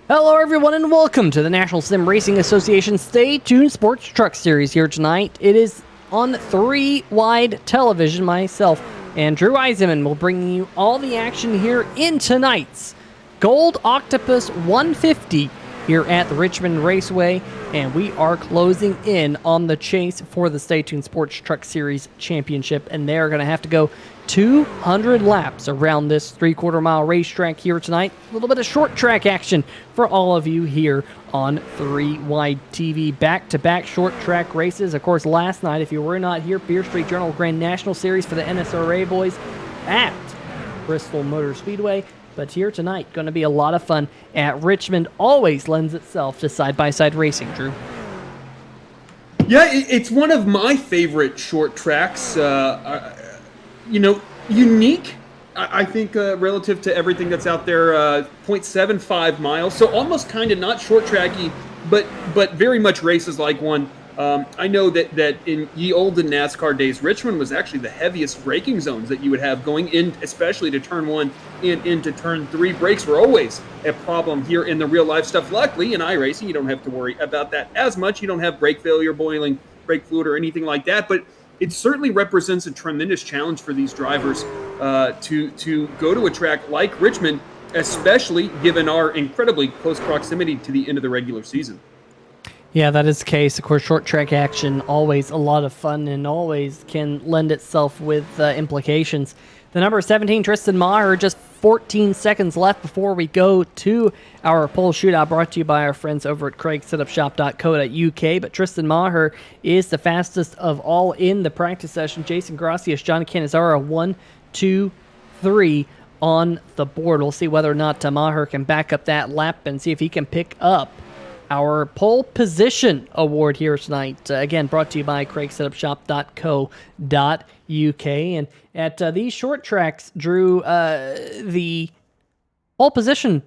Hello everyone and welcome to the National Sim Racing Association Stay Tuned Sports Truck Series here tonight. It is on 3 wide television. Myself and Drew Eisenman will bring you all the action here in tonight's Gold Octopus 150 here at the Richmond Raceway, and we are closing in on the chase for the Stay Tuned Sports Truck Series Championship, and they're going to have to go 200 laps around this 3/4 mile racetrack here tonight. A little bit of short track action for all of you here on 3 Wide TV. Back-to-back short track races. Of course, last night, if you were not here, Beer Street Journal Grand National Series for the NSRA boys at Bristol Motor Speedway. But here tonight, going to be a lot of fun at Richmond. Always lends itself to side-by-side racing, Drew. Yeah, it's one of my favorite short tracks. Unique, I think, relative to everything that's out there. 0.75 miles, so almost kind of not short tracky, but very much races like one. I know that in ye olden NASCAR days, Richmond was actually the heaviest braking zones that you would have going in, especially to turn 1 and into turn 3. Brakes were always a problem here in the real life stuff. Luckily, in iRacing, you don't have to worry about that as much. You don't have brake failure, boiling brake fluid, or anything like that, but it certainly represents a tremendous challenge for these drivers to go to a track like Richmond, especially given our incredibly close proximity to the end of the regular season. Yeah, that is the case. Of course, short track action, always a lot of fun and always can lend itself with implications. The number 17, Tristan Maher, just 14 seconds left before we go to our pole shootout, brought to you by our friends over at craigsetupshop.co.uk. But Tristan Maher is the fastest of all in the practice session. Jason Gracias, John Cannizzaro, 1, 2, 3 on the board. We'll see whether or not Maher can back up that lap and see if he can pick up our pole position award here tonight. Again, brought to you by craigsetupshop.co.uk. And at these short tracks, Drew, the pole position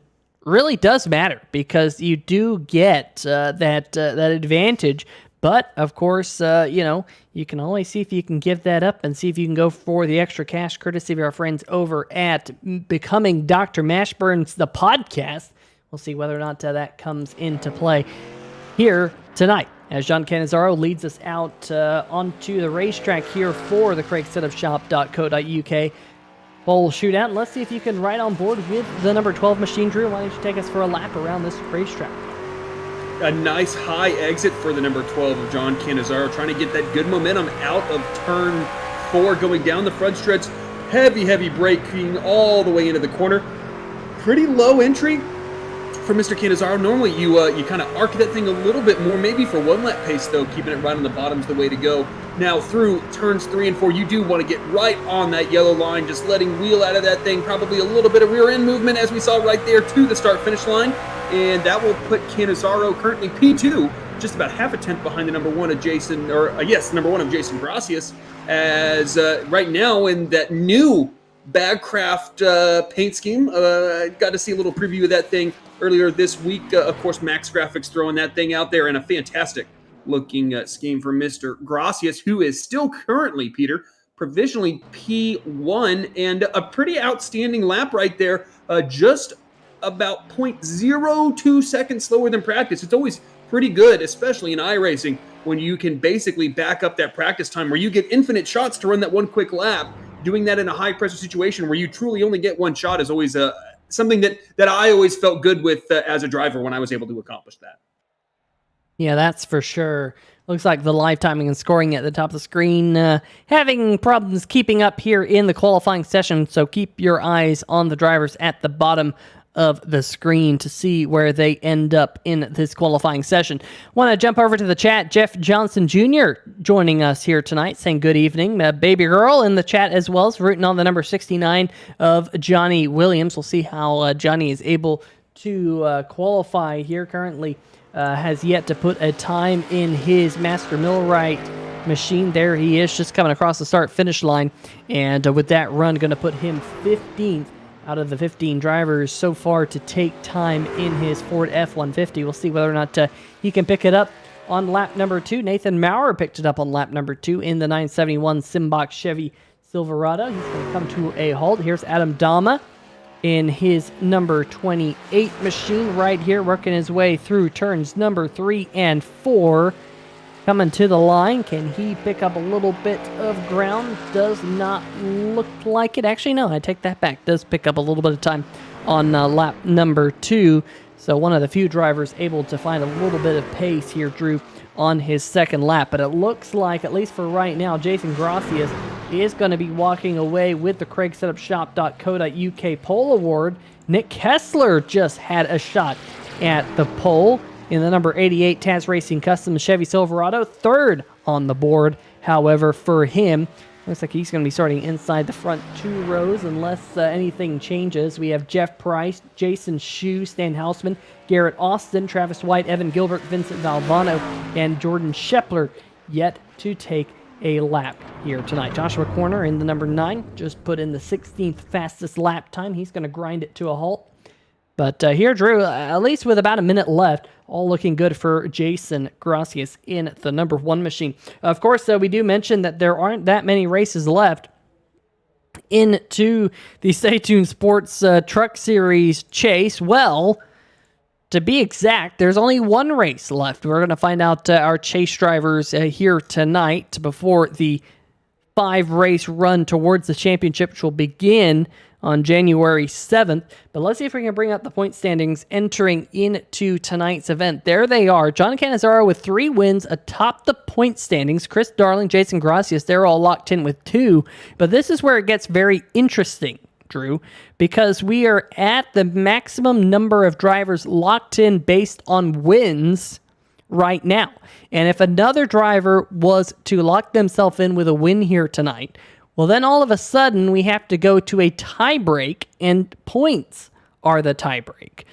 really does matter because you do get that advantage. But, of course, you can always see if you can give that up and see if you can go for the extra cash, courtesy of our friends over at Becoming Dr. Mashburn's The Podcast. We'll see whether or not that comes into play here tonight as John Cannizzaro leads us out onto the racetrack here for the craigsetupshop.co.uk pole shootout. And let's see if you can ride on board with the number 12 machine, Drew. Why don't you take us for a lap around this racetrack? A nice high exit for the number 12 of John Cannizzaro, trying to get that good momentum out of turn 4, going down the front stretch. Heavy braking all the way into the corner. Pretty low entry for Mr. Cannizzaro. Normally you kind of arc that thing a little bit more, maybe for 1 lap pace though, keeping it right on the bottom's the way to go. Now through turns 3 and 4, you do want to get right on that yellow line, just letting wheel out of that thing, probably a little bit of rear end movement as we saw right there to the start finish line, and that will put Cannizzaro currently P2, just about half a tenth behind the number 1 of Jason, number 1 of Jason Gracias, as right now in that new Bagcraft paint scheme. Got to see a little preview of that thing earlier this week. Of course, MaxGrafix throwing that thing out there, and a fantastic looking scheme for Mr. Gracias, who is still currently, Peter, provisionally P1, and a pretty outstanding lap right there, just about 0.02 seconds slower than practice. It's always pretty good, especially in iRacing, when you can basically back up that practice time where you get infinite shots to run that one quick lap. Doing that in a high-pressure situation where you truly only get 1 shot is always something that I always felt good with as a driver when I was able to accomplish that. Yeah, that's for sure. Looks like the live timing and scoring at the top of the screen having problems keeping up here in the qualifying session, so keep your eyes on the drivers at the bottom of the screen to see where they end up in this qualifying session. Want to jump over to the chat. Jeff Johnson Jr. joining us here tonight, saying good evening. Baby girl in the chat as well, so rooting on the number 69 of Johnny Williams. We'll see how Johnny is able to qualify here. Currently has yet to put a time in his Master Millwright machine. There he is, just coming across the start-finish line, and with that run, going to put him 15th out of the 15 drivers so far to take time in his Ford F-150. We'll see whether or not he can pick it up on lap number 2. Nathan Maurer picked it up on lap number 2 in the 971 Simbox Chevy Silverado. He's going to come to a halt. Here's Adam Dama in his number 28 machine right here, working his way through turns number 3 and 4. Coming to the line, can he pick up a little bit of ground? Does not look like it. Actually, no, I take that back. Does pick up a little bit of time on lap number 2. So one of the few drivers able to find a little bit of pace here, Drew, on his second lap. But it looks like, at least for right now, Jason Gracias is going to be walking away with the CraigSetupShop.co.uk pole award. Nick Kessler just had a shot at the pole in the number 88 Taz Racing Customs Chevy Silverado, third on the board. However, for him, looks like he's going to be starting inside the front 2 rows unless anything changes. We have Jeff Price, Jason Shue, Stan Hausman, Garrett Austin, Travis White, Evan Gilbert, Vincent Valvano, and Jordan Shepler yet to take a lap here tonight. Joshua Corner in the number 9 just put in the 16th fastest lap time. He's going to grind it to a halt. But here, Drew, at least with about a minute left, all looking good for Jason Gracias in the number 1 machine. Of course, we do mention that there aren't that many races left into the Stay Tuned Sports Truck Series chase. Well, to be exact, there's only 1 race left. We're going to find out our chase drivers here tonight before the 5-race run towards the championship, which will begin on January 7th. But let's see if we can bring up the point standings entering into tonight's event. There they are. John Cannizzaro with 3 wins atop the point standings. Chris Darling, Jason Gracias, they're all locked in with 2. But this is where it gets very interesting, Drew, because we are at the maximum number of drivers locked in based on wins right now. And if another driver was to lock themselves in with a win here tonight, well, then all of a sudden we have to go to a tiebreak, and points are the tiebreak.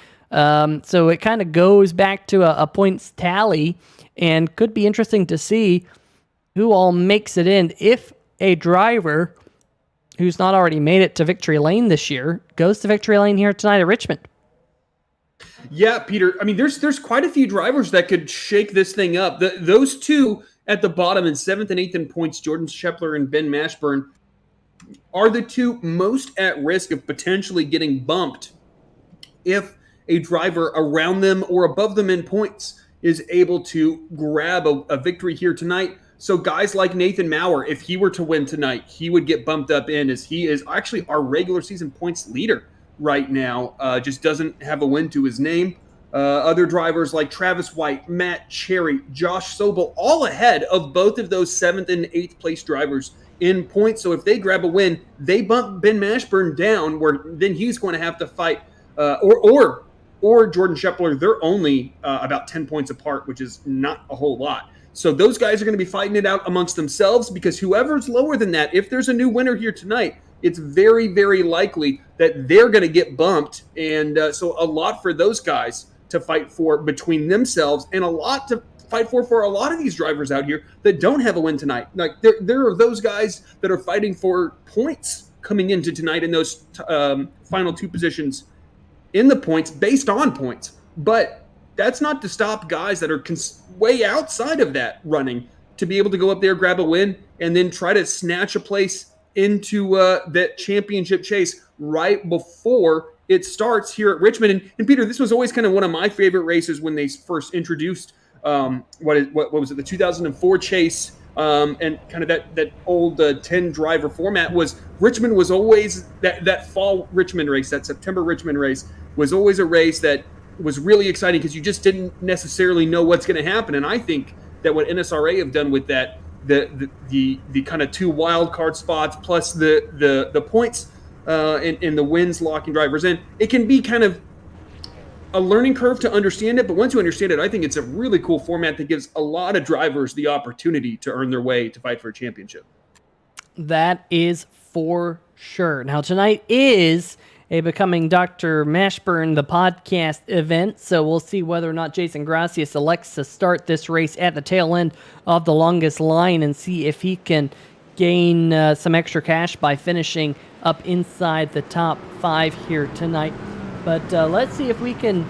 So it kind of goes back to a points tally, and could be interesting to see who all makes it in. If a driver who's not already made it to victory lane this year goes to victory lane here tonight at Richmond. Yeah, Peter. I mean, there's quite a few drivers that could shake this thing up. Those 2 at the bottom in 7th and 8th in points, Jordan Shepler and Ben Mashburn, are the 2 most at risk of potentially getting bumped if a driver around them or above them in points is able to grab a victory here tonight. So guys like Nathan Maurer, if he were to win tonight, he would get bumped up in, as he is actually our regular season points leader right now. Just doesn't have a win to his name. Other drivers like Travis White, Matt Cherry, Josh Sobel, all ahead of both of those 7th and 8th place drivers in points. So if they grab a win, they bump Ben Mashburn down, where then he's going to have to fight, or Jordan Shepler. They're only about 10 points apart, which is not a whole lot. So those guys are going to be fighting it out amongst themselves, because whoever's lower than that, if there's a new winner here tonight, it's very, very likely that they're going to get bumped. And so a lot for those guys to fight for between themselves, and a lot to fight for a lot of these drivers out here that don't have a win tonight. Like there are those guys that are fighting for points coming into tonight in those final 2 positions in the points based on points. But that's not to stop guys that are way outside of that running to be able to go up there, grab a win, and then try to snatch a place into that championship chase right before it starts here at Richmond. And Peter, this was always kind of one of my favorite races when they first introduced what was it, the 2004 chase, and kind of that old 10 driver format. Was Richmond was always that fall Richmond race, that September Richmond race was always a race that was really exciting, because you just didn't necessarily know what's going to happen. And I think that what NSRA have done with that, the kind of 2 wild card spots plus the points and the wins locking drivers in, it can be kind of a learning curve to understand it. But once you understand it, I think it's a really cool format that gives a lot of drivers the opportunity to earn their way to fight for a championship. That is for sure. Now, tonight is a Becoming Dr. Mashburn, the podcast event, so we'll see whether or not Jason Gracias elects to start this race at the tail end of the longest line and see if he can gain some extra cash by finishing up inside the top 5 here tonight. But let's see if we can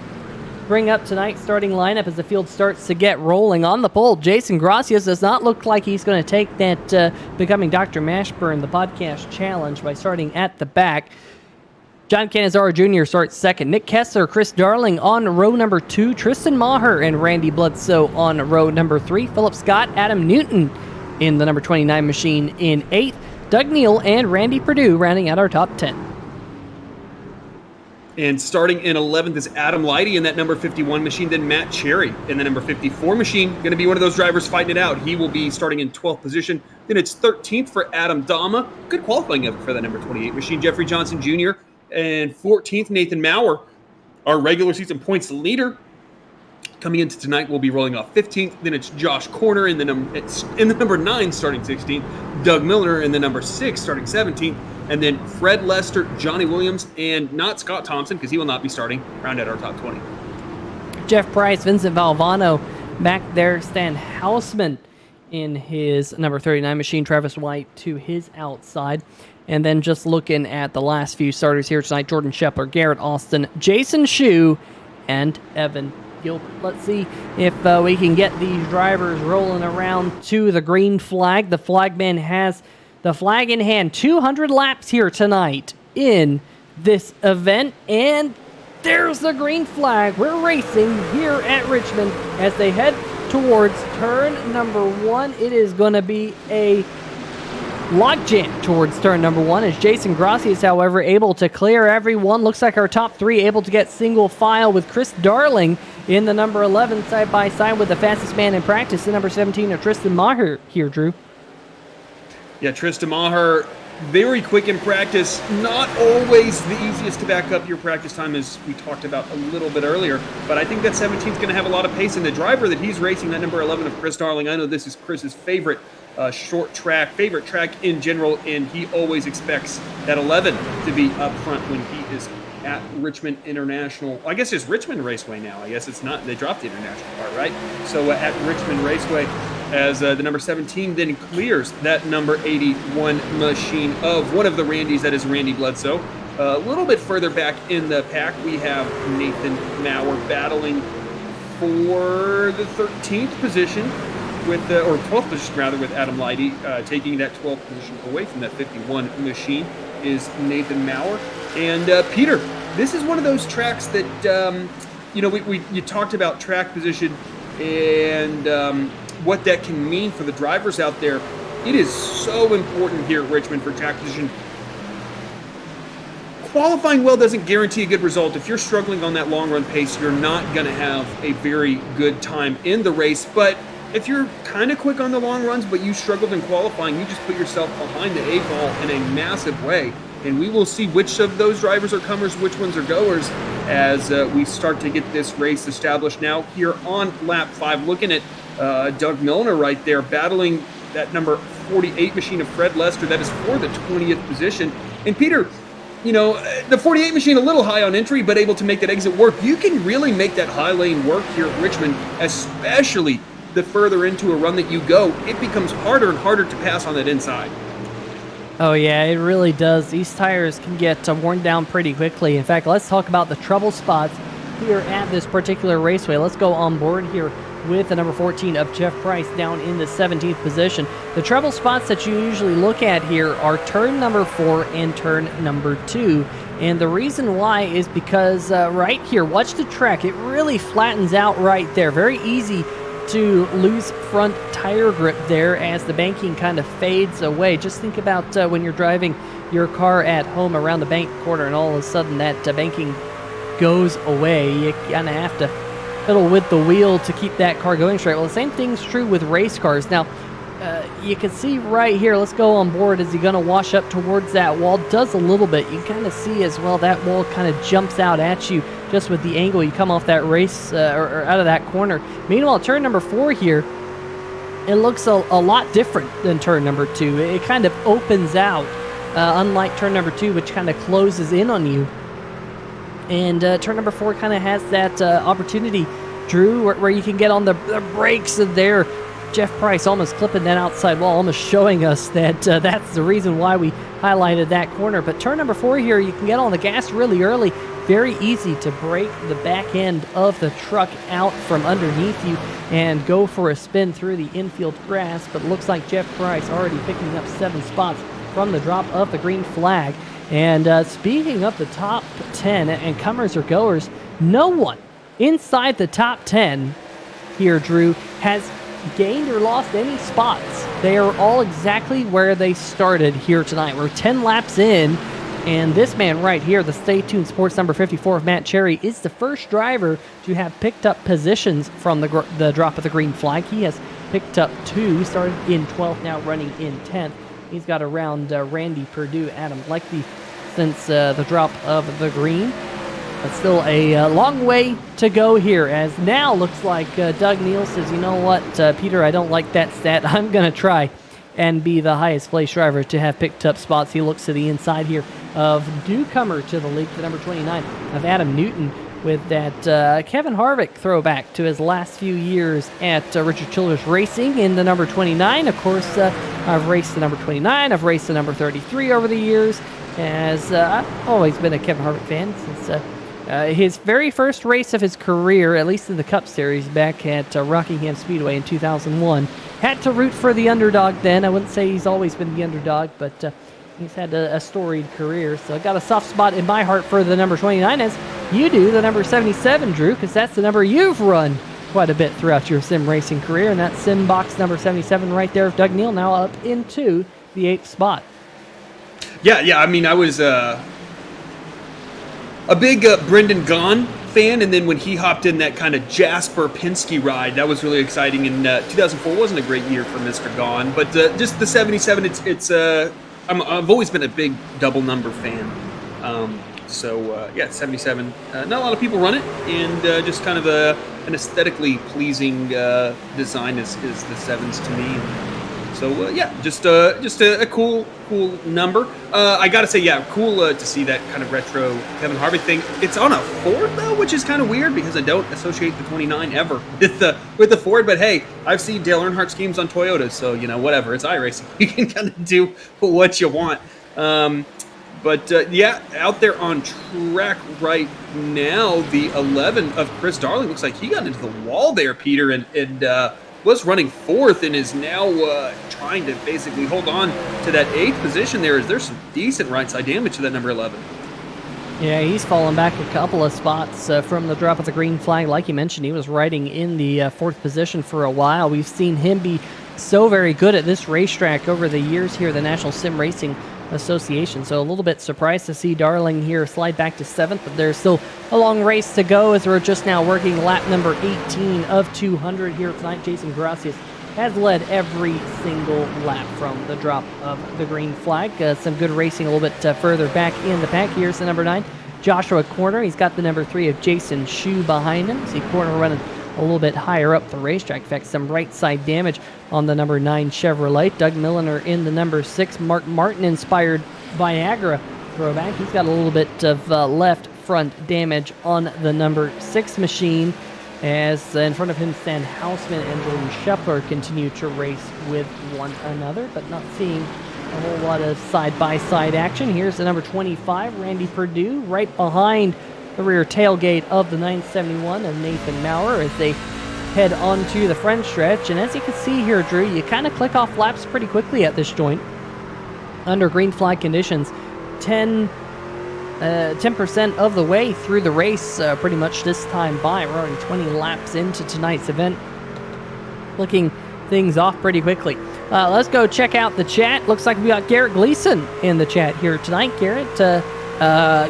bring up tonight's starting lineup as the field starts to get rolling. On the pole, Jason Gracias does not look like he's going to take that Becoming Dr. Mashburn, the podcast challenge, by starting at the back. John Canizaro Jr. starts second. Nick Kessler, Chris Darling on row number 2. Tristan Maher and Randy Bledsoe on row number 3. Philip Scott, Adam Newton in the number 29 machine in 8th. Doug Neal and Randy Perdue rounding out our top 10. And starting in 11th is Adam Leidy in that number 51 machine. Then Matt Cherry in the number 54 machine. Going to be one of those drivers fighting it out. He will be starting in 12th position. Then it's 13th for Adam Dama. Good qualifying effort for that number 28 machine. Jeffrey Johnson Jr. And 14th, Nathan Maurer, our regular season points leader. Coming into tonight, we'll be rolling off 15th. Then it's Josh Corner in the number 9, starting 16th. Doug Miller in the number 6, starting 17th. And then Fred Lester, Johnny Williams, and not Scott Thompson, because he will not be starting, round out our top 20. Jeff Price, Vincent Valvano back there. Stan Hausman in his number 39 machine. Travis White to his outside. And then just looking at the last few starters here tonight, Jordan Shepler, Garrett Austin, Jason Shue, and Evan Gilbert. Let's see if we can get these drivers rolling around to the green flag. The flagman has the flag in hand. 200 laps here tonight in this event. And there's the green flag. We're racing here at Richmond as they head towards turn number 1. It is going to be a logjam towards turn number 1 as Jason Grassi is, however, able to clear everyone. Looks like our top 3 able to get single file with Chris Darling in the number 11 side by side with the fastest man in practice, the number 17 of Tristan Maher here, Drew. Yeah, Tristan Maher, very quick in practice. Not always the easiest to back up your practice time, as we talked about a little bit earlier. But I think that 17 is going to have a lot of pace. And the driver that he's racing, that number 11 of Chris Darling, I know this is Chris's favorite short track, favorite track in general, and he always expects that 11 to be up front when he is at Richmond International. I guess it's Richmond Raceway now. I guess it's not. They dropped the international part, right? So at Richmond Raceway, as the number 17 then clears that number 81 machine of one of the Randys, that is Randy Bledsoe. A little bit further back in the pack, we have Nathan Maurer battling for the 13th position with, or 12th position rather, with Adam Leidy. Taking that 12th position away from that 51 machine is Nathan Maurer. And Peter, this is one of those tracks that, you talked about track position and what that can mean for the drivers out there. It is so important here at Richmond for track position. Qualifying well doesn't guarantee a good result. If you're struggling on that long run pace, you're not going to have a very good time in the race. But if you're kind of quick on the long runs, but you struggled in qualifying, you just put yourself behind the 8-ball in a massive way. And we will see which of those drivers are comers, which ones are goers, as we start to get this race established now here on lap 5. Looking at Doug Milner right there, battling that number 48 machine of Fred Lester. That is for the 20th position. And Peter, the 48 machine a little high on entry, but able to make that exit work. You can really make that high lane work here at Richmond, especially the further into a run that you go. It becomes harder and harder to pass on that inside. Oh yeah, it really does. These tires can get worn down pretty quickly. In fact, let's talk about the trouble spots here at this particular raceway. Let's go on board here with the number 14 of Jeff Price down in the 17th position. The trouble spots that you usually look at here are turn number 4 and turn number 2. And the reason why is because right here, watch the track. It really flattens out right there. Very easy to lose front tire grip there as the banking kind of fades away. Just think about when you're driving your car at home around the bank corner and all of a sudden that banking goes away. You kind of have to fiddle with the wheel to keep that car going straight. Well, the same thing's true with race cars. Now, you can see right here, let's go on board. Is he going to wash up towards that wall? Does a little bit. You can kind of see as well that wall kind of jumps out at you just with the angle you come off that race or out of that corner. Meanwhile, turn number 4 here, it looks a lot different than turn number 2. It kind of opens out, unlike turn number 2, which kind of closes in on you. And turn number 4 kind of has that opportunity, Drew, where you can get on the brakes there. Jeff Price almost clipping that outside wall, almost showing us that that's the reason why we highlighted that corner. But turn number 4 here, you can get on the gas really early. Very easy to break the back end of the truck out from underneath you and go for a spin through the infield grass. But it looks like Jeff Price already picking up 7 spots from the drop of the green flag. And speaking of the top 10 and comers or goers, no one inside the top 10 here, Drew, has gained or lost any spots. They are all exactly where they started here tonight. We're 10 laps in, and this man right here, the Stay Tuned Sports number 54 of Matt Cherry, is the first driver to have picked up positions from the drop of the green flag. He has picked up 2, started in 12th, now running in 10th. He's got around Randy Perdue, Adam Leckie since the drop of the green. But still a long way to go here, as now looks like Doug Neal says, you know what, Peter, I don't like that stat. I'm going to try and be the highest place driver to have picked up spots. He looks to the inside here of newcomer to the league, the number 29 of Adam Newton, with that Kevin Harvick throwback to his last few years at Richard Childress Racing in the number 29. Of course, I've raced the number 29. I've raced the number 33 over the years, as I've always been a Kevin Harvick fan since his very first race of his career, at least in the Cup Series, back at Rockingham Speedway in 2001. Had to root for the underdog then. I wouldn't say he's always been the underdog, but he's had a storied career. So I got a soft spot in my heart for the number 29, as you do the number 77, Drew, because that's the number you've run quite a bit throughout your sim racing career. And that sim box number 77 right there of Doug Neal, now up into the 8th spot. Yeah. I mean, I was a big Brendan Gaughan fan, and then when he hopped in that kind of Jasper Penske ride, that was really exciting. And 2004 wasn't a great year for Mr. Gaughan, but just the 77, I've always been a big double number fan. So 77. Not a lot of people run it, and just kind of an aesthetically pleasing design is the 7s to me. So just a cool number. I gotta say, cool to see that kind of retro Kevin Harvick thing. It's on a Ford though, which is kind of weird because I don't associate the 29 ever with the Ford. But hey, I've seen Dale Earnhardt schemes on Toyotas, so whatever. It's iRacing. You can kind of do what you want. But out there on track right now, the 11 of Chris Darling looks like he got into the wall there, Peter, and was running 4th and is now trying to basically hold on to that 8th position there. There's some decent right side damage to that number 11. Yeah, he's fallen back a couple of spots from the drop of the green flag. Like you mentioned, he was riding in the 4th position for a while. We've seen him be so very good at this racetrack over the years here, the National Sim Racing Association. So a little bit surprised to see Darling here slide back to 7th, but there's still a long race to go as we're just now working lap number 18 of 200 here tonight. Jason Gracias has led every single lap from the drop of the green flag. Some good racing a little bit further back in the pack. Here's the number 9, Joshua Corner. He's got the number 3 of Jason Shu behind him. See Corner running a little bit higher up the racetrack. In fact, some right side damage on the number 9 Chevrolet. Doug Milliner in the number 6 Mark Martin inspired Viagra throwback. He's got a little bit of left front damage on the number 6 machine, as in front of him Stan Hausman and Jordan Scheffler continue to race with one another, but not seeing a whole lot of side-by-side action. Here's the number 25, Randy Perdue, right behind the rear tailgate of the 971 of Nathan Maurer as they head onto the front stretch. And as you can see here, Drew, you kind of click off laps pretty quickly at this joint. Under green flag conditions, 10% of the way through the race pretty much this time by. We're already 20 laps into tonight's event. Looking things off pretty quickly. Let's go check out the chat. Looks like we got Garrett Gleason in the chat here tonight. Garrett,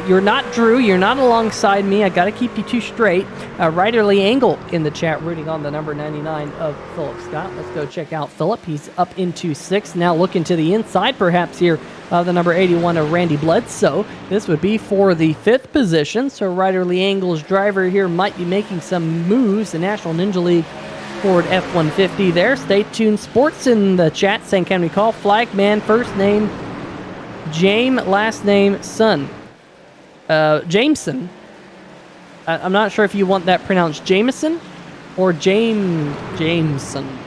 you're not Drew. You're not alongside me. I got to keep you two straight. Riderly Angle in the chat rooting on the number 99 of Philip Scott. Let's go check out Philip. He's up into 6th. Now looking to the inside perhaps here of the number 81 of Randy Bledsoe. This would be for the 5th position. So Riderly Angle's driver here might be making some moves. The National Ninja League Ford F-150 there. Stay tuned. Sports in the chat saying, can we call Flagman first name James, last name Son? Jameson. I'm not sure if you want that pronounced Jameson or Jameson.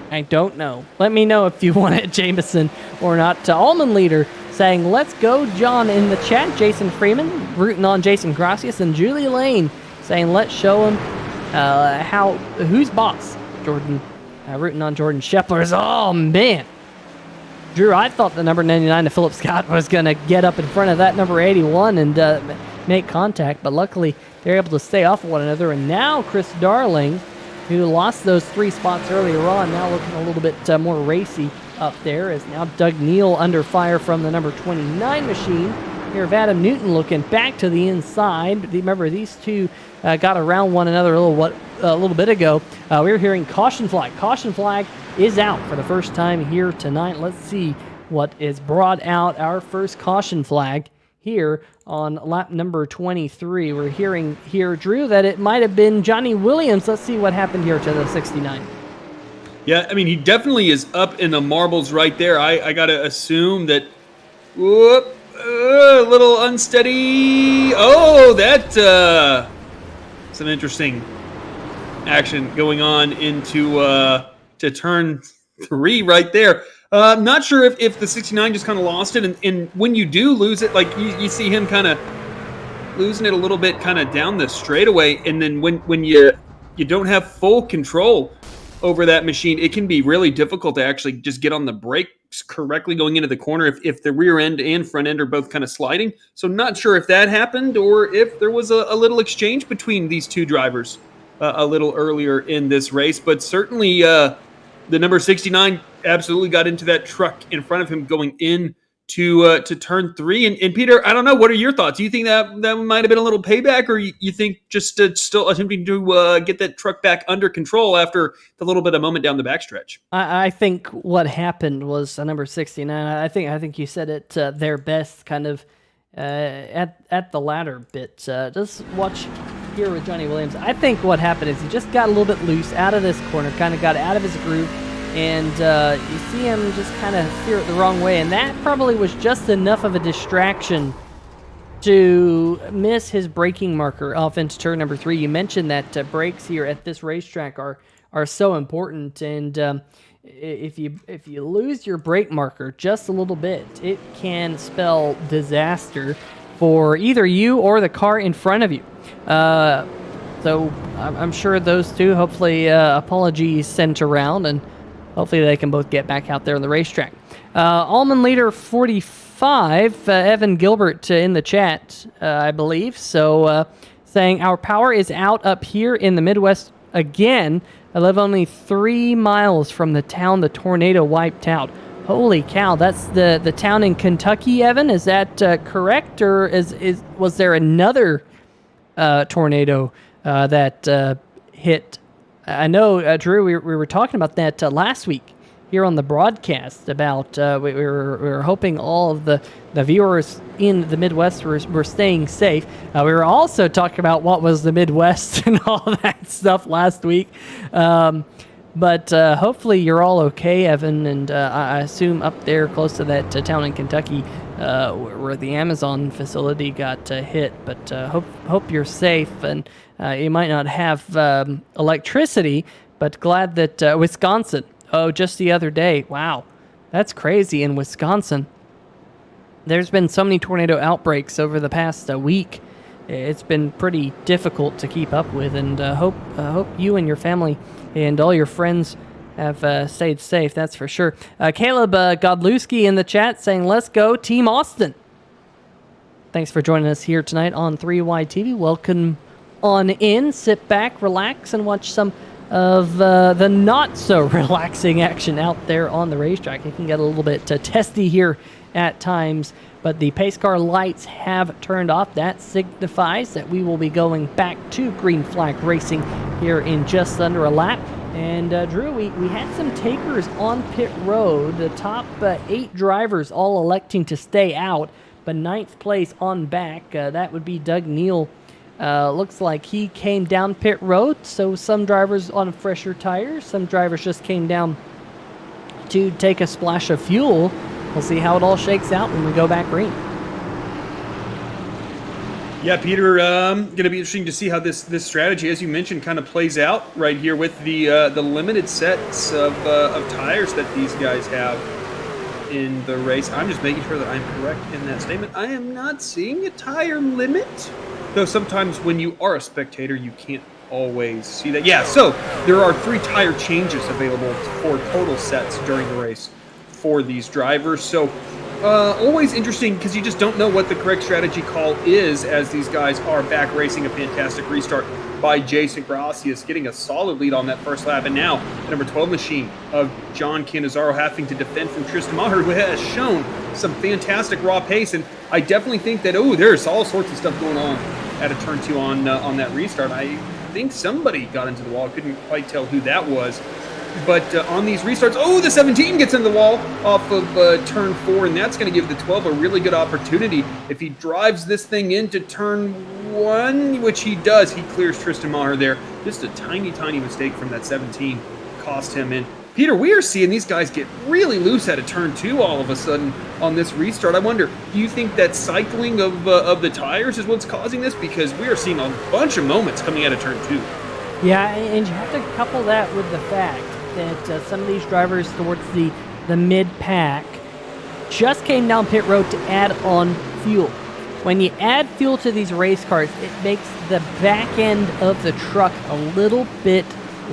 I don't know. Let me know if you want it Jameson or not. Almond Leader saying, let's go John in the chat. Jason Freeman rooting on Jason Gracias, and Julie Lane saying, let's show him who's boss. Jordan rooting on Jordan Scheffler. Oh man, Drew, I thought the number 99 to Philip Scott was going to get up in front of that number 81 and make contact, but luckily they're able to stay off of one another. And now Chris Darling, who lost those 3 spots earlier on, now looking a little bit more racy up there, is now Doug Neal under fire from the number 29 machine. Here, Adam Newton looking back to the inside. Remember, these two got around one another a little bit ago. We were hearing caution flag. Caution flag is out for the first time here tonight. Let's see what is brought out. Our first caution flag here on lap number 23. We're hearing here, Drew, that it might have been Johnny Williams. Let's see what happened here to the 69. Yeah, I mean, he definitely is up in the marbles right there. I got to assume that, whoop, a little unsteady. Oh, that some interesting action going on into to turn 3 right there. Not sure if the 69 just kind of lost it, and when you do lose it, like you see him kind of losing it a little bit kind of down the straightaway, and then when you don't have full control over that machine, it can be really difficult to actually just get on the brakes correctly going into the corner if the rear end and front end are both kind of sliding. So not sure if that happened or if there was a little exchange between these two drivers a little earlier in this race, but certainly the number 69 absolutely got into that truck in front of him going in to turn 3. And Peter, I don't know, what are your thoughts? Do you think that might have been a little payback, or you think just still attempting to get that truck back under control after the little bit of moment down the backstretch? I think what happened was number 69. I think you said it their best, kind of at the latter bit. Just watch here with Johnny Williams. I think what happened is he just got a little bit loose out of this corner, kind of got out of his groove. And you see him just kind of steer it the wrong way. And that probably was just enough of a distraction to miss his braking marker off into turn number 3. You mentioned that brakes here at this racetrack are so important. And if you lose your brake marker just a little bit, it can spell disaster for either you or the car in front of you. So I'm sure those two, hopefully apologies sent around, and hopefully they can both get back out there on the racetrack. Allman leader 45, Evan Gilbert in the chat, I believe. So saying, our power is out up here in the Midwest again. I live only 3 miles from the town the tornado wiped out. Holy cow, that's the town in Kentucky, Evan? Is that correct? Or was there another tornado that hit? I know, Drew, we were talking about that last week here on the broadcast about we were hoping all of the viewers in the Midwest were staying safe. We were also talking about what was the Midwest and all that stuff last week. But hopefully you're all okay, Evan, and I assume up there close to that town in Kentucky where the Amazon facility got hit. But hope you're safe, and you might not have electricity, but glad that Wisconsin, just the other day, wow, that's crazy in Wisconsin. There's been so many tornado outbreaks over the past week. It's been pretty difficult to keep up with, and hope you and your family and all your friends have stayed safe, that's for sure. Caleb Godlewski in the chat saying, let's go Team Austin. Thanks for joining us here tonight on 3Y TV. Welcome on in. Sit back, relax, and watch some of the not-so-relaxing action out there on the racetrack. It can get a little bit testy here at times, but the pace car lights have turned off. That signifies that we will be going back to green flag racing here in just under a lap. And Drew, we had some takers on pit road. The top 8 drivers all electing to stay out, but 9th place on back, that would be Doug Neal. Looks like he came down pit road, so some drivers on fresher tires, some drivers just came down to take a splash of fuel. We'll see how it all shakes out when we go back green. Yeah, Peter, going to be interesting to see how this strategy, as you mentioned, kind of plays out right here with the limited sets of tires that these guys have in the race. I'm just making sure that I'm correct in that statement. I am not seeing a tire limit, though sometimes when you are a spectator, you can't always see that. Yeah, so there are 3 tire changes available for total sets during the race. for these drivers. So always interesting because you just don't know what the correct strategy call is as these guys are back racing. A fantastic restart by Jason Gracias, getting a solid lead on that first lap. And now the number 12 machine of John Cannizzaro having to defend from Tristan Maher, who has shown some fantastic raw pace. And I definitely think that, there's all sorts of stuff going on at a turn 2 on that restart. I think somebody got into the wall. I couldn't quite tell who that was. But on these restarts, the 17 gets into the wall off of turn 4, and that's going to give the 12 a really good opportunity. If he drives this thing into turn 1, which he does, he clears Tristan Maher there. Just a tiny, tiny mistake from that 17 cost him in. Peter, we are seeing these guys get really loose out of turn 2 all of a sudden on this restart. I wonder, do you think that cycling of the tires is what's causing this? Because we are seeing a bunch of moments coming out of turn 2. Yeah, and you have to couple that with the fact that some of these drivers towards the mid-pack just came down pit road to add on fuel. When you add fuel to these race cars, it makes the back end of the truck a little bit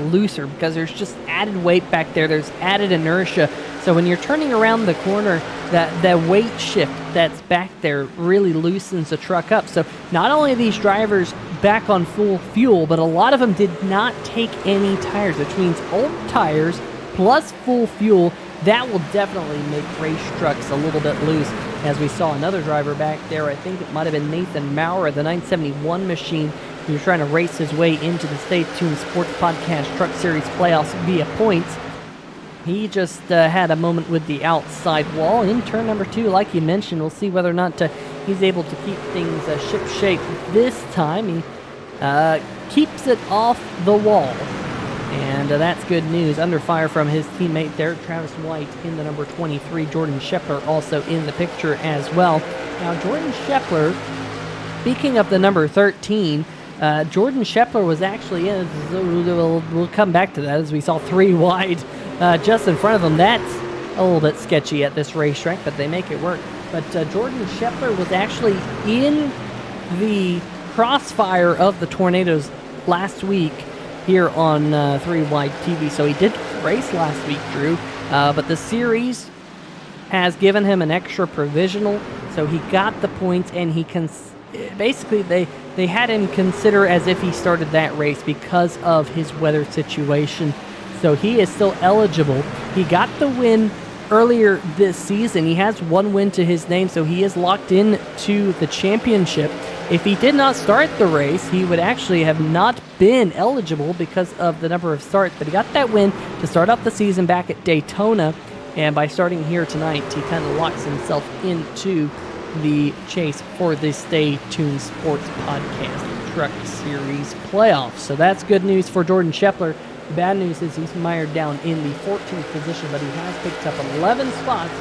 looser because there's just added weight back there. There's added inertia. So when you're turning around the corner, that weight shift that's back there really loosens the truck up. So not only are these drivers back on full fuel, but a lot of them did not take any tires, which means old tires plus full fuel. That will definitely make race trucks a little bit loose. As we saw another driver back there, I think it might have been Nathan Maurer, the 971 machine. He was trying to race his way into the Stay Tuned Sports Podcast Truck Series playoffs via points. He just had a moment with the outside wall in turn number 2. Like you mentioned, we'll see whether or not he's able to keep things ship-shape this time. He keeps it off the wall, and that's good news. Under fire from his teammate there, Travis White in the number 23. Jordan Shepler also in the picture as well. Now, Jordan Shepler, speaking of the number 13, Jordan Shepler was actually in. We'll come back to that as we saw 3 wide just in front of them. That's a little bit sketchy at this racetrack, but they make it work. But Jordan Shepler was actually in the crossfire of the Tornadoes last week here on 3 Wide TV. So he did race last week, Drew, but the series has given him an extra provisional, so he got the points, and he can basically they had him consider as if he started that race because of his weather situation. So he is still eligible. He got the win earlier this season. He has 1 win to his name, so he is locked in to the championship. If he did not start the race, he would actually have not been eligible because of the number of starts, but he got that win to start off the season back at Daytona, and by starting here tonight, he kind of locks himself into the chase for the Stay Tuned Sports Podcast Truck Series playoffs. So that's good news for Jordan Shepler. The bad news is he's mired down in the 14th position, but he has picked up 11 spots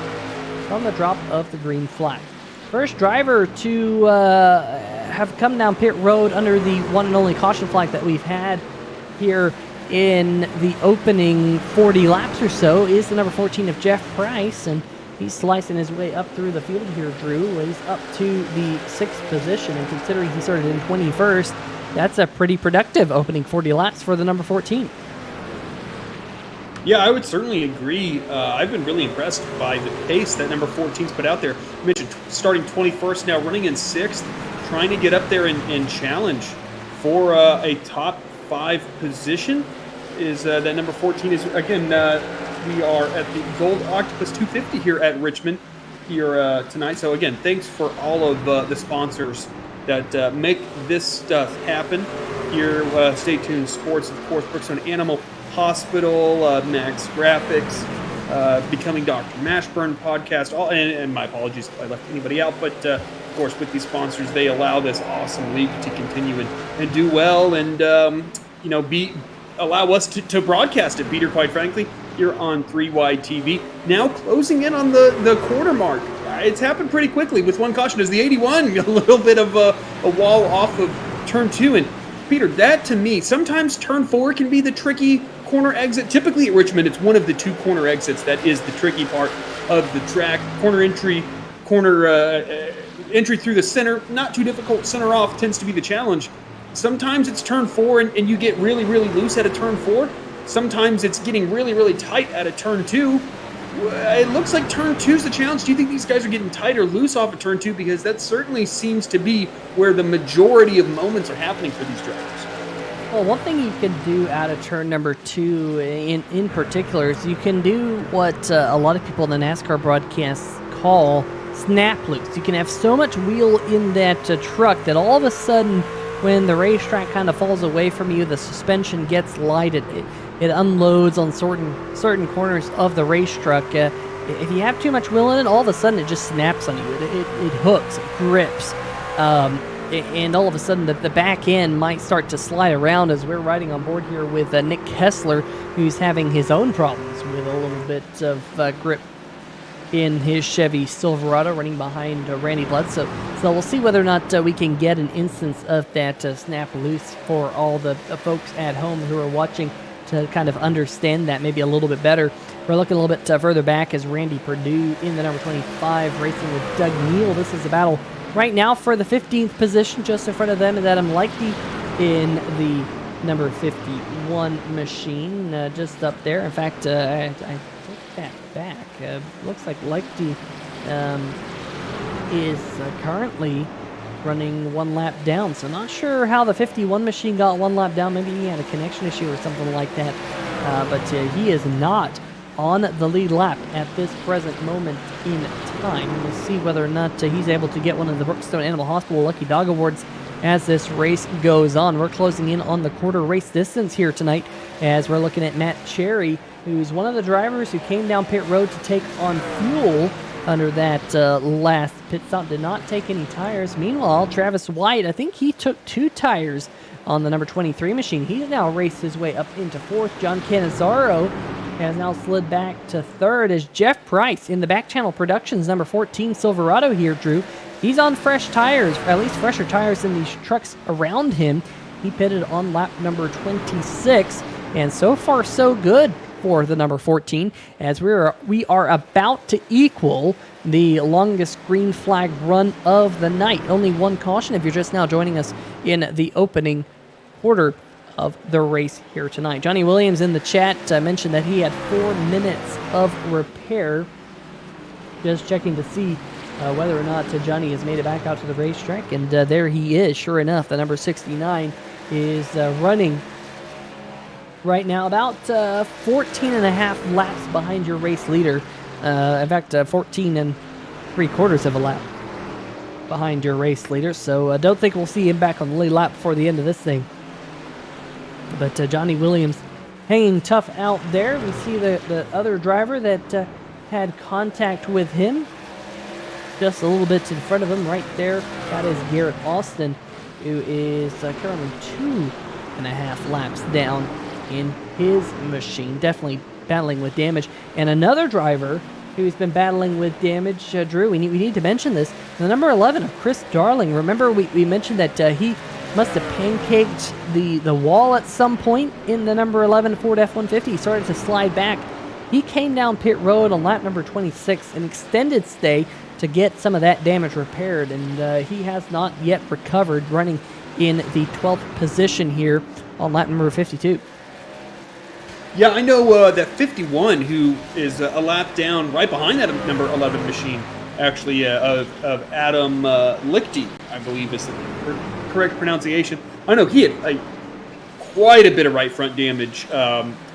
from the drop of the green flag. First driver to have come down pit road under the one and only caution flag that we've had here in the opening 40 laps or so is the number 14 of Jeff Price, and he's slicing his way up through the field here, Drew. He's up to the 6th position, and considering he started in 21st, that's a pretty productive opening 40 laps for the number 14. Yeah, I would certainly agree. I've been really impressed by the pace that number 14's put out there. You mentioned starting 21st, now running in 6th, trying to get up there and challenge for a top 5 position. Is that number 14 is, again, we are at the Gold Octopus 250 here at Richmond here tonight. So again, thanks for all of the sponsors that make this stuff happen here. Stay Tuned Sports, of course, Brookstone Animal Hospital, MaxGrafix, Becoming Dr. Mashburn podcast, and my apologies if I left anybody out, but of course with these sponsors, they allow this awesome league to continue and do well, and allow us to broadcast it, Peter, quite frankly, here on 3 Wide TV. Now closing in on the quarter mark. It's happened pretty quickly with one caution as the 81, a little bit of a wall off of turn 2, and Peter, that to me, sometimes turn 4 can be the tricky corner exit. Typically at Richmond, it's one of the 2 corner exits that is the tricky part of the track. Corner entry through the center, not too difficult. Center off tends to be the challenge. Sometimes it's turn 4 and you get really, really loose at a turn 4. Sometimes it's getting really, really tight at a turn 2. It looks like turn 2 is the challenge. Do you think these guys are getting tight or loose off of turn 2? Because that certainly seems to be where the majority of moments are happening for these drivers. Well, one thing you can do out of turn number 2 in particular is you can do what a lot of people in the NASCAR broadcasts call snap loose. You can have so much wheel in that truck that all of a sudden when the racetrack kind of falls away from you, the suspension gets light, it unloads on certain corners of the race truck. If you have too much wheel in it, all of a sudden it just snaps on you. It hooks, it grips. And all of a sudden the back end might start to slide around, as we're riding on board here with Nick Kessler, who's having his own problems with a little bit of grip in his Chevy Silverado running behind Randy Bledsoe. So we'll see whether or not we can get an instance of that snap loose for all the folks at home who are watching to kind of understand that maybe a little bit better. We're looking a little bit further back as Randy Perdue in the number 25 racing with Doug Neal. This is a battle right now for the 15th position. Just in front of them is Adam Leichte in the number 51 machine, just up there. In fact, I took that back. Looks like Leichte is currently running one lap down, so not sure how the 51 machine got one lap down. Maybe he had a connection issue or something like that, but he is not on the lead lap at this present moment in time. We'll see whether or not he's able to get one of the Brookstone Animal Hospital Lucky Dog Awards as this race goes on. We're closing in on the quarter race distance here tonight as we're looking at Matt Cherry, who's one of the drivers who came down pit road to take on fuel under that last pit stop. Did not take any tires. Meanwhile, Travis White, I think he took 2 tires on the number 23 machine. He's now raced his way up into 4th. John Cannizzaro has now slid back to 3rd as Jeff Price in the Back Channel Productions number 14 Silverado here, Drew. He's on fresh tires, or at least fresher tires than these trucks around him. He pitted on lap number 26, and so far so good for the number 14, as we are about to equal the longest green flag run of the night. Only one caution if you're just now joining us in the opening quarter of the race here tonight. Johnny Williams in the chat mentioned that he had 4 minutes of repair. Just checking to see whether or not Johnny has made it back out to the racetrack, and there he is. Sure enough, the number 69 is running right now about 14 and a half laps behind your race leader. In fact, 14 and 3/4 of a lap behind your race leader. So I don't think we'll see him back on the lead lap before the end of this thing. But Johnny Williams hanging tough out there. We see the other driver that had contact with him just a little bit in front of him right there. That is Garrett Austin, who is currently 2.5 laps down in his machine, definitely battling with damage. And another driver who's been battling with damage, Drew, we need to mention this, the number 11 of Chris Darling. Remember we mentioned that he must have pancaked the wall at some point in the number 11 Ford F-150. He started to slide back. He came down pit road on lap number 26, an extended stay to get some of that damage repaired, and he has not yet recovered, running in the 12th position here on lap number 52. Yeah, I know that 51, who is a lap down right behind that number 11 machine, actually, of Adam Leichte, I believe is the correct pronunciation. I know he had quite a bit of right front damage.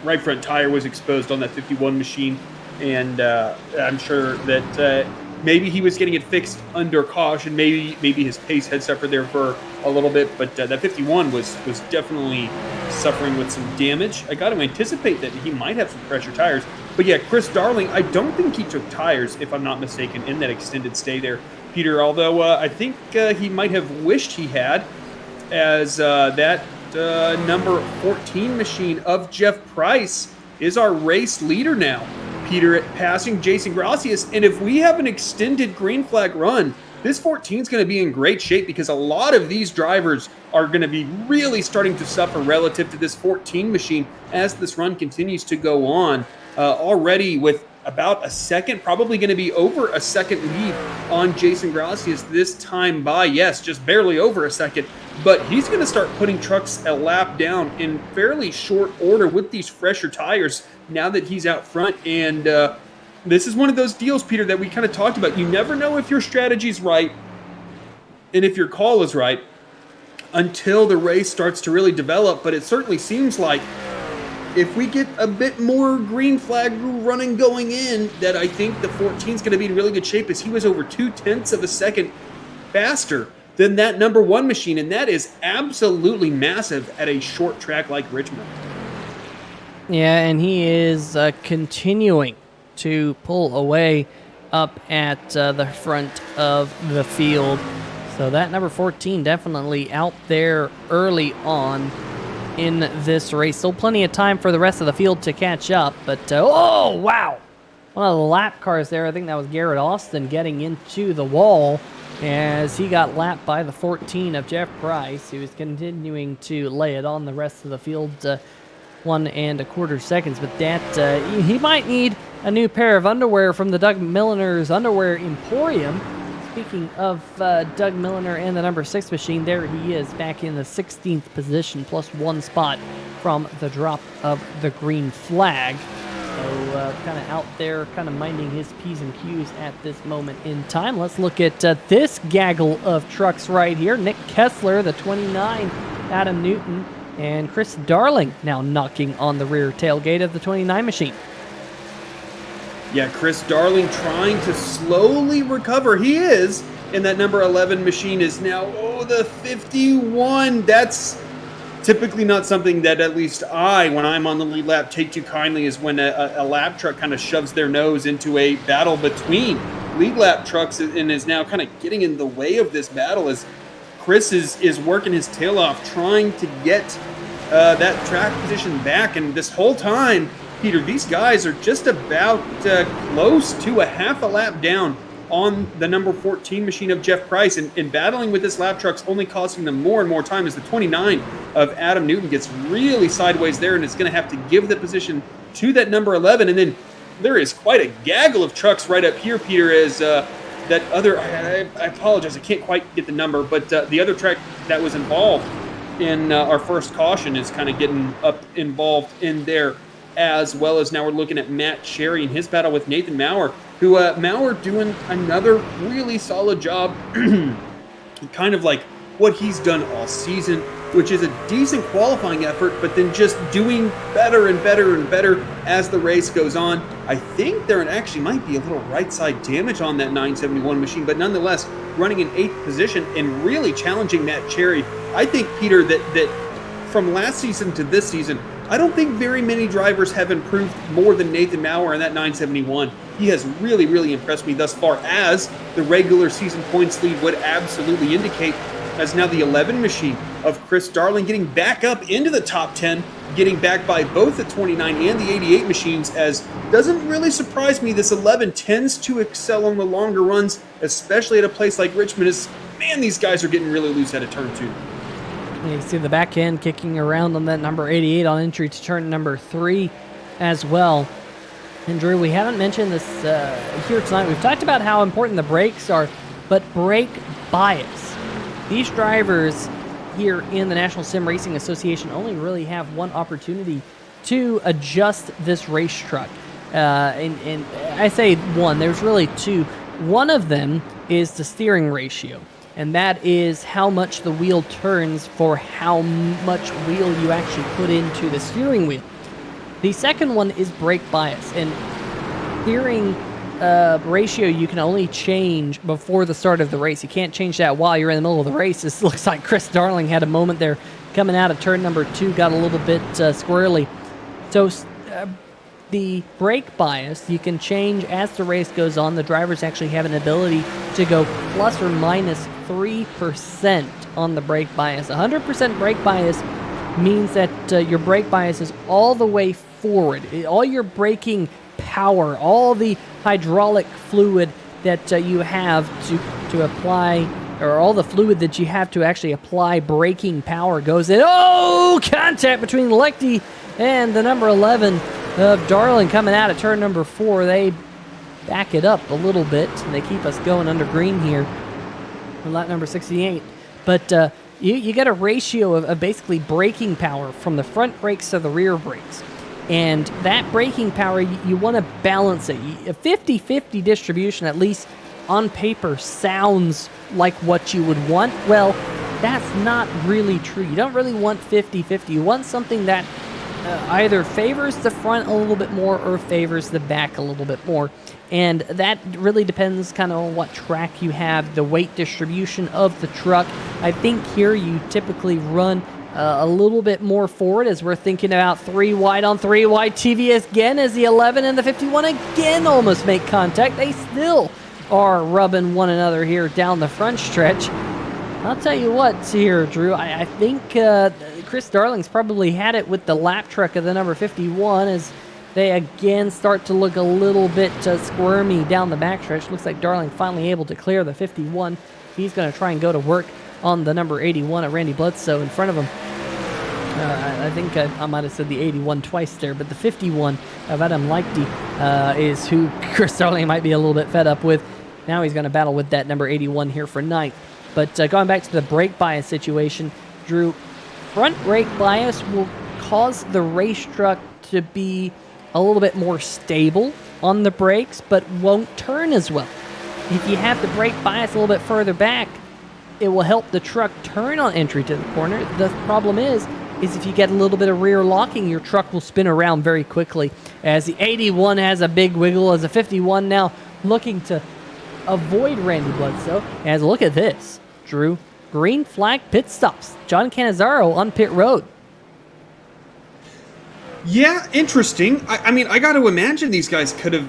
Right front tire was exposed on that 51 machine, and I'm sure that maybe he was getting it fixed under caution. Maybe his pace had suffered there for a little bit, but that 51 was definitely suffering with some damage. I got to anticipate that he might have some fresher tires. But yeah, Chris Darling, I don't think he took tires, if I'm not mistaken, in that extended stay there, Peter, although I think he might have wished he had, as that number 14 machine of Jeff Price is our race leader now, Peter, passing Jason Gracias. And if we have an extended green flag run, this 14 is going to be in great shape, because a lot of these drivers are going to be really starting to suffer relative to this 14 machine as this run continues to go on. Already with about a second, probably going to be over a second lead on Jason Gracias this time by, yes, just barely over a second. But he's going to start putting trucks a lap down in fairly short order with these fresher tires now that he's out front. And this is one of those deals, Peter, that we kind of talked about. You never know if your strategy's right and if your call is right until the race starts to really develop. But it certainly seems like if we get a bit more green flag running going in, that I think the 14 is going to be in really good shape, as he was over 0.2 of a second faster than that number 1 machine. And that is absolutely massive at a short track like Richmond. Yeah, and he is continuing to pull away up at the front of the field. So that number 14 definitely out there early on in this race. Still plenty of time for the rest of the field to catch up. But, oh, wow. One of the lap cars there, I think that was Garrett Austin getting into the wall as he got lapped by the 14 of Jeff Price, who was continuing to lay it on the rest of the field. 1 1/4 seconds, but that he might need a new pair of underwear from the Doug Milliner's Underwear Emporium. Speaking of Doug Milliner and the number 6 machine, there he is back in the 16th position, plus 1 spot from the drop of the green flag. So kind of out there, kind of minding his P's and Q's at this moment in time. Let's look at this gaggle of trucks right here. Nick Kessler, the 29, Adam Newton, and Chris Darling now knocking on the rear tailgate of the 29 machine. Yeah, Chris Darling trying to slowly recover. He is, and that number 11 machine is now, the 51. That's typically not something that at least I, when I'm on the lead lap, take too kindly, is when a lap truck kind of shoves their nose into a battle between lead lap trucks and is now kind of getting in the way of this battle as Chris is working his tail off trying to get that track position back. And this whole time, Peter, these guys are just about close to a half a lap down on the number 14 machine of Jeff Price, and battling with this lap truck's only costing them more and more time as the 29 of Adam Newton gets really sideways there and is going to have to give the position to that number 11. And then there is quite a gaggle of trucks right up here, Peter, as that other, I apologize, I can't quite get the number, but the other track that was involved in our first caution is kind of getting involved in there, as well as now we're looking at Matt Cherry and his battle with Nathan Maurer, who Maurer doing another really solid job, kind of like what he's done all season, which is a decent qualifying effort, but then just doing better and better and better as the race goes on. I think there actually might be a little right side damage on that 971 machine, but nonetheless, running in 8th position and really challenging Matt Cherry. I think, Peter, that from last season to this season, I don't think very many drivers have improved more than Nathan Maurer in that 971. He has really, really impressed me thus far, as the regular season points lead would absolutely indicate, as now the 11 machine of Chris Darling getting back up into the top 10, getting back by both the 29 and the 88 machines, as doesn't really surprise me. This 11 tends to excel on the longer runs, especially at a place like Richmond. Man, these guys are getting really loose out of turn 2. You can see the back end kicking around on that number 88 on entry to turn number 3 as well. And Drew, we haven't mentioned this here tonight. We've talked about how important the brakes are, but brake bias. These drivers here in the National Sim Racing Association only really have one opportunity to adjust this race truck. And I say one, there's really two. One of them is the steering ratio, and that is how much the wheel turns for how much wheel you actually put into the steering wheel. The second one is brake bias, and steering ratio you can only change before the start of the race. You can't change that while you're in the middle of the race. This looks like Chris Darling had a moment there coming out of turn number 2, got a little bit squirrely. So the brake bias you can change as the race goes on. The drivers actually have an ability to go plus or minus 3% on the brake bias. 100% brake bias means that your brake bias is all the way forward. All your braking power, all the hydraulic fluid that you have to apply, or all the fluid that you have to actually apply braking power goes in. Oh, contact between Lecty and the number 11 of Darling coming out at turn number 4. They back it up a little bit, and they keep us going under green here on lap number 68. But you get a ratio of basically braking power from the front brakes to the rear brakes. And that braking power, you want to balance it. A 50-50 distribution, at least on paper, sounds like what you would want. Well, that's not really true. You don't really want 50-50. You want something that either favors the front a little bit more or favors the back a little bit more. And that really depends kind of on what track you have, the weight distribution of the truck. I think here you typically run a little bit more forward as we're thinking about 3 wide on 3 wide. TVS again as the 11 and the 51 again almost make contact. They still are rubbing one another here down the front stretch. I'll tell you what here, Drew. I think Chris Darling's probably had it with the lap truck of the number 51 as they again start to look a little bit squirmy down the backstretch. Looks like Darling finally able to clear the 51. He's going to try and go to work on the number 81 at Randy Bledsoe in front of him. I think I might have said the 81 twice there, but the 51 of Adam Leichte is who Chris Darling might be a little bit fed up with. Now he's going to battle with that number 81 here for 9th. But going back to the brake bias situation, Drew, front brake bias will cause the race truck to be a little bit more stable on the brakes, but won't turn as well. If you have the brake bias a little bit further back, it will help the truck turn on entry to the corner. The problem is if you get a little bit of rear locking, your truck will spin around very quickly. As the 81 has a big wiggle, as the 51 now looking to avoid Randy Bledsoe. As look at this, Drew, green flag pit stops. John Cannizzaro on pit road. Yeah, interesting. I mean, I got to imagine these guys could have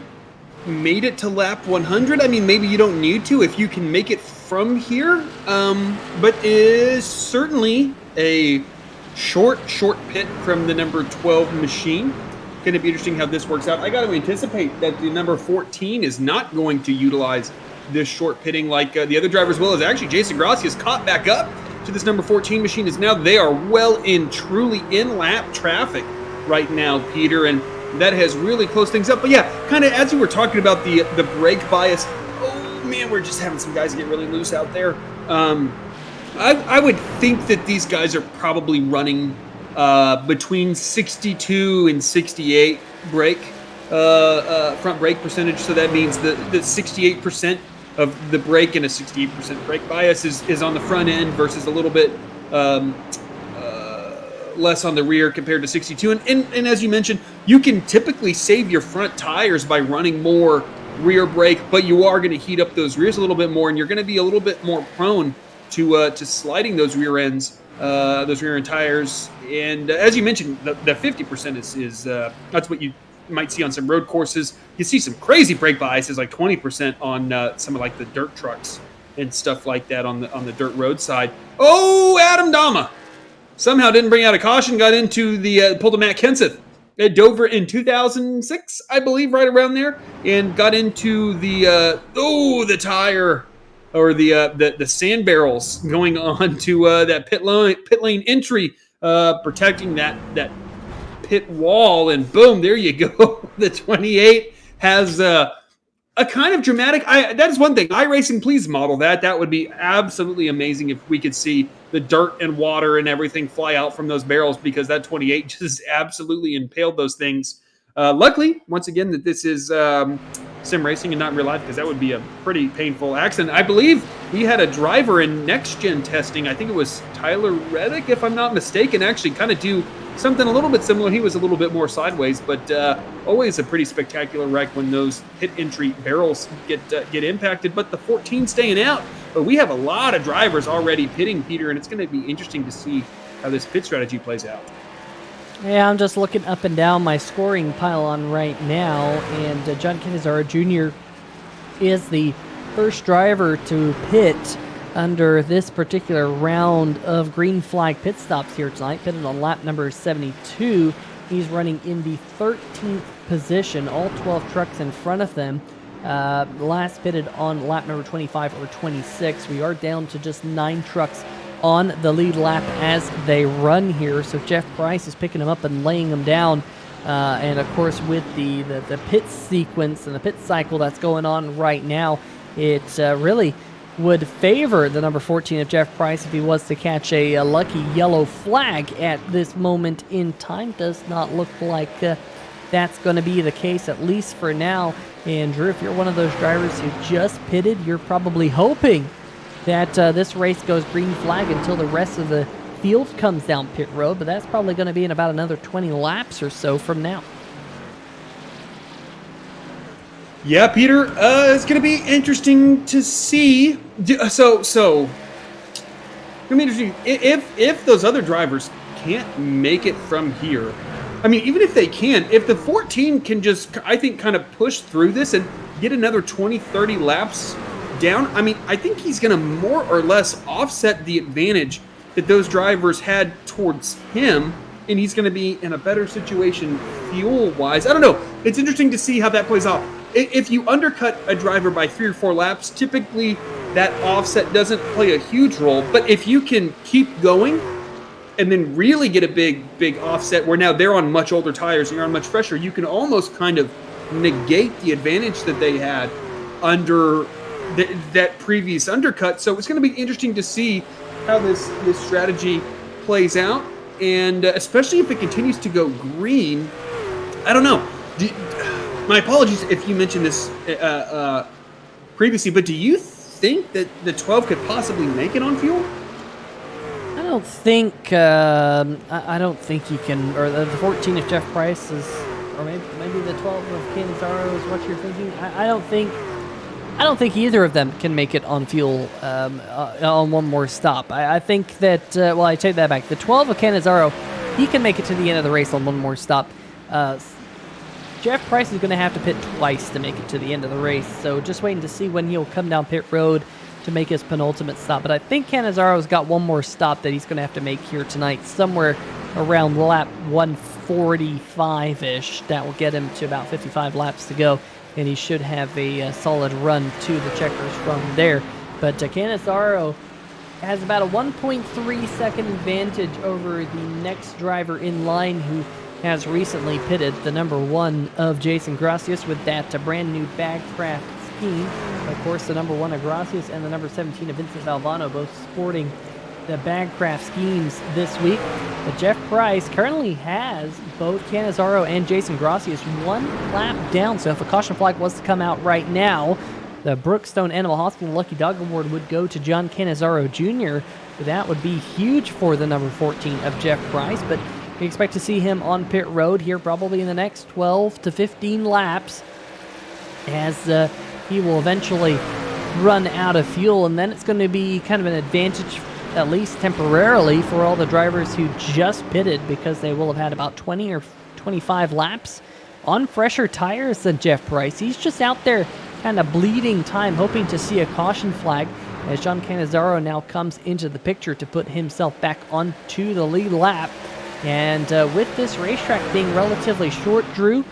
made it to lap 100. I mean, maybe you don't need to if you can make it from here. But is certainly a short pit from the number 12 machine. Going to be interesting how this works out. I got to anticipate that the number 14 is not going to utilize this short pitting like the other drivers will. As actually Jason Grossi is caught back up to this number 14 machine. Is now they are truly in lap traffic right now, Peter, and that has really closed things up. But yeah, kind of as you were talking about the brake bias, oh man, we're just having some guys get really loose out there. I would think that these guys are probably running between 62 and 68 front brake percentage. So that means the 68% of the brake and a 68% brake bias is on the front end versus a little bit less on the rear compared to 62. And as you mentioned, you can typically save your front tires by running more rear brake, but you are going to heat up those rears a little bit more, and you're going to be a little bit more prone to sliding those rear ends, those rear end tires. And as you mentioned, the 50% is that's what you might see on some road courses. You see some crazy brake biases, like 20% on some of like the dirt trucks and stuff like that on the dirt road side. Oh, Adam Dama somehow didn't bring out a caution, got into the pulled a Matt Kenseth at Dover in 2006, I believe, right around there, and got into the tire or the sand barrels going on to that pit lane entry, protecting that pit wall, and boom, there you go. The 28 has a kind of dramatic. That is one thing. iRacing, please model that. That would be absolutely amazing if we could see the dirt and water and everything fly out from those barrels, because that 28 just absolutely impaled those things. Luckily, once again, that this is sim racing and not real life, because that would be a pretty painful accident. I believe we had a driver in next gen testing. I think it was Tyler Reddick, if I'm not mistaken, actually kind of do something a little bit similar. He was a little bit more sideways, but always a pretty spectacular wreck when those pit entry barrels get impacted. But the 14 staying out. But we have a lot of drivers already pitting, Peter, and it's going to be interesting to see how this pit strategy plays out. Yeah, I'm just looking up and down my scoring pylon right now, and John Cannizzaro Jr. is the first driver to pit under this particular round of green flag pit stops here tonight. Pitted on lap number 72. He's running in the 13th position, all 12 trucks in front of them. Last pitted on lap number 25 or 26. We are down to just 9 trucks on the lead lap as they run here. So Jeff Price is picking them up and laying them down. And of course, with the pit sequence and the pit cycle that's going on right now, it's really would favor the number 14 of Jeff Price if he was to catch a lucky yellow flag at this moment in time. Does not look like that's going to be the case, at least for now. And Drew, if you're one of those drivers who just pitted, you're probably hoping that this race goes green flag until the rest of the field comes down pit road, but that's probably going to be in about another 20 laps or so from now. Yeah, Peter, it's going to be interesting to see. So it's going to be interesting if those other drivers can't make it from here. I mean, even if they can, if the 14 can just, I think, kind of push through this and get another 20, 30 laps down, I mean, I think he's going to more or less offset the advantage that those drivers had towards him, and he's going to be in a better situation fuel-wise. I don't know. It's interesting to see how that plays out. If you undercut a driver by 3 or 4 laps, typically that offset doesn't play a huge role. But if you can keep going and then really get a big offset where now they're on much older tires and you're on much fresher, you can almost kind of negate the advantage that they had under that previous undercut. So it's going to be interesting to see how this strategy plays out. And especially if it continues to go green, I don't know. My apologies if you mentioned this previously, but do you think that the 12 could possibly make it on fuel? I don't think I don't think you can, or the 14 if Jeff Price is, or maybe the 12 of Canizaro is what you're thinking. I don't think either of them can make it on fuel on one more stop. I think that, well, I take that back. The 12 of Canizaro, he can make it to the end of the race on one more stop. Jeff Price is going to have to pit twice to make it to the end of the race, so just waiting to see when he'll come down pit road to make his penultimate stop. But I think Canizaro's got one more stop that he's going to have to make here tonight, somewhere around lap 145-ish. That will get him to about 55 laps to go, and he should have a solid run to the checkers from there. But Canizaro has about a 1.3 second advantage over the next driver in line, who has recently pitted, the number 1 of Jason Gracias, with that brand new BagCraft scheme. Of course, the number 1 of Gracias and the number 17 of Vincent Valvano both sporting the BagCraft schemes this week. But Jeff Price currently has both Canizaro and Jason Gracias 1 lap down, so if a caution flag was to come out right now, the Brookstone Animal Hospital Lucky Dog Award would go to John Canizaro Jr. That would be huge for the number 14 of Jeff Price, but we expect to see him on pit road here probably in the next 12 to 15 laps as he will eventually run out of fuel, and then it's going to be kind of an advantage, at least temporarily, for all the drivers who just pitted, because they will have had about 20 or 25 laps on fresher tires than Jeff Price. He's just out there kind of bleeding time, hoping to see a caution flag as John Canizaro now comes into the picture to put himself back onto the lead lap. And with this racetrack being relatively short, Drew,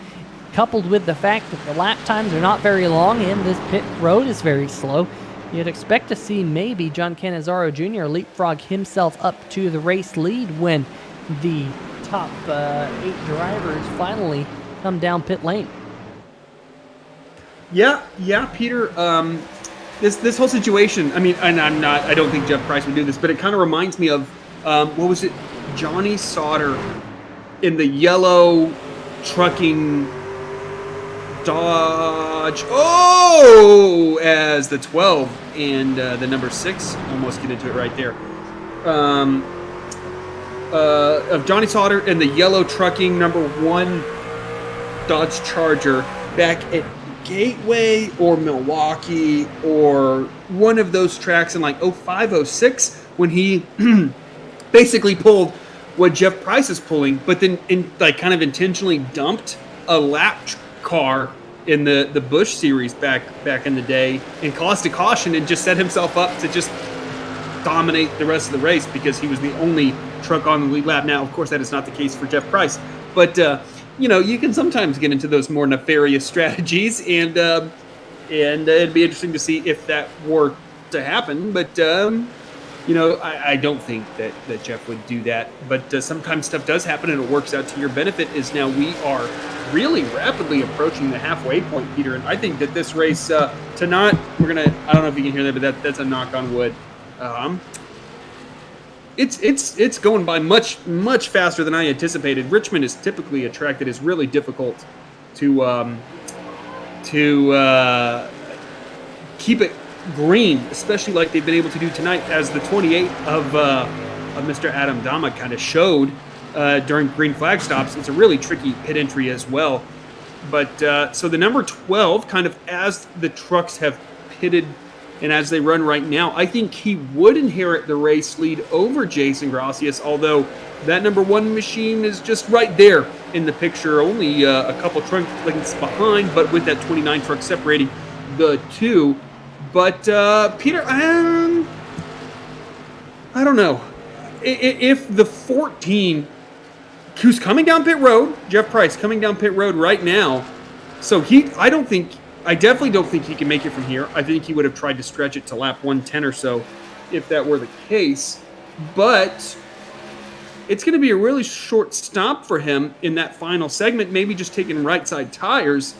coupled with the fact that the lap times are not very long and this pit road is very slow, you'd expect to see maybe John Canizaro Jr. leapfrog himself up to the race lead when the top 8 drivers finally come down pit lane. Yeah, Peter. This whole situation, I mean, and I don't think Jeff Price would do this, but it kind of reminds me of, what was it? Johnny Sauter in the yellow trucking Dodge. Oh, as the 12 and the number 6. Almost get into it right there. Of Johnny Sauter and the yellow trucking number 1 Dodge Charger back at Gateway or Milwaukee or one of those tracks in like 05, 06 when he basically pulled what Jeff Price is pulling, but then kind of intentionally dumped a lap car in the Busch series back in the day and caused a caution and just set himself up to just dominate the rest of the race because he was the only truck on the lead lap. Now, of course, that is not the case for Jeff Price, but you can sometimes get into those more nefarious strategies, and it'd be interesting to see if that were to happen. But I don't think that Jeff would do that, but sometimes stuff does happen and it works out to your benefit. Is now we are really rapidly approaching the halfway point, Peter, and I think that this race I don't know if you can hear that, but that's a knock on wood. It's going by much faster than I anticipated. Richmond is typically a track that is really difficult to keep it green, especially like they've been able to do tonight, as the 28 of Mr. Adam Dama kind of showed during green flag stops. It's a really tricky pit entry as well. But so the number 12, kind of as the trucks have pitted and as they run right now, I think he would inherit the race lead over Jason Gracias, although that number 1 machine is just right there in the picture, only a couple trunk lengths behind, but with that 29 truck separating the two. But, Peter, I don't know. If the 14, who's coming down pit road, Jeff Price coming down pit road right now, so I definitely don't think he can make it from here. I think he would have tried to stretch it to lap 110 or so if that were the case. But it's going to be a really short stop for him in that final segment, maybe just taking right side tires.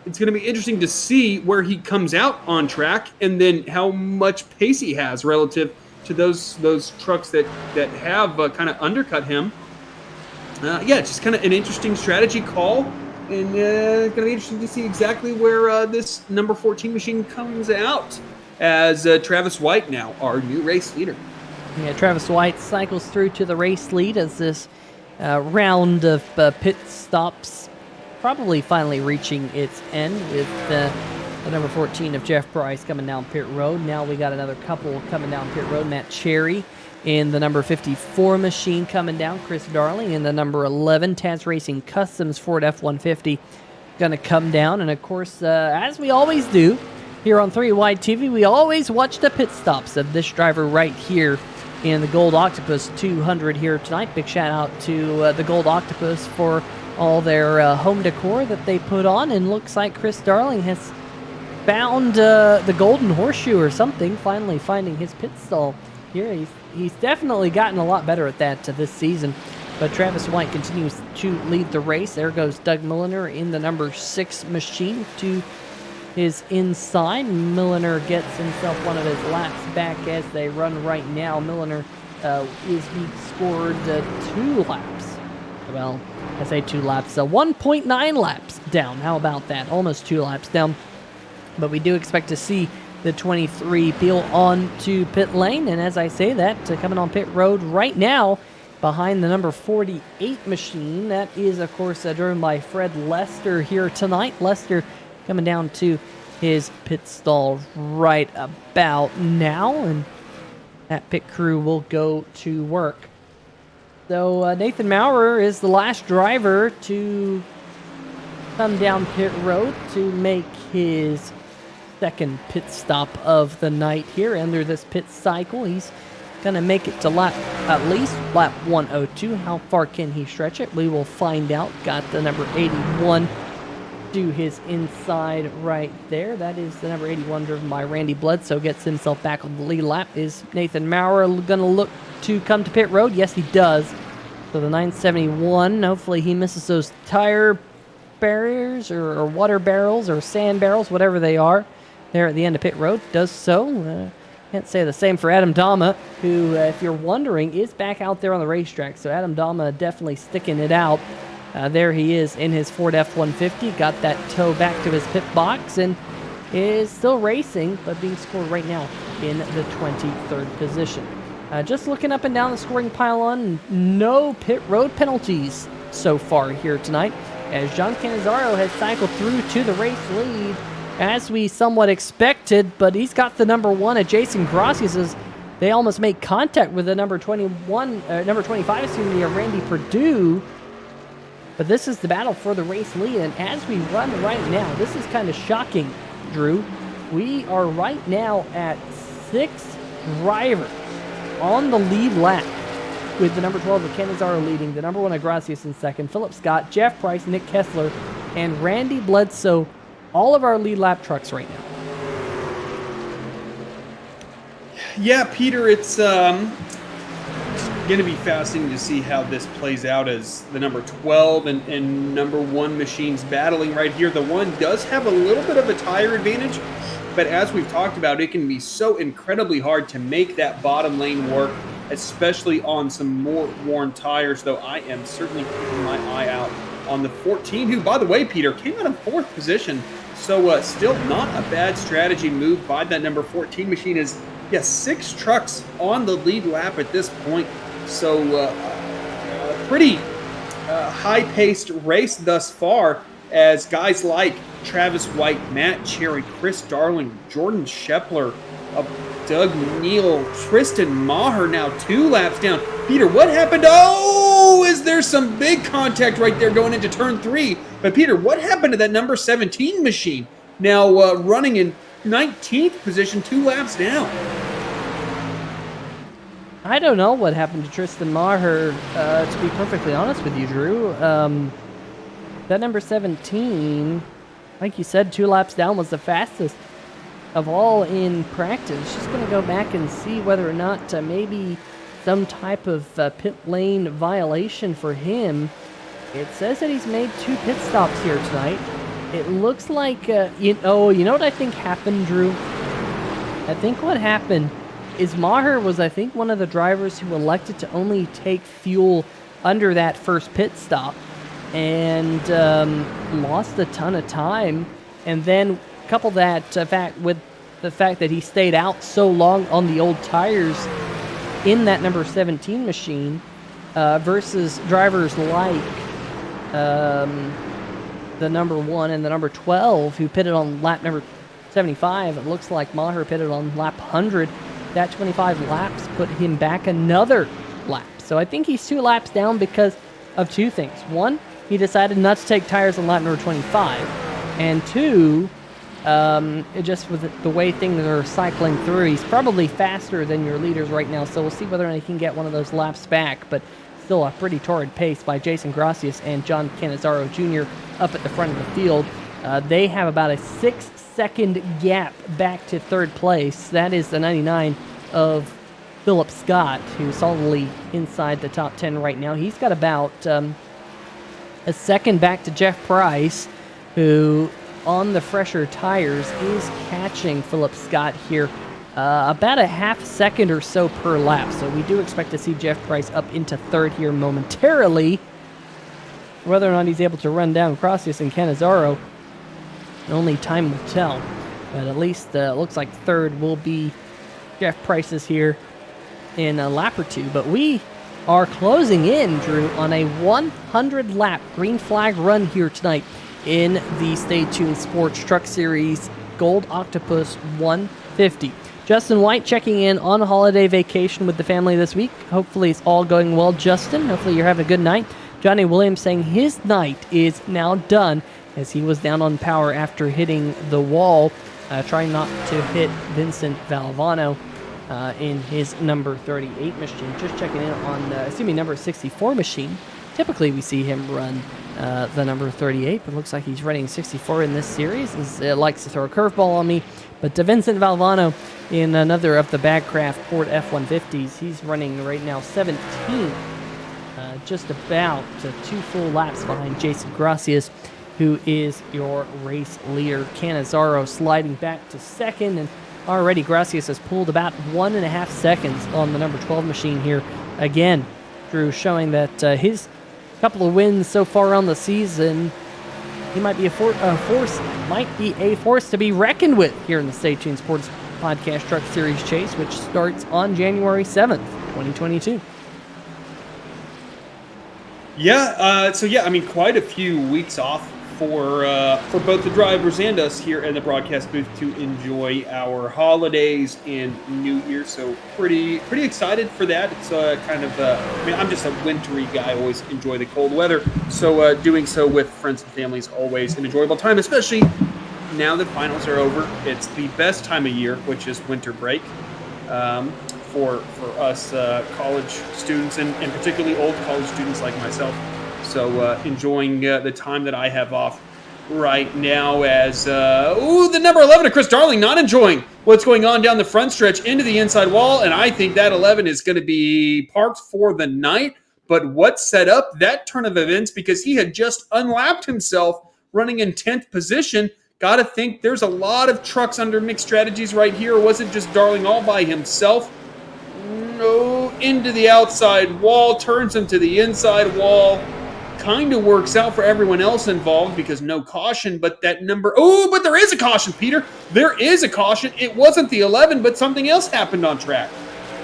It's going to be interesting to see where he comes out on track and then how much pace he has relative to those trucks that have kind of undercut him. It's just kind of an interesting strategy call, and it's going to be interesting to see exactly where this number 14 machine comes out as Travis White now our new race leader. Yeah, Travis White cycles through to the race lead as this round of pit stops probably finally reaching its end with the number 14 of Jeff Price coming down pit road. Now we got another couple coming down pit road. Matt Cherry in the number 54 machine coming down. Chris Darling in the number 11 Taz Racing Customs Ford F-150 going to come down. And, of course, as we always do here on 3 Wide TV, we always watch the pit stops of this driver right here in the Gold Octopus 200 here tonight. Big shout out to the Gold Octopus for all their home decor that they put on. And looks like Chris Darling has found the golden horseshoe or something, finally finding his pit stall here. He's definitely gotten a lot better at that this season. But Travis White continues to lead the race. There goes Doug Milliner in the number 6 machine to his inside. Milliner gets himself one of his laps back as they run right now. Milliner he scored 2 laps. Well, I say 2 laps. 1.9 laps down. How about that? Almost 2 laps down. But we do expect to see the 23 peel on to pit lane. And as I say that, coming on pit road right now behind the number 48 machine. That is, of course, driven by Fred Lester here tonight. Lester coming down to his pit stall right about now. And that pit crew will go to work. So Nathan Maurer is the last driver to come down pit road to make his second pit stop of the night here under this pit cycle. He's going to make it to at least lap 102. How far can he stretch it? We will find out. Got the number 81 to his inside right there. That is the number 81 driven by Randy Bledsoe. Gets himself back on the lead lap. Is Nathan Maurer going to look to come to pit road? Yes, he does. So the 971, hopefully he misses those tire barriers or water barrels or sand barrels, whatever they are, there at the end of pit road. Does so. Can't say the same for Adam Dama, who, if you're wondering, is back out there on the racetrack. So Adam Dama definitely sticking it out. There he is in his Ford F-150. Got that tow back to his pit box and is still racing, but being scored right now in the 23rd position. Just looking up and down the scoring pylon, no pit road penalties so far here tonight, as John Cannizzaro has cycled through to the race lead, as we somewhat expected, but he's got the number 1 at Jason Gracias as they almost make contact with the number 25, Randy Perdue. But this is the battle for the race lead, and as we run right now, this is kind of shocking, Drew. We are right now at 6 drivers on the lead lap, with the number 12 of Cannizzaro leading, the number 1 of Gracias in second, Philip Scott, Jeff Price, Nick Kessler, and Randy Bledsoe, all of our lead lap trucks right now. Yeah, Peter, it's going to be fascinating to see how this plays out as the number 12 and number 1 machines battling right here. The 1 does have a little bit of a tire advantage, but as we've talked about, it can be so incredibly hard to make that bottom lane work, especially on some more worn tires, though I am certainly keeping my eye out on the 14, who, by the way, Peter, came out in 4th position. So still not a bad strategy move by that number 14 machine. Is 6 trucks on the lead lap at this point. So a pretty high-paced race thus far, as guys like Travis White, Matt Cherry, Chris Darling, Jordan Shepler, Doug Neal, Tristan Maher now 2 laps down. Peter, what happened? Oh, is there some big contact right there going into turn 3? But Peter, what happened to that number 17 machine? Now running in 19th position, 2 laps down. I don't know what happened to Tristan Maher, to be perfectly honest with you, Drew. That number 17, like you said, 2 laps down was the fastest of all in practice. Just going to go back and see whether or not maybe some type of pit lane violation for him. It says that he's made 2 pit stops here tonight. It looks like, you know what I think happened, Drew? I think what happened is Maher was, I think, one of the drivers who elected to only take fuel under that first pit stop and lost a ton of time. And then couple that fact with the fact that he stayed out so long on the old tires in that number 17 machine versus drivers like the number 1 and the number 12 who pitted on lap number 75. It looks like Maher pitted on lap 100. That 25 laps put him back another lap. So I think he's 2 laps down because of 2 things. 1, he decided not to take tires on lap number 25. And 2, just with the way things are cycling through, he's probably faster than your leaders right now. So we'll see whether or not he can get one of those laps back. But still a pretty torrid pace by Jason Gracias and John Cannizzaro Jr. up at the front of the field. They have about a 6-second gap back to 3rd place. That is the 99 of Philip Scott, who's solidly inside the top 10 right now. He's got about a second back to Jeff Price, who on the fresher tires is catching Philip Scott here about a half second or so per lap. So we do expect to see Jeff Price up into 3rd here momentarily. Whether or not he's able to run down Gracias and Cannizzaro, only time will tell. But at least it looks like 3rd will be Jeff Price's here in a lap or 2. But we are closing in, Drew, on a 100-lap green flag run here tonight in the Stay Tuned Sports Truck Series Gold Octopus 150. Justin White checking in on a holiday vacation with the family this week. Hopefully it's all going well, Justin. Hopefully you're having a good night. Johnny Williams saying his night is now done as he was down on power after hitting the wall, trying not to hit Vincent Valvano in his number 38 machine. Just checking in on, number 64 machine. Typically we see him run the number 38, but looks like he's running 64 in this series. He likes to throw a curveball on me. But Vincent Valvano in another of the Bagcraft Ford F-150s, he's running right now 17th, just about 2 full laps behind Jason Gracias, who is your race leader. Cannizzaro sliding back to 2nd, and already Gracias has pulled about 1.5 seconds on the number 12 machine here. Again, Drew showing that his couple of wins so far on the season, he might be a force to be reckoned with here in the Stay Tuned Sports Podcast Truck Series Chase, which starts on January 7th, 2022. Quite a few weeks off for both the drivers and us here in the broadcast booth to enjoy our holidays and New Year. So pretty excited for that. It's I'm just a wintry guy. I always enjoy the cold weather. So doing so with friends and family is always an enjoyable time, especially now that finals are over. It's the best time of year, which is winter break. For us college students and particularly old college students like myself. So enjoying the time that I have off right now as, the number 11 of Chris Darling not enjoying what's going on down the front stretch into the inside wall, and I think that 11 is going to be parked for the night. But what set up that turn of events, because he had just unlapped himself running in 10th position. Got to think there's a lot of trucks under mixed strategies right here. Or was it just Darling all by himself? No, into the outside wall, turns him to the inside wall. Kind of works out for everyone else involved because no caution, but that number... Oh, but there is a caution, Peter. There is a caution. It wasn't the 11, but something else happened on track.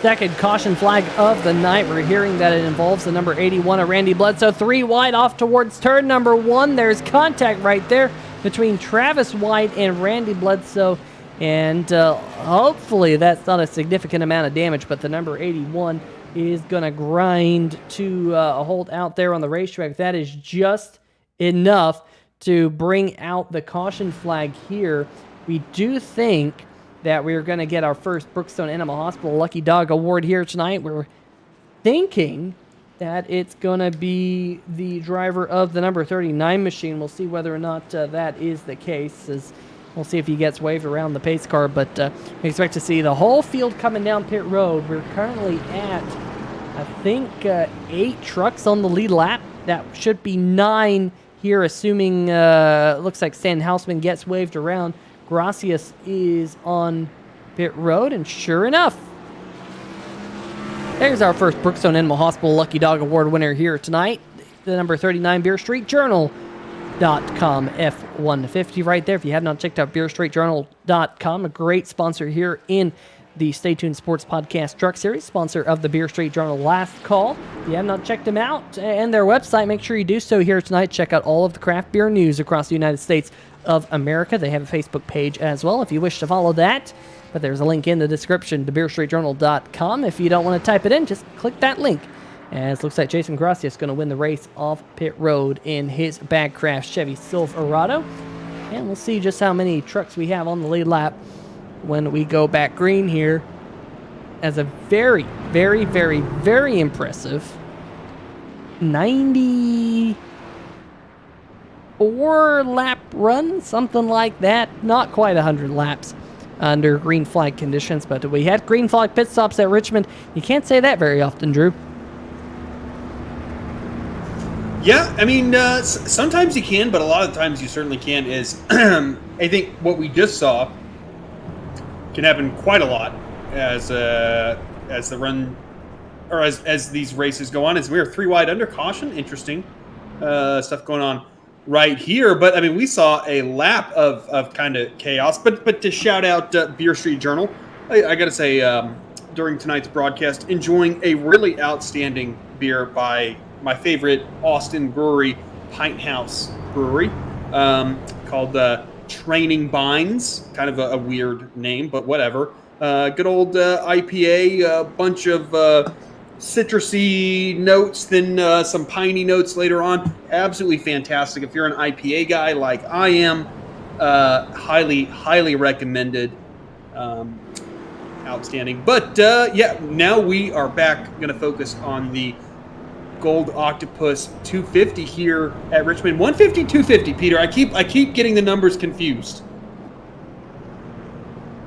Second caution flag of the night. We're hearing that it involves the number 81 of Randy Bledsoe. 3 wide off towards turn number 1. There's contact right there between Travis White and Randy Bledsoe. And hopefully that's not a significant amount of damage, but the number 81 is going to grind to a hold out there on the racetrack. That is just enough to bring out the caution flag here. We do think that we're going to get our first Brookstone Animal Hospital Lucky Dog Award here tonight. We're thinking that it's going to be the driver of the number 39 machine. We'll see whether or not that is the case, as we'll see if he gets waved around the pace car. But we expect to see the whole field coming down pit road. We're currently at, I think, 8 trucks on the lead lap. That should be 9 here, assuming looks like Stan Houseman gets waved around. Gracias is on pit road, and sure enough, there's our first Brookstone Animal Hospital Lucky Dog Award winner here tonight. The number 39 Beer Street Journal.com F-150 right there. If you have not checked out BeerStreetJournal.com, a great sponsor here in the Stay Tuned Sports Podcast Truck Series, sponsor of the Beer Street Journal Last Call. If you have not checked them out and their website, make sure you do so here tonight. Check out all of the craft beer news across the United States of America. They have a Facebook page as well if you wish to follow that. But there's a link in the description to BeerStreetJournal.com. If you don't want to type it in, just click that link. As it looks like Jason Gracias is going to win the race off pit road in his Bagcraft Chevy Silverado. And we'll see just how many trucks we have on the lead lap when we go back green here. As a very, very, very, very impressive 94 lap run, something like that. Not quite 100 laps under green flag conditions, but we had green flag pit stops at Richmond. You can't say that very often, Drew. Yeah, I mean, sometimes you can, but a lot of times you certainly can. Is I think what we just saw can happen quite a lot as the run, or as these races go on. As we are 3 wide under caution, interesting stuff going on right here. But I mean, we saw a lap of kind of chaos. But to shout out Beer Street Journal, I got to say, during tonight's broadcast, enjoying a really outstanding beer by my favorite Austin brewery, Pint House Brewery, called Training Binds. Kind of a weird name, but whatever. Good old IPA, a bunch of citrusy notes, then some piney notes later on. Absolutely fantastic. If you're an IPA guy like I am, highly, highly recommended. Outstanding. But yeah, now we are back going to focus on the Gold Octopus 250 here at Richmond. 150, 250, Peter. I keep getting the numbers confused.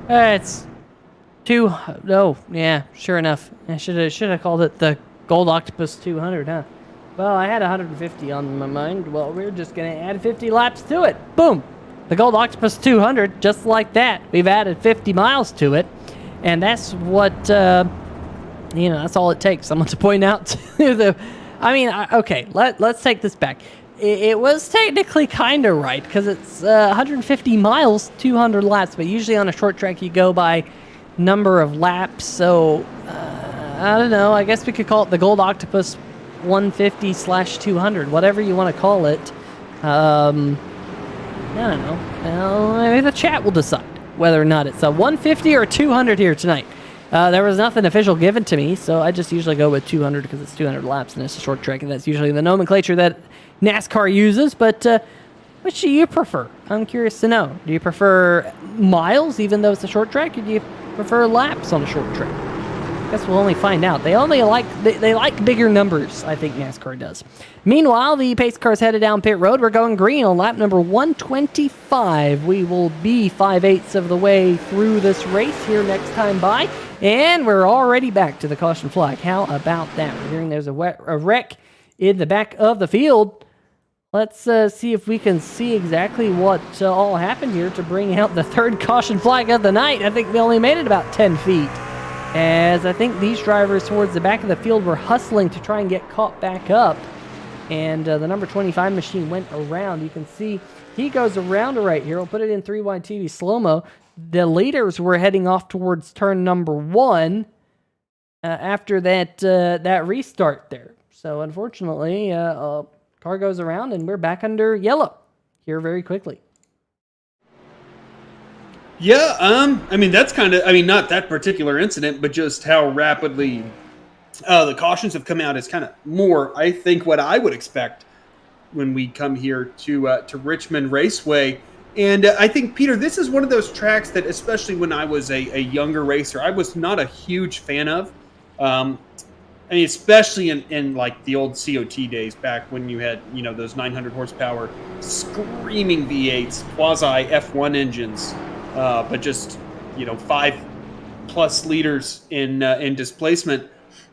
It's 2. Oh, yeah, sure enough. I should have called it the Gold Octopus 200, huh? Well, I had 150 on my mind. Well, we're just going to add 50 laps to it. Boom. The Gold Octopus 200, just like that. We've added 50 miles to it. And that's what, that's all it takes. Someone to point out to the... okay, let's take this back. It was technically kind of right, because it's 150 miles, 200 laps, but usually on a short track you go by number of laps, so I don't know, I guess we could call it the Gold Octopus 150/200, whatever you want to call it. I don't know. Well, maybe the chat will decide whether or not it's a 150 or 200 here tonight. There was nothing official given to me, so I just usually go with 200 because it's 200 laps and it's a short track, and that's usually the nomenclature that NASCAR uses. But which do you prefer? I'm curious to know. Do you prefer miles, even though it's a short track, or do you prefer laps on a short track? Guess we'll only find out. They like bigger numbers, I think NASCAR does. Meanwhile, the pace car's headed down pit road. We're going green on lap number 125. We will be 5/8 of the way through this race here next time by, and we're already back to the caution flag. How about that? We're hearing there's a wreck in the back of the field. Let's see if we can see exactly what all happened here to bring out the third caution flag of the night. I think we only made it about 10 feet. As I think these drivers towards the back of the field were hustling to try and get caught back up. And the number 25 machine went around. You can see he goes around right here. We'll put it in 3 wide TV slow-mo. The leaders were heading off towards turn number 1 after that restart there. So unfortunately, car goes around and we're back under yellow here very quickly. Yeah, I mean, that's kind of, I mean, not that particular incident, but just how rapidly the cautions have come out is kind of more, I think, what I would expect when we come here to Richmond Raceway. And I think, Peter, this is one of those tracks that, especially when I was a younger racer, I was not a huge fan of. I mean, especially in like the old COT days back when you had, you know, those 900 horsepower screaming V8s, quasi F1 engines. But just, you know, 5+ liters in displacement.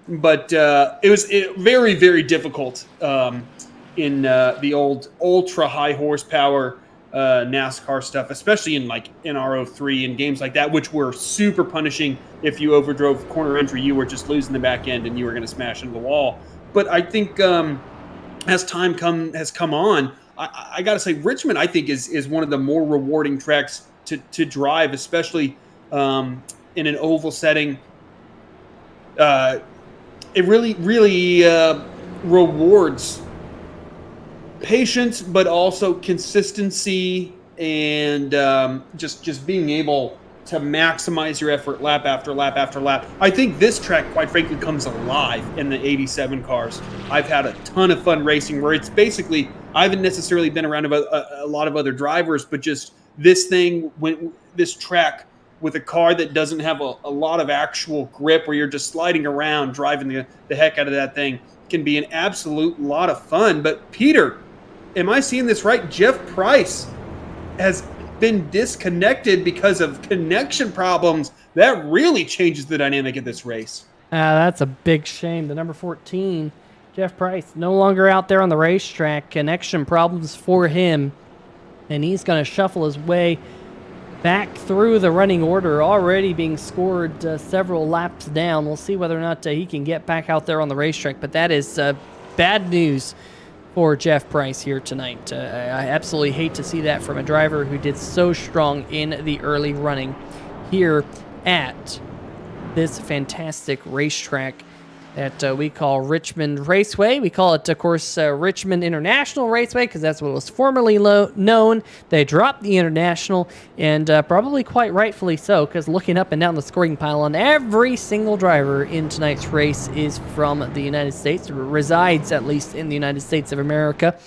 But it was very, very difficult in the old ultra high horsepower NASCAR stuff, especially in like NRO3 and games like that, which were super punishing. If you overdrove corner entry, you were just losing the back end and you were going to smash into the wall. But I think as time has come on, I got to say Richmond, I think, is one of the more rewarding tracks to drive, especially in an oval setting. It really rewards patience, but also consistency and just being able to maximize your effort lap after lap after lap. I think this track, quite frankly, comes alive in the 87 cars. I've had a ton of fun racing where it's basically, I haven't necessarily been around a lot of other drivers, but just this track with a car that doesn't have a lot of actual grip, where you're just sliding around, driving the heck out of that thing, can be an absolute lot of fun. But Peter, am I seeing this right? Jeff Price has been disconnected because of connection problems. That really changes the dynamic of this race. That's a big shame. The number 14, Jeff Price, no longer out there on the racetrack. Connection problems for him. And he's going to shuffle his way back through the running order, already being scored several laps down. We'll see whether or not he can get back out there on the racetrack, but that is bad news for Jeff Price here tonight. I absolutely hate to see that from a driver who did so strong in the early running here at this fantastic racetrack that we call Richmond Raceway. We call it, of course, Richmond International Raceway because that's what it was formerly known. They dropped the International, and probably quite rightfully so, because looking up and down the scoring pylon, every single driver in tonight's race is from the United States, or resides at least in the United States of America.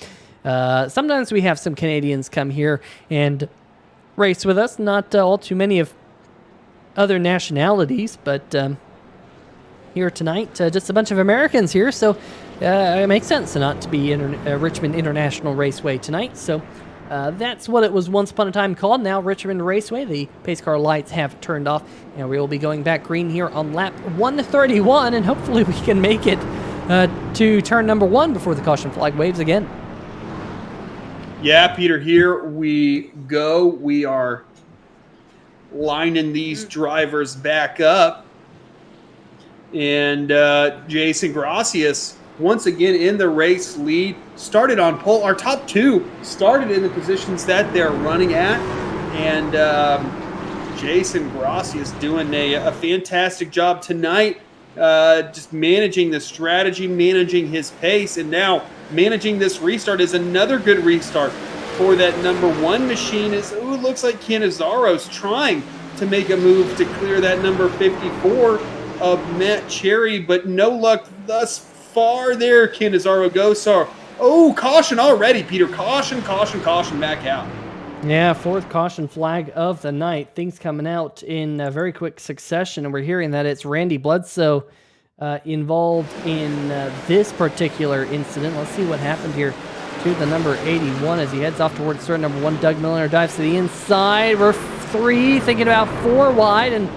Sometimes we have some Canadians come here and race with us, not all too many of other nationalities, but here tonight, just a bunch of Americans here, so it makes sense not to be Richmond International Raceway tonight. So that's what it was once upon a time called. Now Richmond Raceway. The pace car lights have turned off, and we will be going back green here on lap 131, and hopefully we can make it to turn number 1 before the caution flag waves again. Yeah, Peter, here we go. We are lining these drivers back up. And Jason Gracias, once again in the race lead, started on pole. Our top 2 started in the positions that they're running at. And Jason Gracias doing a fantastic job tonight, just managing the strategy, managing his pace, and now managing this restart is another good restart for that number 1 machine. Looks like Canizaro's trying to make a move to clear that number 54 of Matt Cherry, but no luck thus far there. Canizaro goes. So, caution already, Peter. Caution back out. Yeah, fourth caution flag of the night. Things coming out in very quick succession, and we're hearing that it's Randy Bledsoe involved in this particular incident. Let's see what happened here to the number 81 as he heads off towards turn number 1. Doug Miller dives to the inside. We're 3, thinking about 4 wide, and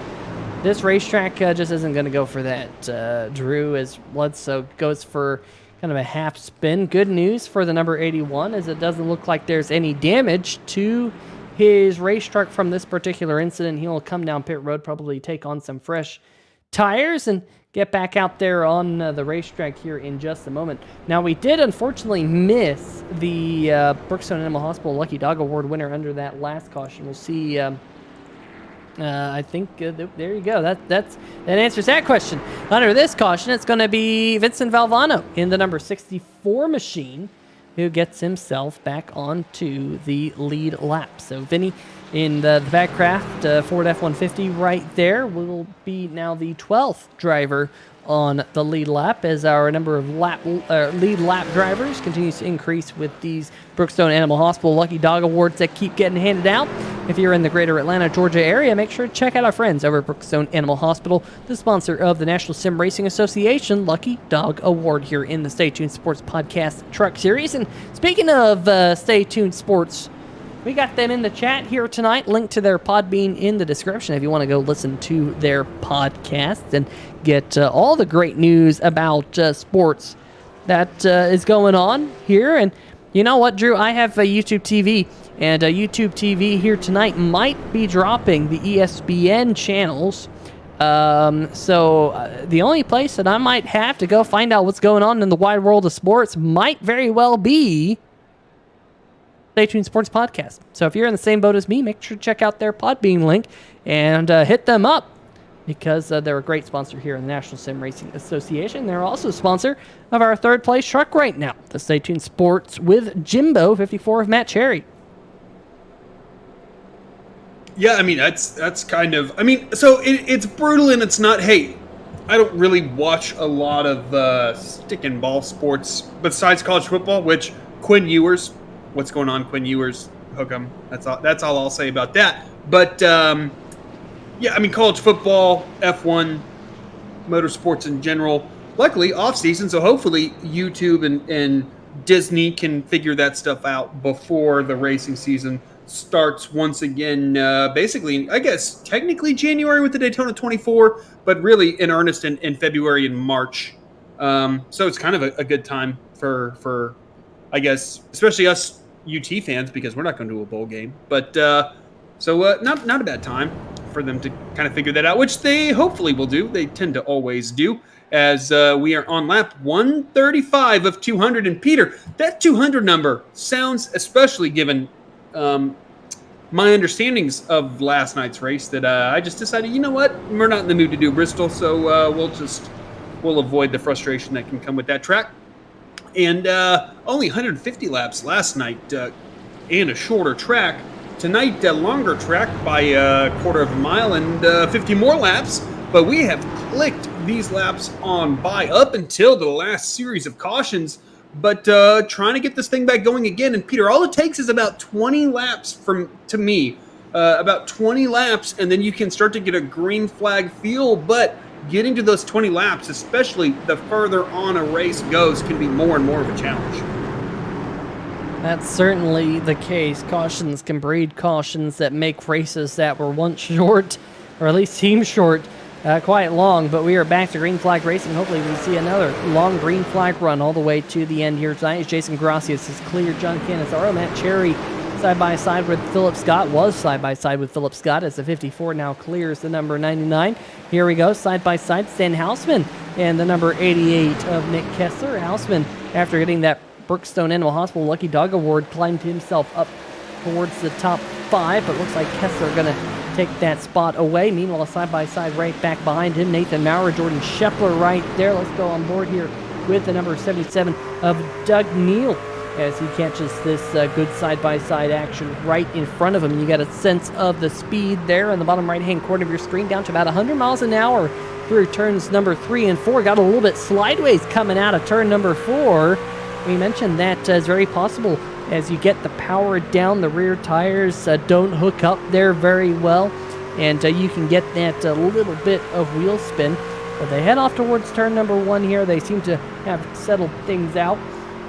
this racetrack just isn't going to go for that. Drew, as Bledsoe goes for kind of a half spin. Good news for the number 81 as it doesn't look like there's any damage to his race truck from this particular incident. He'll come down pit road, probably take on some fresh tires and get back out there on the racetrack here in just a moment. Now, we did unfortunately miss the Brookstone Animal Hospital Lucky Dog Award winner under that last caution. We'll see. I think there you go. That answers that question. Under this caution, it's going to be Vincent Valvano in the number 64 machine, who gets himself back onto the lead lap. So Vinny in the Backcraft Ford F-150 right there will be now the 12th driver on the lead lap as our number of lead lap drivers continues to increase with these Brookstone Animal Hospital Lucky Dog Awards that keep getting handed out. If you're in the greater Atlanta, Georgia area, make sure to check out our friends over at Brookstone Animal Hospital, the sponsor of the National Sim Racing Association Lucky Dog Award here in the Stay Tuned Sports Podcast Truck Series. And speaking of Stay Tuned Sports, we got them in the chat here tonight. Link to their Podbean in the description if you want to go listen to their podcast and get all the great news about sports that is going on here. And you know what, Drew? I have a YouTube TV, and YouTube TV here tonight might be dropping the ESPN channels. So the only place that I might have to go find out what's going on in the wide world of sports might very well be Stay Tuned Sports Podcast. So if you're in the same boat as me, make sure to check out their Podbean link and hit them up because they're a great sponsor here in the National Sim Racing Association. They're also a sponsor of our third place truck right now, the Stay Tuned Sports with Jimbo 54 of Matt Cherry. Yeah, I mean, that's kind of, I mean, so it's brutal and it's not, hey, I don't really watch a lot of stick and ball sports besides college football, which Quinn Ewers, what's going on, Quinn Ewers, hook 'em. That's all I'll say about that. But, yeah, I mean, college football, F1, motorsports in general, luckily off-season, so hopefully YouTube and Disney can figure that stuff out before the racing season starts once again, basically, I guess, technically January with the Daytona 24, but really in earnest in February and March. So it's kind of a good time for, I guess, especially us UT fans, because we're not going to do a bowl game. But so not a bad time for them to kind of figure that out, which they hopefully will do. They tend to always do, as we are on lap 135 of 200. And Peter, that 200 number sounds, especially given my understandings of last night's race, that I just decided, you know what, we're not in the mood to do Bristol, so we'll avoid the frustration that can come with that track. And only 150 laps last night, and a shorter track. Tonight, a longer track by a quarter of a mile and 50 more laps. But we have clicked these laps on by up until the last series of cautions. But trying to get this thing back going again. And Peter, all it takes is about 20 laps to me. About 20 laps, and then you can start to get a green flag feel. But getting to those 20 laps, especially the further on a race goes, can be more and more of a challenge. That's certainly the case. Cautions can breed cautions that make races that were once short, or at least seem short, quite long. But we are back to green flag racing. Hopefully we see another long green flag run all the way to the end here tonight. As Jason Gracias is cleared, John Canizaro, Matt Cherry side-by-side with Philip Scott, was side-by-side with Philip Scott as the 54 now clears the number 99. Here we go, side-by-side, Stan Hausman and the number 88 of Nick Kessler. Hausman, after getting that Brookstone Animal Hospital Lucky Dog Award, climbed himself up towards the top 5, but looks like Kessler going to take that spot away. Meanwhile, side-by-side right back behind him, Nathan Maurer, Jordan Scheffler right there. Let's go on board here with the number 77 of Doug Neal, as he catches this good side-by-side action right in front of him. You got a sense of the speed there in the bottom right-hand corner of your screen, down to about 100 miles an hour through turns number 3 and 4. Got a little bit sideways coming out of turn number 4. We mentioned that it's very possible as you get the power down. The rear tires don't hook up there very well, and you can get that little bit of wheel spin. But they head off towards turn number 1 here. They seem to have settled things out.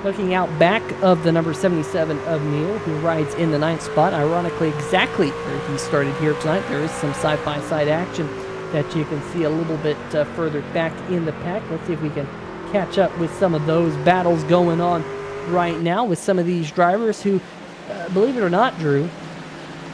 Looking out back of the number 77 of Neil, who rides in the 9th spot. Ironically, exactly where he started here tonight. There is some side-by-side action that you can see a little bit further back in the pack. Let's see if we can catch up with some of those battles going on right now with some of these drivers who, believe it or not, Drew,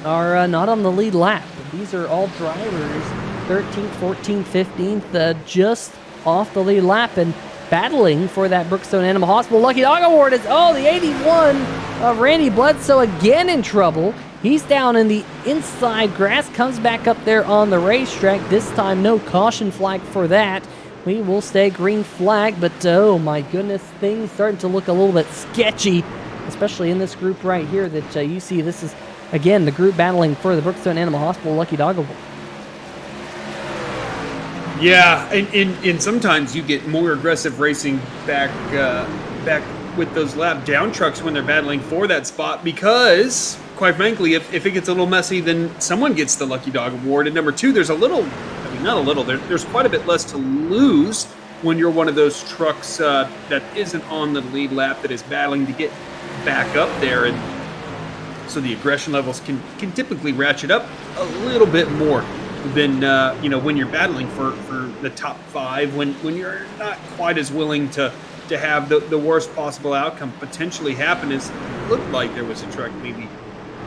are not on the lead lap. These are all drivers 13th, 14th, 15th, just off the lead lap and battling for that Brookstone Animal Hospital Lucky Dog Award. Is the 81 of Randy Bledsoe again in trouble. He's down in the inside grass, comes back up there on the racetrack. This time, no caution flag for that. We will stay green flag, but oh my goodness, things starting to look a little bit sketchy, especially in this group right here that you see. This is, again, the group battling for the Brookstone Animal Hospital Lucky Dog Award. Yeah, and sometimes you get more aggressive racing back with those lap down trucks when they're battling for that spot because, quite frankly, if it gets a little messy, then someone gets the Lucky Dog Award. And number 2, there's there's quite a bit less to lose when you're one of those trucks that isn't on the lead lap, that is battling to get back up there. And so the aggression levels can typically ratchet up a little bit more than when you're battling for the top 5, when you're not quite as willing to have the worst possible outcome potentially happen. As it looked like there was a truck maybe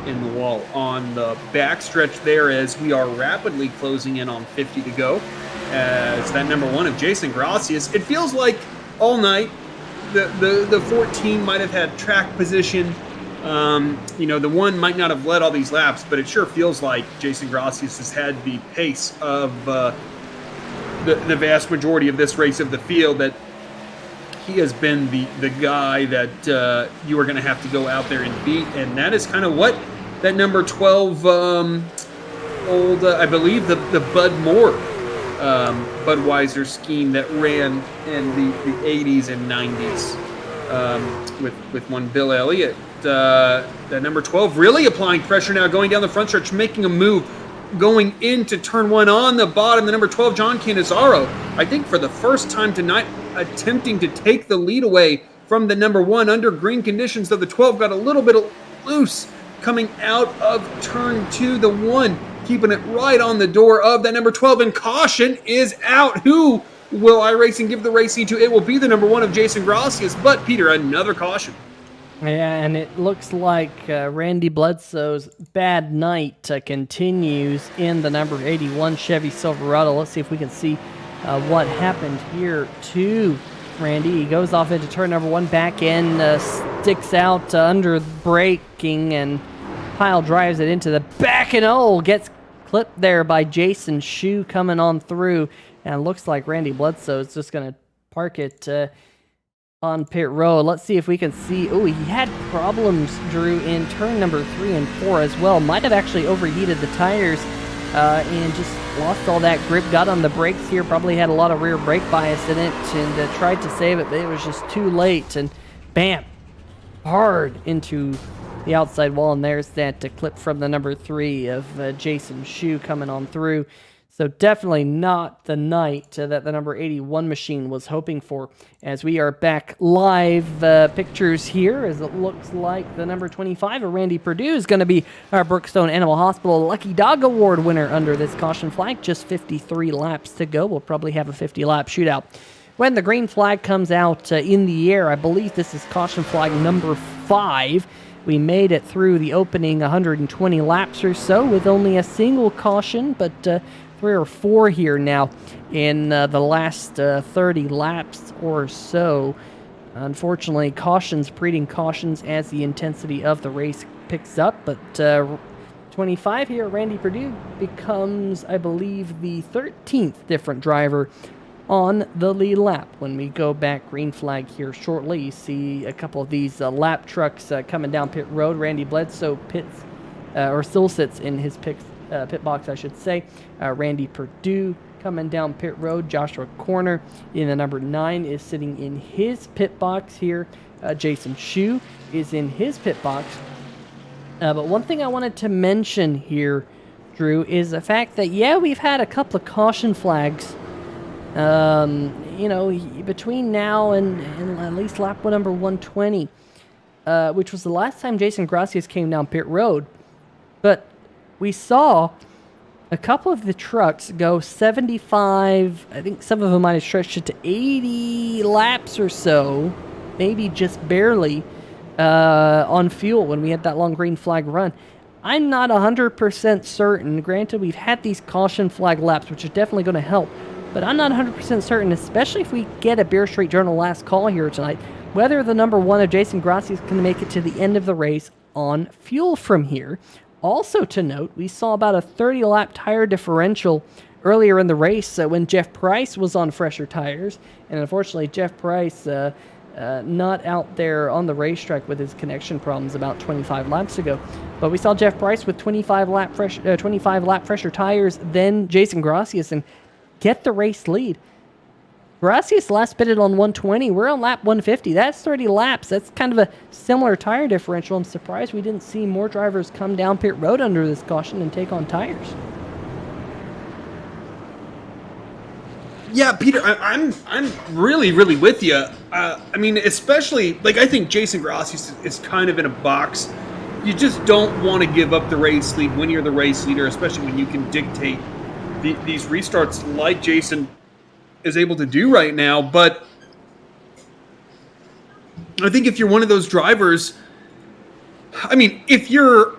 in the wall on the backstretch there, as we are rapidly closing in on 50 to go, as that number 1 of Jason Gracias. It feels like all night the 14 might have had track position. The 1 might not have led all these laps, but it sure feels like Jason Gracias has had the pace of the vast majority of this race of the field, that he has been the guy that you are going to have to go out there and beat. And that is kind of what that number 12 I believe the Bud Moore Budweiser scheme that ran in the 80s and 90s with one Bill Elliott. That number 12 really applying pressure now, going down the front stretch, making a move, going into turn 1 on the bottom. The number 12, John Canizaro, I think for the first time tonight, attempting to take the lead away from the number 1 under green conditions, though the 12 got a little bit loose coming out of turn 2. The 1 keeping it right on the door of that number 12, and caution is out. Who will iRacing give the racing to? It will be the number 1 of Jason Gracias, but Peter, another caution. Yeah, and it looks like Randy Bledsoe's bad night continues in the number 81 Chevy Silverado. Let's see if we can see what happened here to Randy. He goes off into turn number 1, back end, sticks out under braking, and pile drives it into the back, and gets clipped there by Jason Shue coming on through. And it looks like Randy Bledsoe is just going to park it on pit road. Let's see if we can see. He had problems, Drew, in turn number 3 and 4 as well. Might have actually overheated the tires and just lost all that grip. Got on the brakes here. Probably had a lot of rear brake bias in it and tried to save it, but it was just too late. And bam, hard into the outside wall. And there's that clip from the number 3 of Jason Shue coming on through. So definitely not the night that the number 81 machine was hoping for. As we are back live pictures here, as it looks like the number 25 of Randy Perdue is going to be our Brookstone Animal Hospital Lucky Dog Award winner under this caution flag. Just 53 laps to go. We'll probably have a 50-lap shootout. When the green flag comes out in the air, I believe this is caution flag number 5. We made it through the opening 120 laps or so with only a single caution, but 3 or 4 here now in the last 30 laps or so. Unfortunately, cautions breeding cautions as the intensity of the race picks up, but 25 here, Randy Perdue becomes, I believe, the 13th different driver on the lead lap. When we go back green flag here shortly, you see a couple of these lap trucks coming down pit road. Randy Bledsoe still sits in his pit box, I should say. Randy Perdue coming down pit road. Joshua Corner in the number 9 is sitting in his pit box here. Jason Shu is in his pit box. But one thing I wanted to mention here, Drew, is the fact that, yeah, we've had a couple of caution flags. Between now and at least lap number 120, which was the last time Jason Gracias came down pit road. But we saw a couple of the trucks go 75, I think some of them might have stretched it to 80 laps or so, maybe just barely, on fuel when we had that long green flag run. I'm not 100% certain. Granted, we've had these caution flag laps, which is definitely going to help. But I'm not 100% certain, especially if we get a Beer Street Journal last call here tonight, whether the number 1 of Jason Gracias can make it to the end of the race on fuel from here. Also to note, we saw about a 30-lap tire differential earlier in the race when Jeff Price was on fresher tires. And unfortunately, Jeff Price not out there on the racetrack with his connection problems about 25 laps ago. But we saw Jeff Price with 25-lap fresher tires, then Jason Gracias, and get the race lead. Gracias last pitted on 120. We're on lap 150. That's 30 laps. That's kind of a similar tire differential. I'm surprised we didn't see more drivers come down pit road under this caution and take on tires. Yeah, Peter, I'm really, really with you. Especially, I think Jason Gracias is kind of in a box. You just don't want to give up the race lead when you're the race leader, especially when you can dictate these restarts like Jason is able to do right now. But I think if you're one of those drivers, if you're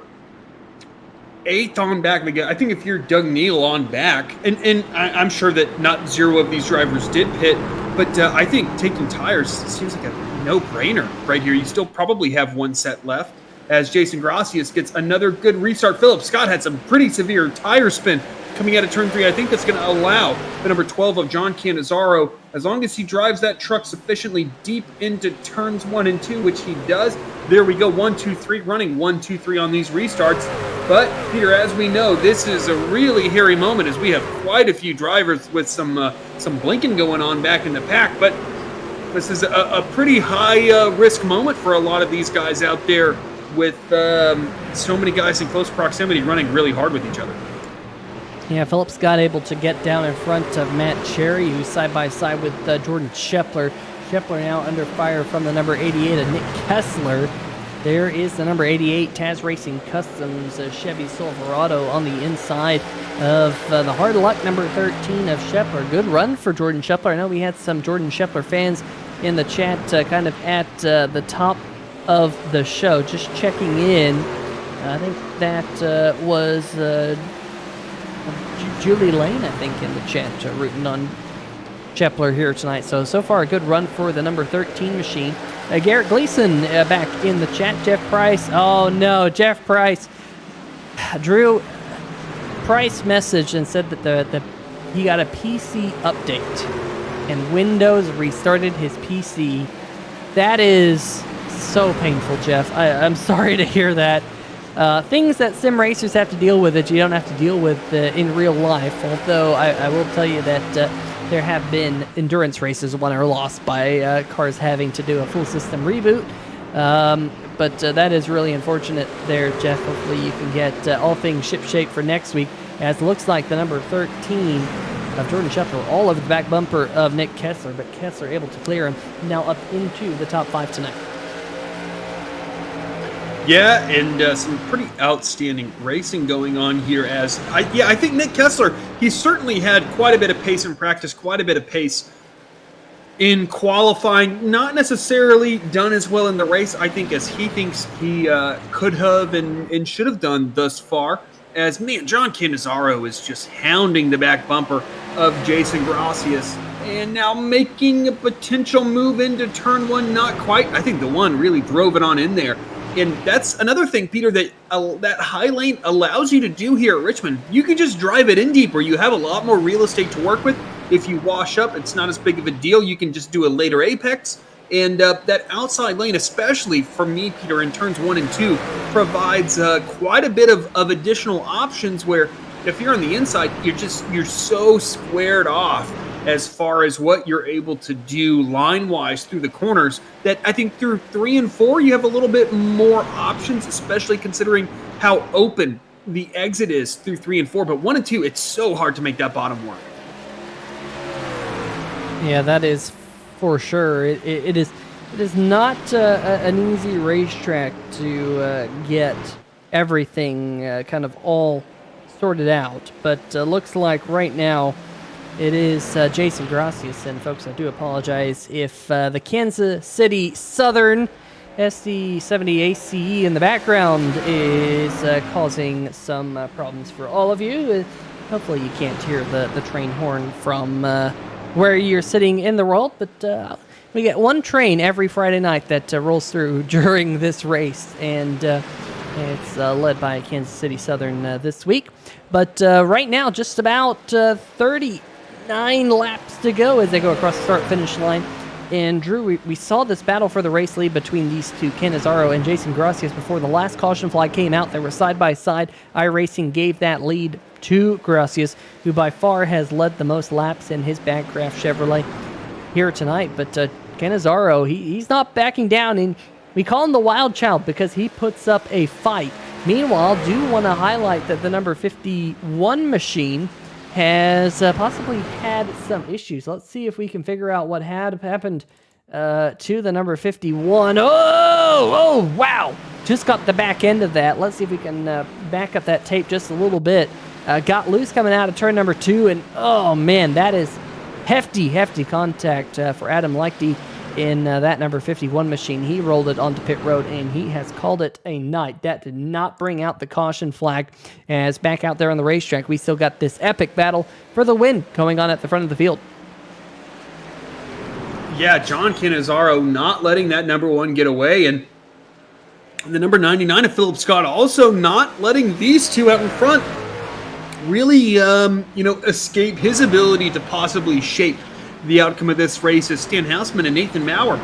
8th on back, I think if you're Doug Neal on back, and I'm sure that not zero of these drivers did pit, but I think taking tires seems like a no-brainer right here. You still probably have one set left as Jason Gracias gets another good restart. Philip Scott had some pretty severe tire spin coming out of turn 3. I think that's going to allow the number 12 of John Cannizzaro, as long as he drives that truck sufficiently deep into turns 1 and 2, which he does. There we go, 1, 2, 3, running 1, 2, 3 on these restarts. But Peter, as we know, this is a really hairy moment as we have quite a few drivers with some blinking going on back in the pack. But this is a pretty high risk moment for a lot of these guys out there with so many guys in close proximity running really hard with each other. Yeah, Philip Scott able to get down in front of Matt Cherry, who's side-by-side with Jordan Scheffler. Scheffler now under fire from the number 88 of Nick Kessler. There is the number 88 Taz Racing Customs Chevy Silverado on the inside of the hard luck number 13 of Scheffler. Good run for Jordan Scheffler. I know we had some Jordan Scheffler fans in the chat kind of at the top of the show, just checking in. I think that was Julie Lane, I think, in the chat, rooting on Scheffler here tonight. So far, a good run for the number 13 machine. Garrett Gleason back in the chat. Jeff Price. Oh, no, Jeff Price. Drew, Price messaged and said that he got a PC update and Windows restarted his PC. That is so painful, Jeff. I'm sorry to hear that. Things that sim racers have to deal with that you don't have to deal with in real life. Although I will tell you that there have been endurance races won or lost by cars having to do a full system reboot. But that is really unfortunate there, Jeff. Hopefully you can get all things shipshape for next week, as it looks like the number 13 of Jordan Scheffler all over the back bumper of Nick Kessler, but Kessler able to clear him, now up into the top 5 tonight. Yeah, and some pretty outstanding racing going on here. I think Nick Kessler, he certainly had quite a bit of pace in practice, quite a bit of pace in qualifying. Not necessarily done as well in the race, I think, as he thinks he could have and should have done thus far. As, man, John Cannizzaro is just hounding the back bumper of Jason Gracias. And now making a potential move into turn 1, not quite. I think the 1 really drove it on in there. And that's another thing, Peter, that that high lane allows you to do here at Richmond. You can just drive it in deeper. You have a lot more real estate to work with. If you wash up, it's not as big of a deal. You can just do a later apex. And that outside lane, especially for me, Peter, in turns 1 and 2, provides quite a bit of additional options where if you're on the inside, you're so squared off as far as what you're able to do line-wise through the corners that I think through 3 and 4, you have a little bit more options, especially considering how open the exit is through 3 and 4. But 1 and 2, it's so hard to make that bottom work. Yeah, that is for sure. It is not an easy racetrack to get everything kind of all sorted out, but looks like right now it is Jason Gracias. And folks, I do apologize if the Kansas City Southern SD70 ACE in the background is causing some problems for all of you. Hopefully you can't hear the train horn from where you're sitting in the world, but we get one train every Friday night that rolls through during this race, and it's led by Kansas City Southern this week. But right now, just about 39 laps to go as they go across the start-finish line. And Drew, we saw this battle for the race lead between these two, Cannizzaro and Jason Gracias, before the last caution flag came out. They were side by side. iRacing gave that lead to Gracias, who by far has led the most laps in his MaxGrafix Chevrolet here tonight. But Cannizzaro, he's not backing down, and we call him the wild child because he puts up a fight. Meanwhile, do want to highlight that the number 51 machine has possibly had some issues. Let's see if we can figure out what had happened to the number 51. Oh, wow. Just got the back end of that. Let's see if we can back up that tape just a little bit. Got loose coming out of turn number 2, and oh, man, that is hefty contact for Adam Leichte in that number 51 machine. He rolled it onto pit road, and he has called it a night. That did not bring out the caution flag, as back out there on the racetrack, we still got this epic battle for the win going on at the front of the field. Yeah, John Cannizzaro not letting that number 1 get away, and the number 99 of Philip Scott also not letting these two out in front really, escape his ability to possibly shape the outcome of this race as Stan Hausman and Nathan Maurer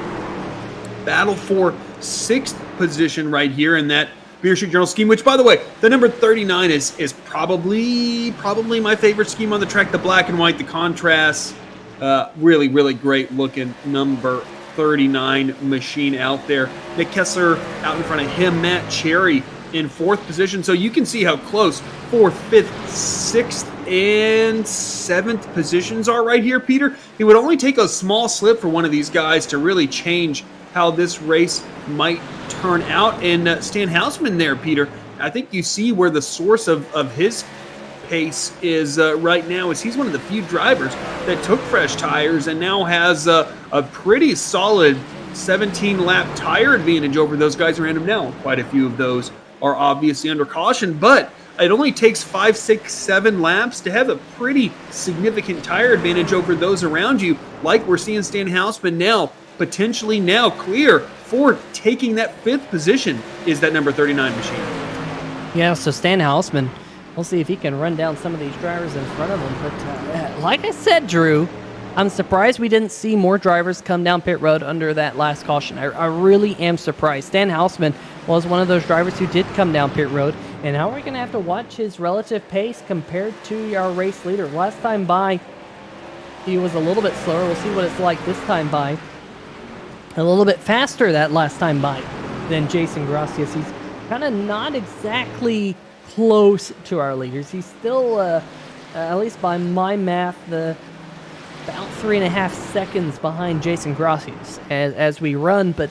battle for 6th position right here in that Beer Street Journal scheme, which, by the way, the number 39 is probably my favorite scheme on the track. The black and white, the contrast, really, really great looking number 39 machine out there. Nick Kessler out in front of him, Matt Cherry in 4th position. So you can see how close 4th, 5th, 6th, and 7th positions are right here, Peter. It would only take a small slip for one of these guys to really change how this race might turn out. And Stan Hausman there, Peter, I think you see where the source of his pace is right now, is he's one of the few drivers that took fresh tires and now has a pretty solid 17-lap tire advantage over those guys around him now. Quite a few of those are obviously under caution, but it only takes 5, 6, 7 laps to have a pretty significant tire advantage over those around you, like we're seeing Stan Hausman now, potentially now clear for taking that 5th position, is that number 39 machine. Yeah, so Stan Hausman, we'll see if he can run down some of these drivers in front of him. But like I said, Drew, I'm surprised we didn't see more drivers come down pit road under that last caution. I really am surprised. Stan Hausman was one of those drivers who did come down pit road, and now we're going to have to watch his relative pace compared to our race leader. Last time by, he was a little bit slower. We'll see what it's like this time by. A little bit faster that last time by than Jason Gracias. He's kind of not exactly close to our leaders. He's still, at least by my math, about 3.5 seconds behind Jason Gracias as we run, but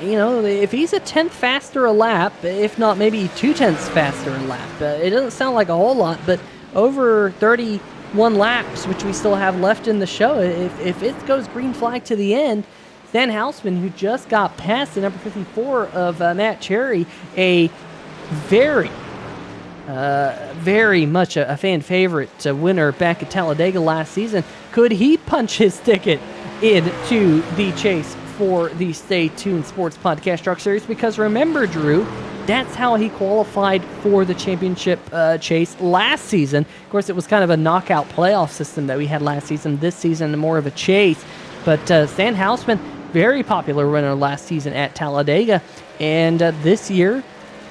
if he's a 10th faster a lap, if not maybe 2/10 faster a lap, it doesn't sound like a whole lot, but over 31 laps, which we still have left in the show, if it goes green flag to the end, Stan Hausman, who just got past the number 54 of Matt Cherry, a very much a fan favorite winner back at Talladega last season, could he punch his ticket into the chase for the Stay Tuned Sports Podcast Truck Series? Because remember, Drew, that's how he qualified for the championship chase last season. Of course, it was kind of a knockout playoff system that we had last season. This season, more of a chase. But Stan Hausman very popular winner last season at Talladega, and this year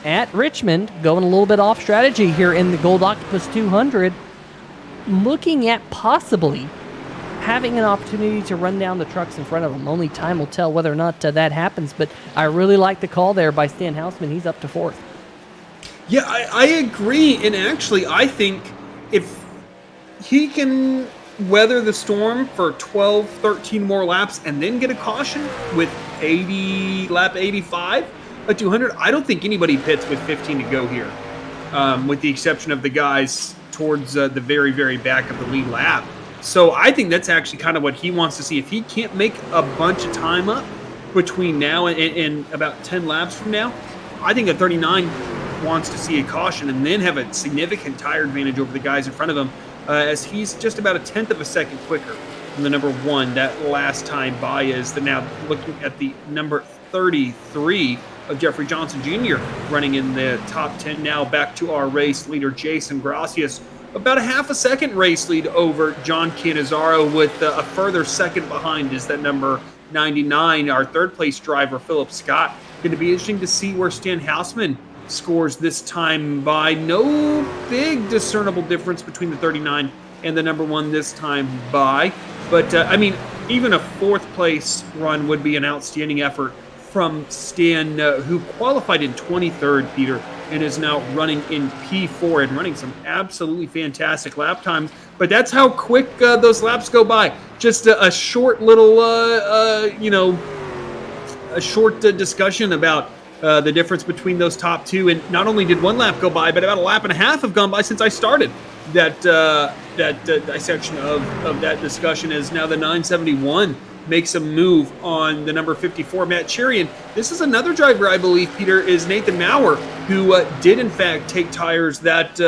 at Richmond, going a little bit off strategy here in the Gold Octopus 200, looking at possibly having an opportunity to run down the trucks in front of him. Only time will tell whether or not that happens, but I really like the call there by Stan Hausman. He's up to 4th. Yeah, I agree, and actually I think if he can weather the storm for 12, 13 more laps and then get a caution with lap 85 at 200, I don't think anybody pits with 15 to go here, with the exception of the guys towards the very, very back of the lead lap. So I think that's actually kind of what he wants to see. If he can't make a bunch of time up between now and about 10 laps from now, I think at 39 wants to see a caution and then have a significant tire advantage over the guys in front of him, as he's just about a 10th of a second quicker than the number 1 that last time by is. Now looking at the number 33 of Jeffrey Johnson Jr. running in the top 10 now, back to our race leader, Jason Gracias. About a half a second race lead over John Cannizzaro, with a further second behind is that number 99, our third place driver, Philip Scott. Going to be interesting to see where Stan Hausman scores this time by. No big discernible difference between the 39 and the number 1 this time by. But, I mean, even a 4th place run would be an outstanding effort from Stan, who qualified in 23rd, Peter, and is now running in P4 and running some absolutely fantastic lap times. But that's how quick those laps go by. Just a short little, a short discussion about the difference between those top 2. And not only did 1 lap go by, but about a lap and a half have gone by since I started that dissection of that discussion, as now the 971 makes a move on the number 54, Matt Cherian. This is another driver, I believe, Peter, is Nathan Maurer, who did in fact take tires that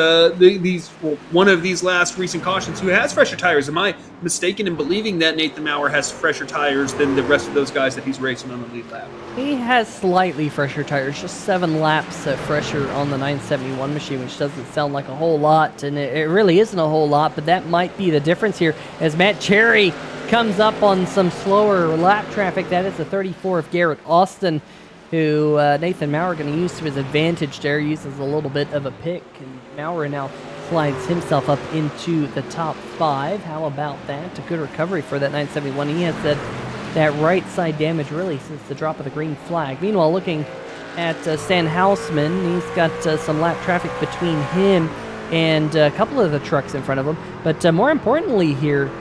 one of these last recent cautions, who has fresher tires. Am I mistaken in believing that Nathan Maurer has fresher tires than the rest of those guys that he's racing on the lead lap? He has slightly fresher tires, just 7 laps fresher on the 971 machine, which doesn't sound like a whole lot, and it really isn't a whole lot, but that might be the difference here, as Matt Cherry comes up on some slower lap traffic. That is the 34 of Garrett Austin, who Nathan Maurer going to use to his advantage there, uses a little bit of a pick, and Maurer now slides himself up into the top 5. How about that? A good recovery for that 971. He has that right side damage really since the drop of the green flag. Meanwhile, looking at Stan Hausman, he's got some lap traffic between him and a couple of the trucks in front of him. But more importantly here,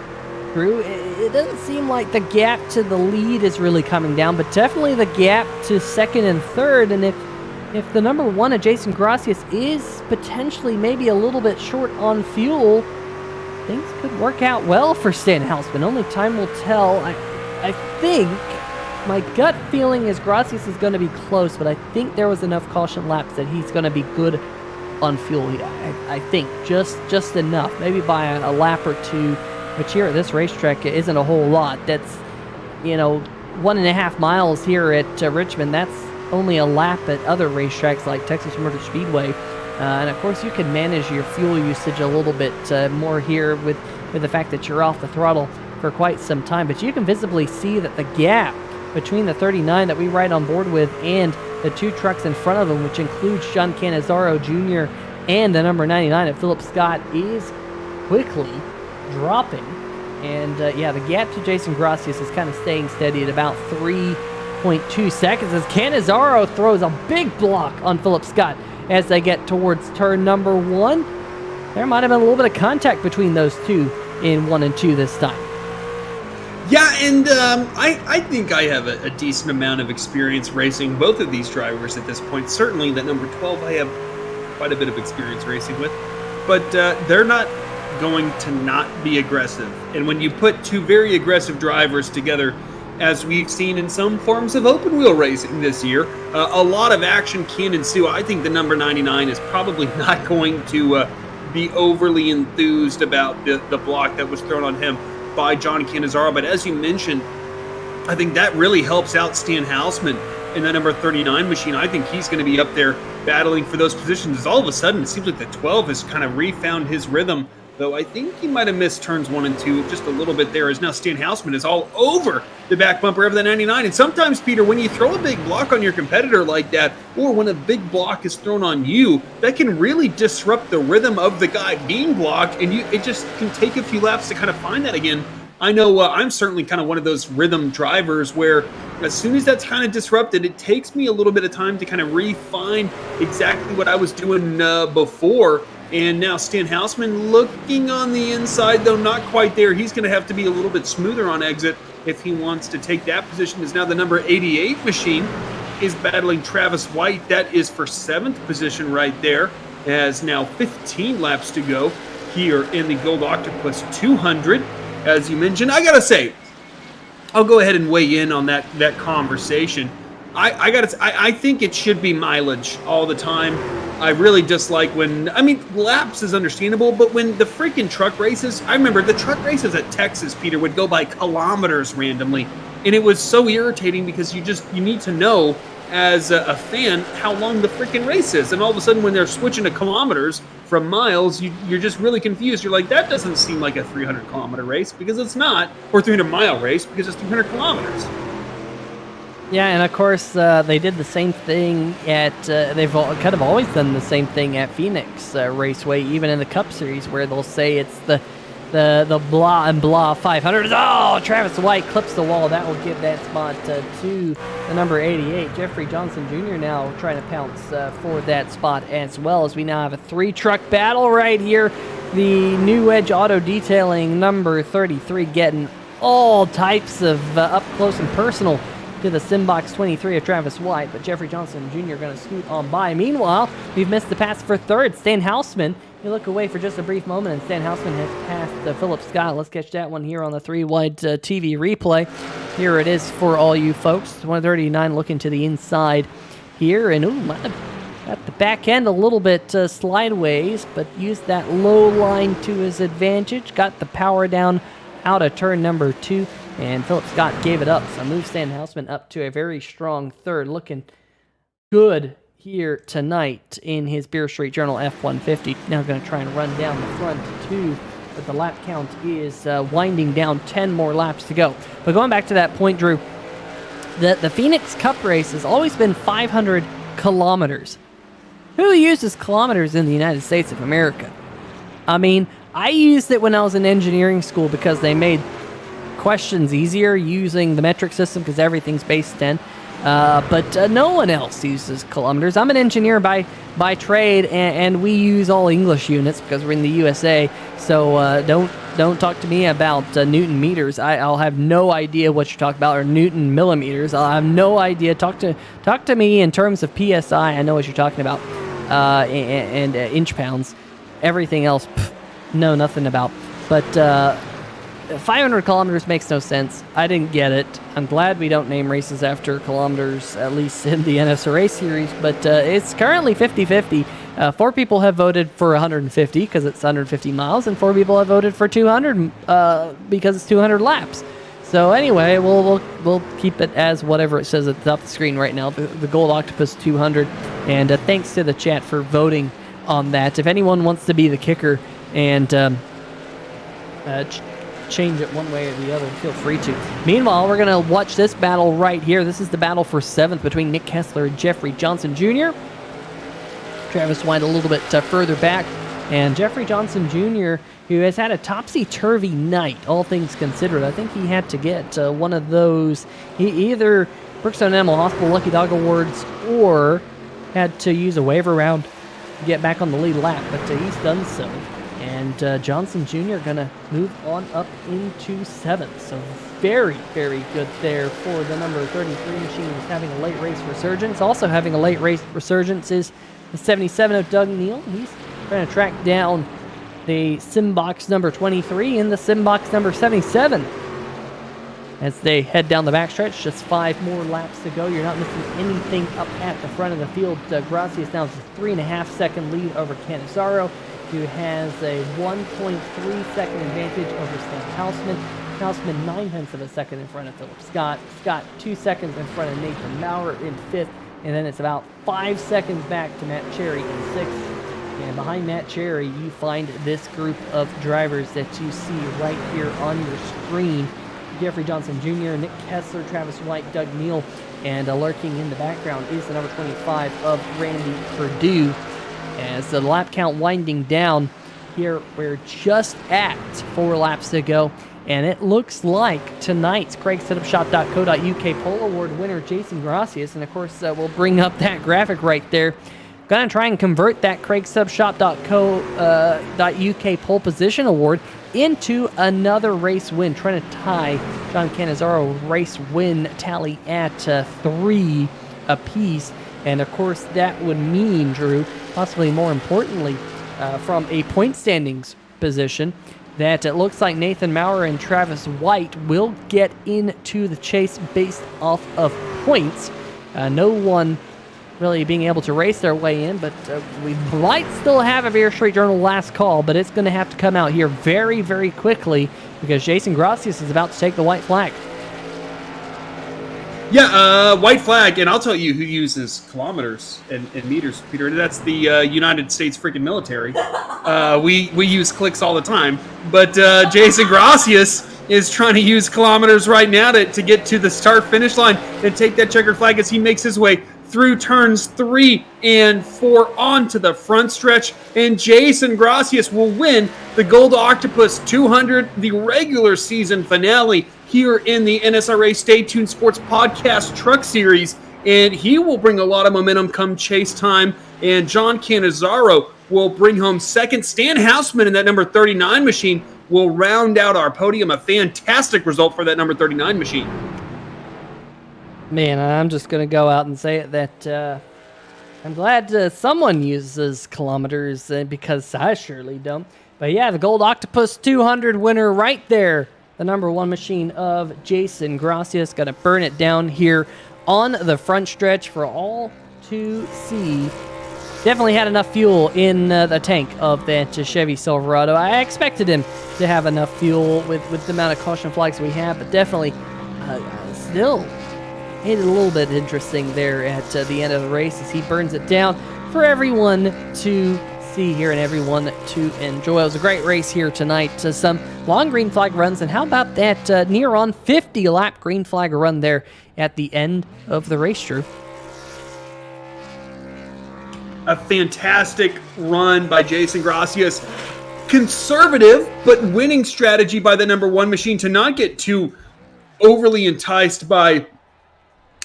Drew, it doesn't seem like the gap to the lead is really coming down, but definitely the gap to second and third. And if the number 1 of Jason Gracias is potentially maybe a little bit short on fuel, things could work out well for Stan Hausman. Only time will tell. I think my gut feeling is Gracias is going to be close, but I think there was enough caution laps that he's going to be good on fuel. I think just enough, maybe by a lap or 2. Which here at this racetrack isn't a whole lot. That's, 1.5 miles here at Richmond. That's only a lap at other racetracks like Texas Motor Speedway. And of course, you can manage your fuel usage a little bit more here with the fact that you're off the throttle for quite some time. But you can visibly see that the gap between the 39 that we ride on board with and the 2 trucks in front of them, which includes John Cannizzaro Jr. and the number 99 of Philip Scott, is quickly dropping. And the gap to Jason Gracias is kind of staying steady at about 3.2 seconds as Cannizzaro throws a big block on Philip Scott as they get towards turn number 1. There might have been a little bit of contact between those 2 in 1 and 2 this time. Yeah, and I think I have a decent amount of experience racing both of these drivers at this point. Certainly that number 12 I have quite a bit of experience racing with, but they're not going to not be aggressive. And when you put 2 very aggressive drivers together, as we've seen in some forms of open wheel racing this year, a lot of action can ensue. I think the number 99 is probably not going to be overly enthused about the block that was thrown on him by John Cannizzaro. But as you mentioned, I think that really helps out Stan Hausman in the number 39 machine. I think he's going to be up there battling for those positions, as all of a sudden it seems like the 12 has kind of refound his rhythm, though I think he might have missed turns 1 and 2 just a little bit there, as now Stan Hausman is all over the back bumper of the 99. And sometimes, Peter, when you throw a big block on your competitor like that, or when a big block is thrown on you, that can really disrupt the rhythm of the guy being blocked, and it just can take a few laps to kind of find that again. I know I'm certainly kind of one of those rhythm drivers where as soon as that's kind of disrupted, it takes me a little bit of time to kind of refine exactly what I was doing before. And now Stan Houseman looking on the inside, though not quite there. He's going to have to be a little bit smoother on exit if he wants to take that position. Is now the number 88 machine is battling Travis White. That is for 7th position right there. Has now 15 laps to go here in the Gold Octopus 200. As you mentioned, I gotta say, I'll go ahead and weigh in on that conversation. I think it should be mileage all the time. I really dislike when, I mean, laps is understandable, but when the freaking truck races, I remember the truck races at Texas, Peter, would go by kilometers randomly, and it was so irritating because you need to know as a fan how long the freaking race is, and all of a sudden when they're switching to kilometers from miles, you're just really confused. You're like, that doesn't seem like a 300-kilometer race, because it's not, or 300-mile race, because it's 300 kilometers. Yeah, and of course, they did the same thing at, they've kind of always done the same thing at Phoenix Raceway, even in the Cup Series, where they'll say it's the blah and blah 500. Oh, Travis White clips the wall. That will give that spot to the number 88. Jeffrey Johnson Jr. now trying to pounce for that spot as well, as we now have a 3-truck battle right here. The New Edge Auto Detailing number 33 getting all types of up close and personal to the Simbox 23 of Travis White, but Jeffrey Johnson Jr. going to scoot on by. Meanwhile, we've missed the pass for 3rd. Stan Houseman, you look away for just a brief moment, and Stan Houseman has passed Philip Scott. Let's catch that one here on the 3-wide TV replay. Here it is for all you folks. 139 looking to the inside here, and at the back end a little bit slideways, but used that low line to his advantage. Got the power down out of turn number 2. And Philip Scott gave it up, so moves Stan Houseman up to a very strong 3rd. Looking good here tonight in his Beer Street Journal F-150. Now going to try and run down the front 2, but the lap count is winding down. 10 more laps to go. But going back to that point, Drew, the Phoenix Cup race has always been 500 kilometers. Who uses kilometers in the United States of America? I mean, I used it when I was in engineering school because they made questions easier using the metric system because everything's base 10, but no one else uses kilometers. I'm an engineer by trade, and we use all English units because we're in the USA, so don't talk to me about Newton meters. I'll have no idea what you're talking about, or Newton millimeters. I'll have no idea. Talk to me in terms of PSI. I know what you're talking about, and inch pounds. Everything else, know nothing about. But 500 kilometers makes no sense. I didn't get it. I'm glad we don't name races after kilometers, at least in the NSRA series, but it's currently 50-50. 4 people have voted for 150 because it's 150 miles, and 4 people have voted for 200 because it's 200 laps. So anyway, we'll keep it as whatever it says at the top of the screen right now, the Gold Octopus 200. And thanks to the chat for voting on that. If anyone wants to be the kicker and change it one way or the other, feel free to. Meanwhile, we're going to watch this battle right here. This is the battle for 7th between Nick Kessler and Jeffrey Johnson Jr. Travis White a little bit further back, and Jeffrey Johnson Jr., who has had a topsy-turvy night, all things considered. I think he had to get one of those, either Brookstone Animal Hospital Lucky Dog Awards, or had to use a waiver round to get back on the lead lap, but he's done so. And Johnson Jr. going to move on up into 7th. So very, very good there for the number 33 machine. Is having a late race resurgence. Also having a late race resurgence is the 77 of Doug Neal. He's trying to track down the Simbox number 23 and the Simbox number 77. As they head down the backstretch, just 5 more laps to go. You're not missing anything up at the front of the field. Gracias now has a 3.5-second lead over Canizaro, who has a 1.3 second advantage over Stan Houseman. Houseman 9/10 of a second in front of Philip Scott. Scott 2 seconds in front of Nathan Maurer in 5th. And then it's about 5 seconds back to Matt Cherry in 6th. And behind Matt Cherry, you find this group of drivers that you see right here on your screen. Jeffrey Johnson Jr., Nick Kessler, Travis White, Doug Neal, and lurking in the background is the number 25 of Randy Perdue. As the lap count winding down here, we're just at 4 laps to go, and it looks like tonight's CraigSetupShop.co.uk Pole Award winner, Jason Gracias, and of course we'll bring up that graphic right there. Gonna try and convert that CraigSetupShop.co.uk pole position award into another race win, trying to tie John Cannizzaro race win tally at 3 apiece. And of course, that would mean, Drew, possibly more importantly, from a point standings position, that it looks like Nathan Maurer and Travis White will get into the chase based off of points. No one really being able to race their way in, but we might still have a Beer Street Journal last call, but it's going to have to come out here very, very quickly because Jason Gracias is about to take the white flag. Yeah, white flag, and I'll tell you who uses kilometers and meters, Peter. That's the United States freaking military. We use clicks all the time, but Jason Gracias is trying to use kilometers right now to get to the start-finish line and take that checkered flag as he makes his way through turns 3 and 4 onto the front stretch, and Jason Gracias will win the Gold Octopus 200, the regular season finale here in the NSRA Stay Tuned Sports Podcast Truck Series, and he will bring a lot of momentum come chase time, and John Cannizzaro will bring home second. Stan Houseman in that number 39 machine will round out our podium. A fantastic result for that number 39 machine. Man, I'm just going to go out and say it that I'm glad someone uses kilometers because I surely don't. But yeah, the Gold Octopus 200 winner right there. The number 1 machine of Jason Gracias. Going to burn it down here on the front stretch for all to see. Definitely had enough fuel in the tank of that Chevy Silverado. I expected him to have enough fuel with the amount of caution flags we have, but definitely still made it a little bit interesting there at the end of the race as he burns it down for everyone to see here and everyone to enjoy. It was a great race here tonight. Some long green flag runs, and how about that near on 50 lap green flag run there at the end of the race, Drew? A fantastic run by Jason Gracias. Conservative but winning strategy by the number 1 machine to not get too overly enticed by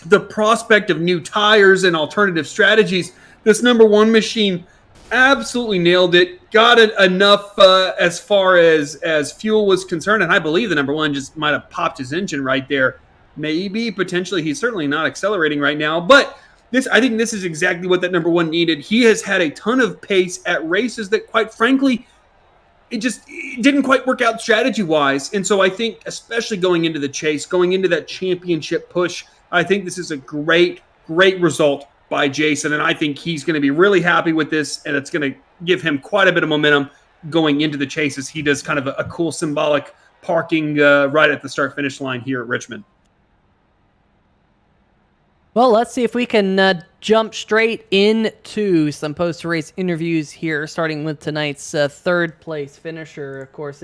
the prospect of new tires and alternative strategies. This number 1 machine absolutely nailed it. Got it enough as far as fuel was concerned, and I believe the number 1 just might have popped his engine right there. Maybe, potentially. He's certainly not accelerating right now, but I think this is exactly what that number 1 needed. He has had a ton of pace at races that, quite frankly, it didn't quite work out strategy-wise, and so I think, especially going into the chase, going into that championship push, I think this is a great, great result by Jason, and I think he's going to be really happy with this, and it's going to give him quite a bit of momentum going into the chase as he does kind of a cool symbolic parking right at the start-finish line here at Richmond. Well, let's see if we can jump straight into some post-race interviews here, starting with tonight's third-place finisher. Of course,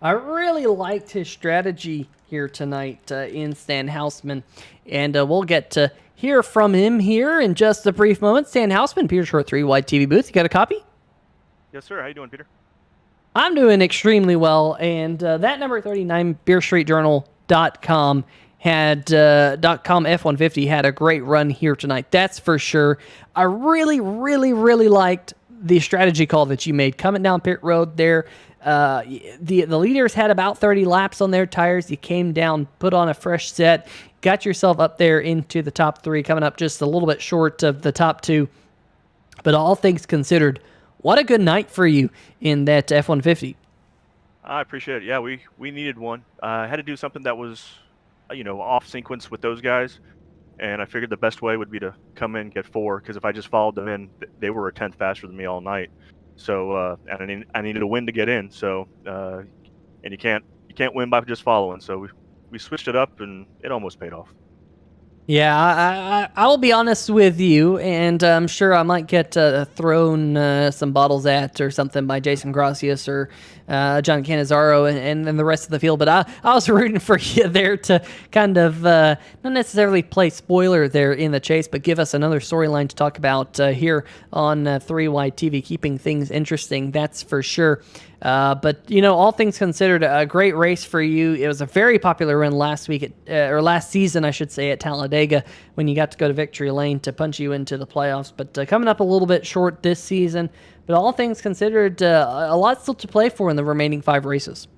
I really liked his strategy here tonight in Stan Houseman, and we'll get to hear from him here in just a brief moment. Stan Houseman, Peter Short 3 Wide TV booth. You got a copy? Yes, sir. How you doing, Peter? I'm doing extremely well, and that number 39 BeerStreetJournal.com had .com F-150 had a great run here tonight. That's for sure. I really, really, really liked the strategy call that you made coming down pit road there. The leaders had about 30 laps on their tires. You came down, put on a fresh set, got yourself up there into the top 3, coming up just a little bit short of the top 2. But all things considered, what a good night for you in that F-150. I appreciate it. Yeah, we needed one. I had to do something that was, off sequence with those guys, and I figured the best way would be to come in, get 4, because if I just followed them in, they were a tenth faster than me all night. So, and I needed a win to get in. So, and you can't win by just following. So we switched it up, and it almost paid off. Yeah, I will be honest with you, and I'm sure I might get thrown some bottles at or something by Jason Gracias or John Canizaro and then the rest of the field. But I was rooting for you there to kind of not necessarily play spoiler there in the chase, but give us another storyline to talk about here on 3Y TV, keeping things interesting, that's for sure. But, all things considered, a great race for you. It was a very popular run last week, or last season, I should say, at Talladega when you got to go to Victory Lane to punch you into the playoffs. But coming up a little bit short this season. But all things considered, a lot still to play for in the remaining 5 races.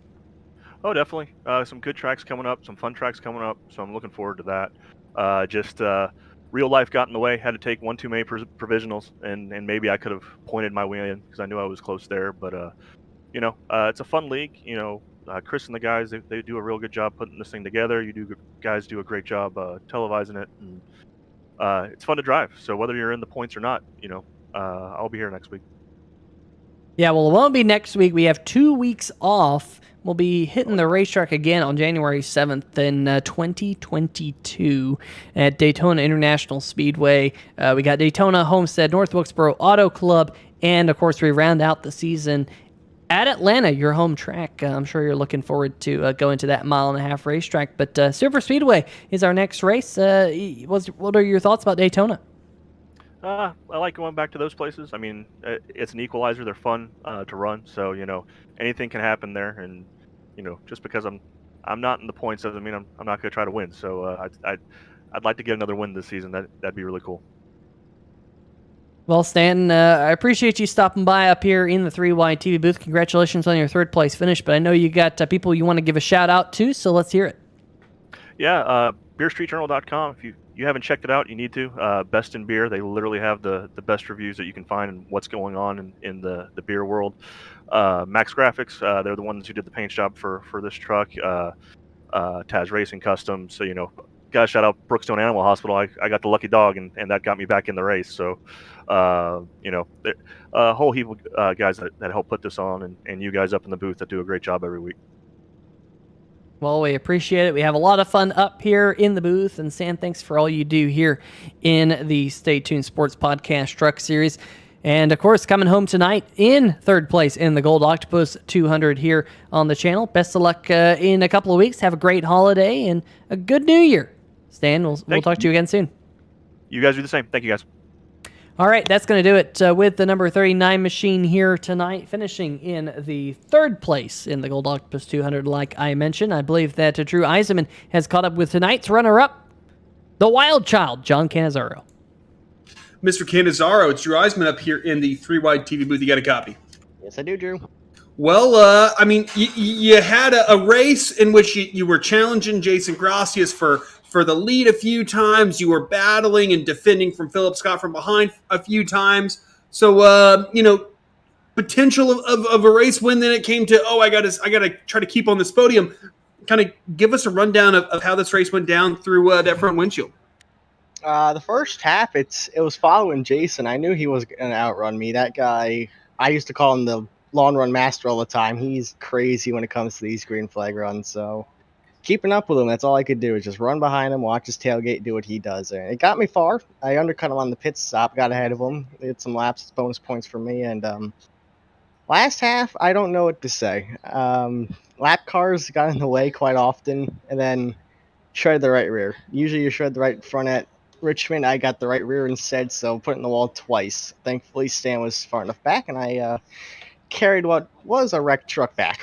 Oh, definitely. Some good tracks coming up, some fun tracks coming up. So I'm looking forward to that. Real life got in the way. Had to take one too many provisionals, and maybe I could have pointed my way in because I knew I was close there. But it's a fun league. Chris and the guys, they do a real good job putting this thing together. Guys do a great job televising it, and it's fun to drive. So whether you're in the points or not, I'll be here next week. Yeah, well, it won't be next week. We have 2 weeks off. We'll be hitting the racetrack again on January 7th in 2022 at Daytona International Speedway. We got Daytona, Homestead, North Wilkesboro Auto Club, and, of course, we round out the season at Atlanta, your home track. I'm sure you're looking forward to going to that 1.5-mile racetrack. But Super Speedway is our next race. What are your thoughts about Daytona? I like going back to those places. I mean, it's an equalizer. They're fun to run. So, anything can happen there. And, just because I'm not in the points doesn't mean I'm not going to try to win. So I'd like to get another win this season. That'd be really cool. Well, Stan, I appreciate you stopping by up here in the 3Y TV booth. Congratulations on your 3rd place finish, but I know you got people you want to give a shout out to, so let's hear it. Yeah, beerstreetjournal.com. If you haven't checked it out, you need to. Best in beer. They literally have the best reviews that you can find and what's going on in the beer world. MaxGrafix, they're the ones who did the paint job for this truck. Taz Racing Customs. So, gotta shout out Brookstone Animal Hospital. I got the lucky dog, and that got me back in the race. So, a whole heap of guys that help put this on, and you guys up in the booth that do a great job every week. Well, we appreciate it. We have a lot of fun up here in the booth. And Stan, thanks for all you do here in the Stay Tuned Sports Podcast Truck Series. And, of course, coming home tonight in 3rd place in the Gold Octopus 200 here on the channel. Best of luck in a couple of weeks. Have a great holiday and a good New Year. Stan, we'll talk to you again soon. You guys do the same. Thank you, guys. All right, that's going to do it with the number 39 machine here tonight, finishing in the 3rd place in the Gold Octopus 200, like I mentioned. I believe that Drew Eisenman has caught up with tonight's runner-up, the Wild Child, John Canizaro. Mr. Canizaro, it's Drew Eisman up here in the 3Y TV booth. You got a copy? Yes, I do, Drew. Well, you had a race in which you were challenging Jason Gracias for the lead a few times. You were battling and defending from Philip Scott from behind a few times. So, potential of a race win. Then it came to, I gotta try to keep on this podium. Kind of give us a rundown of how this race went down through that front windshield. The first half, it was following Jason. I knew he was going to outrun me. That guy, I used to call him the long run master all the time. He's crazy when it comes to these green flag runs. So keeping up with him, that's all I could do is just run behind him, watch his tailgate, do what he does. And it got me far. I undercut him on the pit stop, got ahead of him. Did some laps, bonus points for me. And last half, I don't know what to say. Lap cars got in the way quite often, and then shredded the right rear. Usually you shred the right front at Richmond. I got the right rear instead, so put it in the wall twice. Thankfully, Stan was far enough back, and I carried what was a wrecked truck back.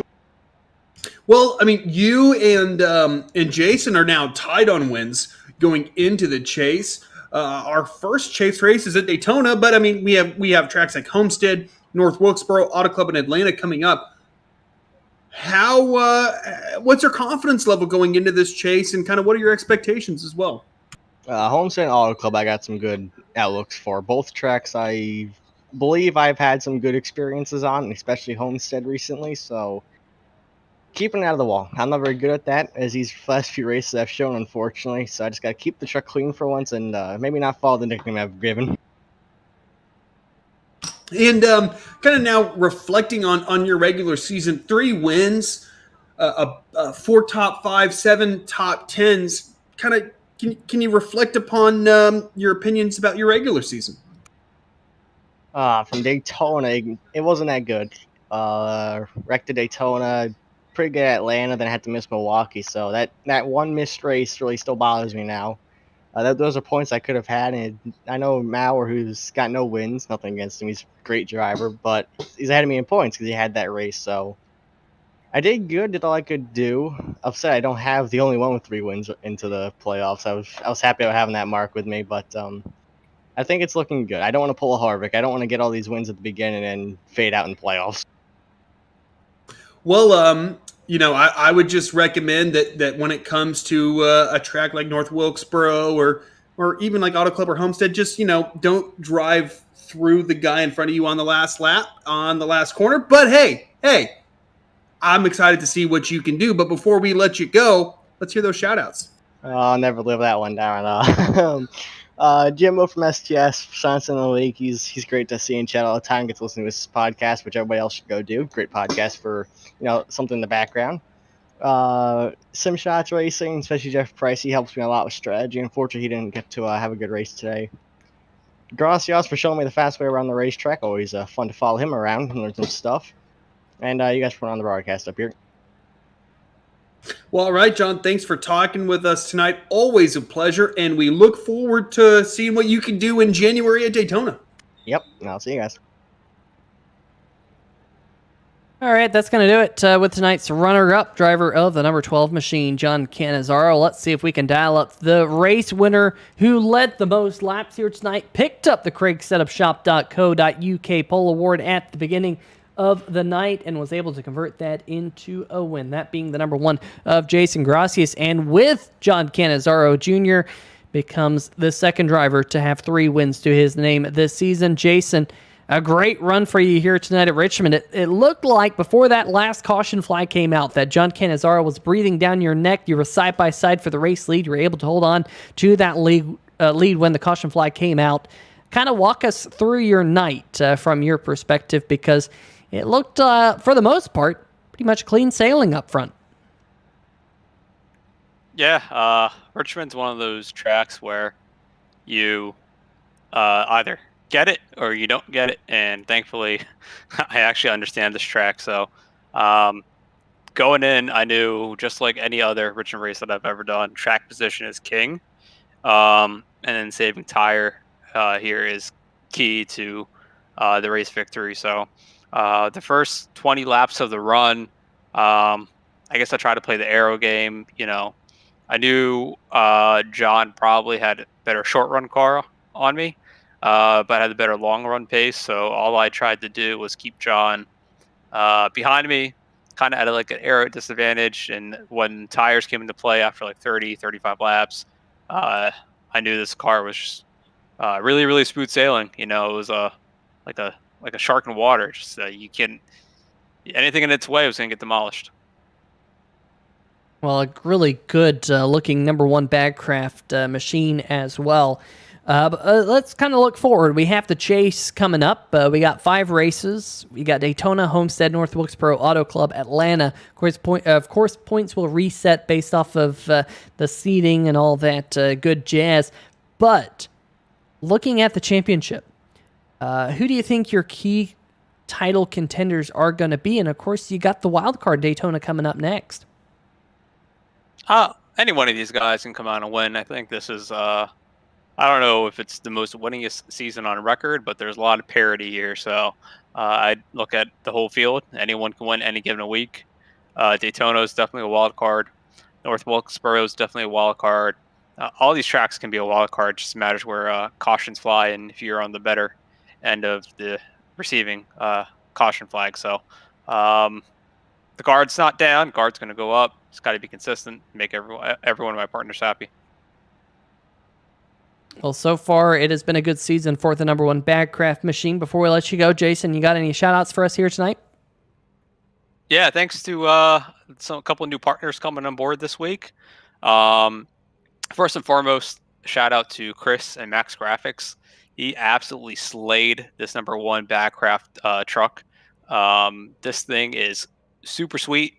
Well, I mean, you and Jason are now tied on wins going into the chase. Our first chase race is at Daytona, but I mean, we have tracks like Homestead, North Wilkesboro, Auto Club, and Atlanta coming up. What's your confidence level going into this chase, and kind of what are your expectations as well? Homestead and Auto Club, I got some good outlooks for. Both tracks I believe I've had some good experiences on, especially Homestead recently, so keeping it out of the wall. I'm not very good at that, as these last few races have shown, unfortunately, so I just got to keep the truck clean for once and maybe not follow the nickname I've given. And kind of now reflecting on your regular season, 3 wins, 4 top 5, 7 top 10s, kind of can you reflect upon your opinions about your regular season? From Daytona, it wasn't that good. Wrecked to Daytona, pretty good at Atlanta, then I had to miss Milwaukee. So that one missed race really still bothers me now. Those are points I could have had, and I know Mauer, who's got no wins, nothing against him. He's a great driver, but he's ahead of me in points because he had that race. So I did good, did all I could do. Upset I don't have the only one with 3 wins into the playoffs. I was happy about having that mark with me, but I think it's looking good. I don't want to pull a Harvick. I don't want to get all these wins at the beginning and fade out in the playoffs. Well, I would just recommend that when it comes to a track like North Wilkesboro or even like Auto Club or Homestead, just don't drive through the guy in front of you on the last lap on the last corner. But hey, I'm excited to see what you can do. But before we let you go, let's hear those shout outs. I'll never live that one down. Jimbo from STS, Science in the League. He's great to see in chat all the time. Gets to listen to his podcast, which everybody else should go do. Great podcast for something in the background. Sim Shots Racing, especially Jeff Price. He helps me a lot with strategy. Unfortunately, he didn't get to have a good race today. Gracias for showing me the fast way around the racetrack. Always fun to follow him around and learn some stuff. And you guys put on the broadcast up here. Well, all right, John, thanks for talking with us tonight. Always a pleasure, and we look forward to seeing what you can do in January at Daytona. Yep, and I'll see you guys. All right, that's going to do it with tonight's runner-up driver of the number 12 machine, John Cannizzaro. Let's see if we can dial up the race winner who led the most laps here tonight, picked up the CraigSetupShop.co.uk pole award at the beginning of the night and was able to convert that into a win, that being the number 1 of Jason Gracias, and with John Cannizzaro Jr. becomes the second driver to have 3 wins to his name this season. Jason, a great run for you here tonight at Richmond. It looked like before that last caution flag came out that John Cannizzaro was breathing down your neck. You were side by side for the race lead. You were able to hold on to that lead when the caution flag came out. Kind of walk us through your night from your perspective, because it looked, for the most part, pretty much clean sailing up front. Yeah, Richmond's one of those tracks where you either get it or you don't get it, and thankfully, I actually understand this track. So, going in, I knew, just like any other Richmond race that I've ever done, track position is king, and then saving tire here is key to the race victory. So, the first 20 laps of the run, I guess I tried to play the aero game. I knew John probably had a better short run car on me, but had a better long run pace. So all I tried to do was keep John behind me, kind of at like an aero disadvantage. And when tires came into play after like 30, 35 laps, I knew this car was just, really, really smooth sailing. It was like a shark in water. Just anything in its way was going to get demolished. Well, a really good looking number 1 Bagcraft machine as well. But let's kind of look forward. We have the Chase coming up. We got 5 races. We got Daytona, Homestead, North Wilkesboro, Auto Club, Atlanta. Of course, points will reset based off of the seeding and all that good jazz. But looking at the championship, who do you think your key title contenders are going to be? And of course, you got the wild card Daytona coming up next. Any one of these guys can come out and win. I think this is, I don't know if it's the most winningest season on record, but there's a lot of parity here. So I look at the whole field. Anyone can win any given week. Daytona is definitely a wild card. North Wilkesboro is definitely a wild card. All these tracks can be a wild card. It just matters where cautions fly and if you're on the better end of the receiving caution flag. So the guard's not down. Guard's going to go up. It's got to be consistent. Make every one of my partners happy. Well, so far it has been a good season for the number 1 Bagcraft machine. Before we let you go, Jason, you got any shout-outs for us here tonight? Yeah, thanks to a couple of new partners coming on board this week. First and foremost, shout out to Chris and MaxGrafix. He absolutely slayed this number 1 Bagcraft truck. This thing is super sweet.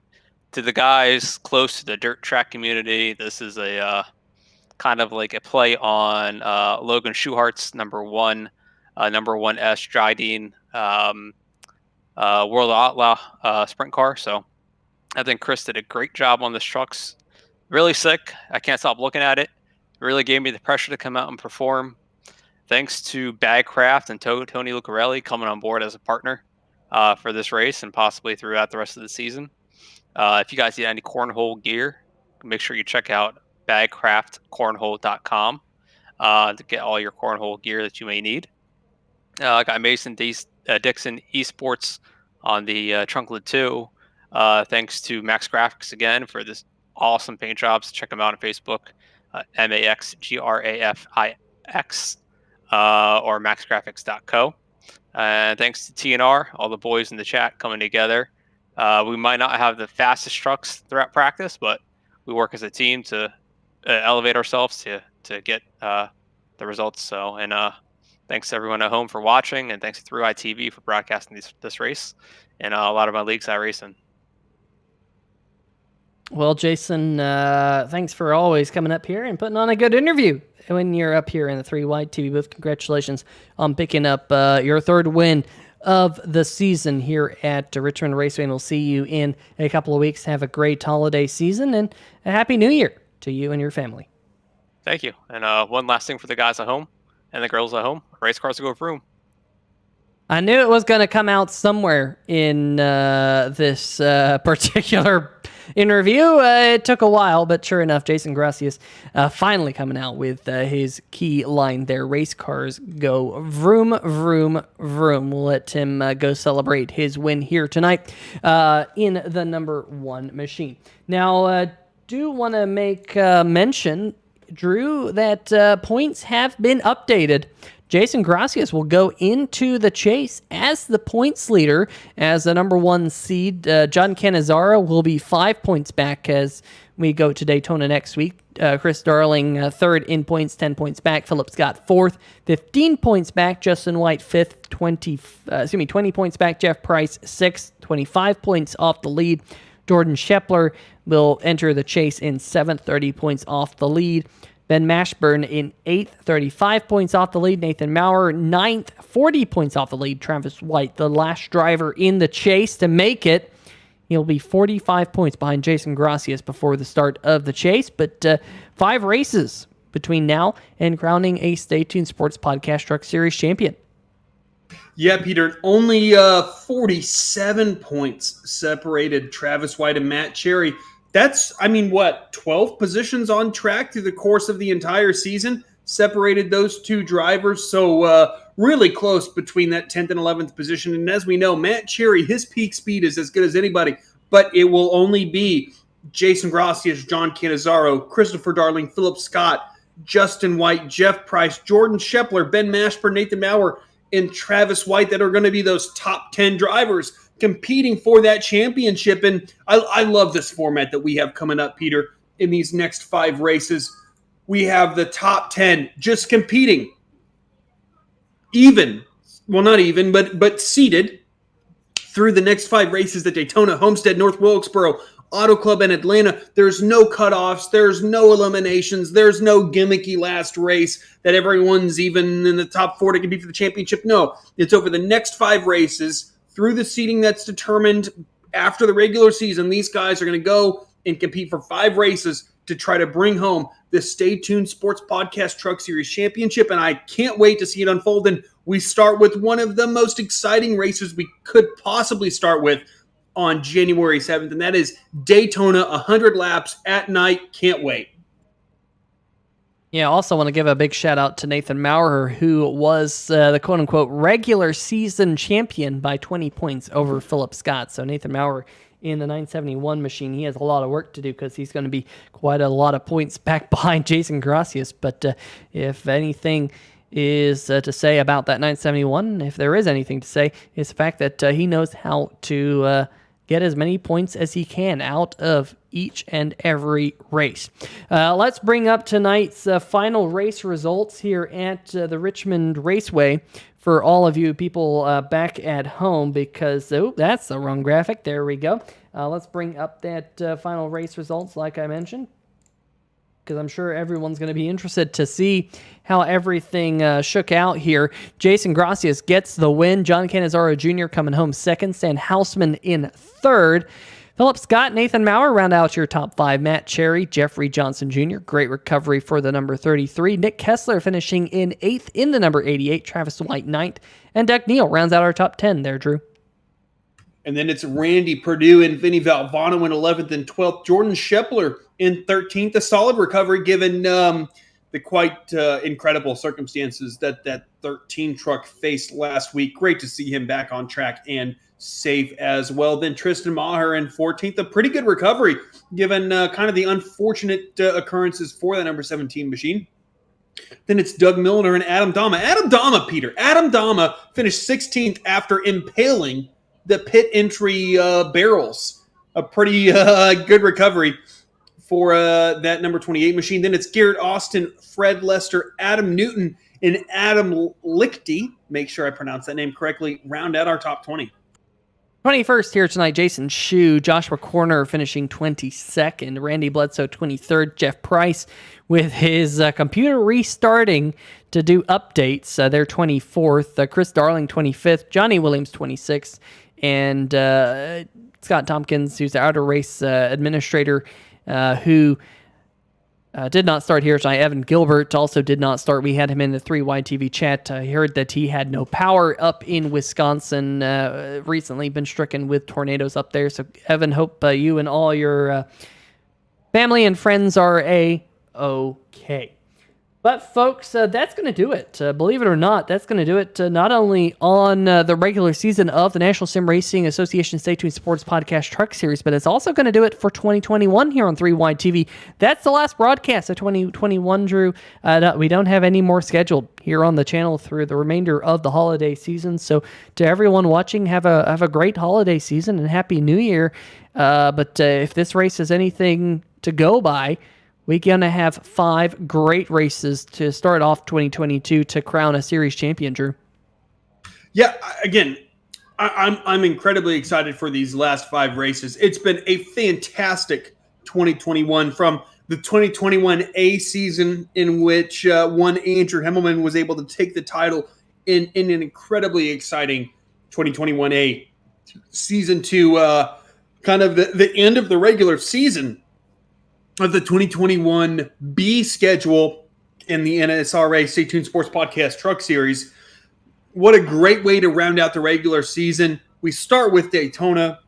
To the guys close to the dirt track community, this is a kind of like a play on Logan Schuhart's number one S Jideen World Outlaw sprint car. So I think Chris did a great job on this trucks. Really sick. I can't stop looking at it. It really gave me the pressure to come out and perform. Thanks to Bagcraft and Tony Lucarelli coming on board as a partner for this race and possibly throughout the rest of the season. If you guys need any cornhole gear, make sure you check out bagcraftcornhole.com to get all your cornhole gear that you may need. I got Mason Dixon Esports on the trunk lid too. Thanks to MaxGrafix again for this awesome paint jobs. Check them out on Facebook, MaxGrafix or maxgraphics.co. And thanks to TNR, all the boys in the chat coming together. We might not have the fastest trucks throughout practice, but we work as a team to elevate ourselves to get the results. So, and thanks to everyone at home for watching, and thanks to Through ITV for broadcasting this race, and a lot of my leagues I race in. Well, Jason, thanks for always coming up here and putting on a good interview when you're up here in the 3 Wide TV booth. Congratulations on picking up your third win of the season here at Richmond Raceway, and we'll see you in a couple of weeks. Have a great holiday season and a Happy New Year to you and your family. Thank you. And one last thing for the guys at home and the girls at home. Race cars to go vroom. I knew it was going to come out somewhere in this particular interview. It took a while, but sure enough, Jason Gracias finally coming out with his key line there. Race cars go vroom, vroom, vroom. We'll let him go celebrate his win here tonight in the number 1 machine. Now, do want to make mention, Drew, that points have been updated. Jason Gracias will go into the chase as the points leader as the number 1 seed. John Cannizzaro will be 5 points back as we go to Daytona next week. Chris Darling, third in points, 10 points back. Philip Scott, fourth, 15 points back. Justin White, fifth, 20 points back. Jeff Price, sixth, 25 points off the lead. Jordan Shepler will enter the chase in seventh, 30 points off the lead. Ben Mashburn in 8th, 35 points off the lead. Nathan Maurer, 9th, 40 points off the lead. Travis White, the last driver in the chase to make it. He'll be 45 points behind Jason Gracias before the start of the chase. But 5 races between now and crowning a Stay Tuned Sports Podcast Truck Series champion. Yeah, Peter, only 47 points separated Travis White and Matt Cherry. That's, 12 positions on track through the course of the entire season separated those two drivers. So really close between that 10th and 11th position. And as we know, Matt Cherry, his peak speed is as good as anybody, but it will only be Jason Gracias, John Cannizzaro, Christopher Darling, Philip Scott, Justin White, Jeff Price, Jordan Shepler, Ben Mashburn, Nathan Maurer, and Travis White that are going to be those top 10 drivers competing for that championship. And I love this format that we have coming up, Peter, in these next 5 races. We have the top 10 just competing not even, but seated through the next 5 races at Daytona, Homestead, North Wilkesboro, Auto Club, and Atlanta. There's no cutoffs. There's no eliminations. There's no gimmicky last race that everyone's even in the top 4 to compete for the championship. No, it's over the next 5 races through the seating that's determined after the regular season. These guys are going to go and compete for 5 races to try to bring home the Stay Tuned Sports Podcast Truck Series Championship, and I can't wait to see it unfold. And we start with one of the most exciting races we could possibly start with on January 7th, and that is Daytona, 100 laps at night. Can't wait. Yeah, I also want to give a big shout out to Nathan Maurer, who was the quote-unquote regular season champion by 20 points over Philip Scott. So Nathan Maurer in the 971 machine, he has a lot of work to do because he's going to be quite a lot of points back behind Jason Gracias. But if anything is to say about that 971, if there is anything to say, is the fact that he knows how to get as many points as he can out of each and every race. Let's bring up tonight's final race results here at the Richmond Raceway for all of you people back at home, because, that's the wrong graphic. There we go. Let's bring up that final race results like I mentioned. because I'm sure everyone's going to be interested to see how everything shook out here. Jason Gracias gets the win. John Cannizzaro Jr. coming home second. Stan Hausman in third. Philip Scott, Nathan Maurer round out your top 5. Matt Cherry, Jeffrey Johnson Jr., great recovery for the number 33. Nick Kessler finishing in 8th in the number 88. Travis White 9th. And Doug Neal rounds out our top 10 there, Drew. And then it's Randy Perdue and Vinny Valvano in 11th and 12th. Jordan Schepler in 13th. A solid recovery given the quite incredible circumstances that 13 truck faced last week. Great to see him back on track and safe as well. Then Tristan Maher in 14th. A pretty good recovery given kind of the unfortunate occurrences for the number 17 machine. Then it's Doug Milner and Adam Dama. Adam Dama finished 16th after impaling the pit entry barrels. A pretty good recovery for that number 28 machine. Then it's Garrett Austin, Fred Lester, Adam Newton, and Adam Lichty. Make sure I pronounce that name correctly. Round out our top 20. 21st here tonight, Jason Shue, Joshua Corner finishing 22nd, Randy Bledsoe 23rd, Jeff Price with his computer restarting to do updates. They're 24th, Chris Darling 25th, Johnny Williams 26th, and Scott Tompkins, who's the outer race administrator, who did not start here tonight. Evan Gilbert also did not start. We had him in the 3YTV chat. I heard that he had no power up in Wisconsin. Recently been stricken with tornadoes up there. So, Evan, hope you and all your family and friends are A-okay. But, folks, that's going to do it. Believe it or not, that's going to do it not only on the regular season of the National Sim Racing Association Stay Tuned Sports Podcast Truck Series, but it's also going to do it for 2021 here on 3Y TV. That's the last broadcast of 2021, Drew. We don't have any more scheduled here on the channel through the remainder of the holiday season. So, to everyone watching, have a great holiday season and Happy New Year. But if this race is anything to go by, we're going to have 5 great races to start off 2022 to crown a series champion, Drew. Yeah, again, I'm incredibly excited for these last 5 races. It's been a fantastic 2021 from the 2021 A season in which one Andrew Hemmelman was able to take the title in an incredibly exciting 2021 A season to kind of the end of the regular season of the 2021 B schedule in the NSRA Stay Tuned Sports Podcast Truck Series. What a great way to round out the regular season. We start with Daytona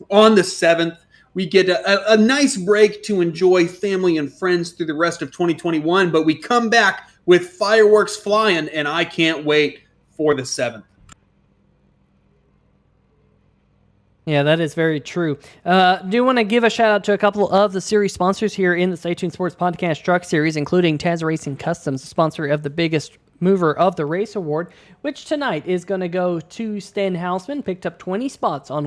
on the 7th. We get a nice break to enjoy family and friends through the rest of 2021, but we come back with fireworks flying, and I can't wait for the 7th. Yeah, that is very true. Do want to give a shout out to a couple of the series sponsors here in the Stay Tuned Sports Podcast Truck Series, including Taz Racing Customs, sponsor of the biggest mover of the race award, which tonight is going to go to Stan Hausman. Picked up 20 spots on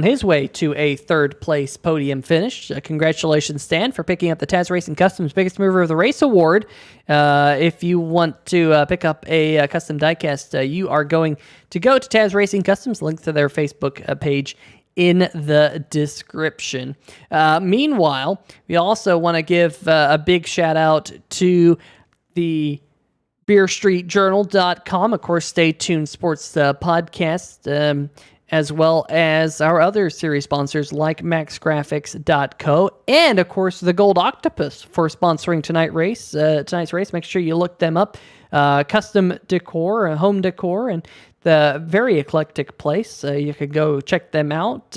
his way to a 3rd place podium finish. Congratulations, Stan, for picking up the Taz Racing Customs Biggest Mover of the Race Award. If you want to pick up a custom diecast, you are going to go to Taz Racing Customs, link to their Facebook page in the description. Meanwhile, we also want to give a big shout out to the BeerStreetJournal.com, of course, Stay Tuned Sports Podcast, as well as our other series sponsors like MaxGrafix.co, and of course the Gold Octopus for sponsoring tonight's race. Make sure you look them up. Custom decor, home decor, and the very eclectic place. You could go check them out.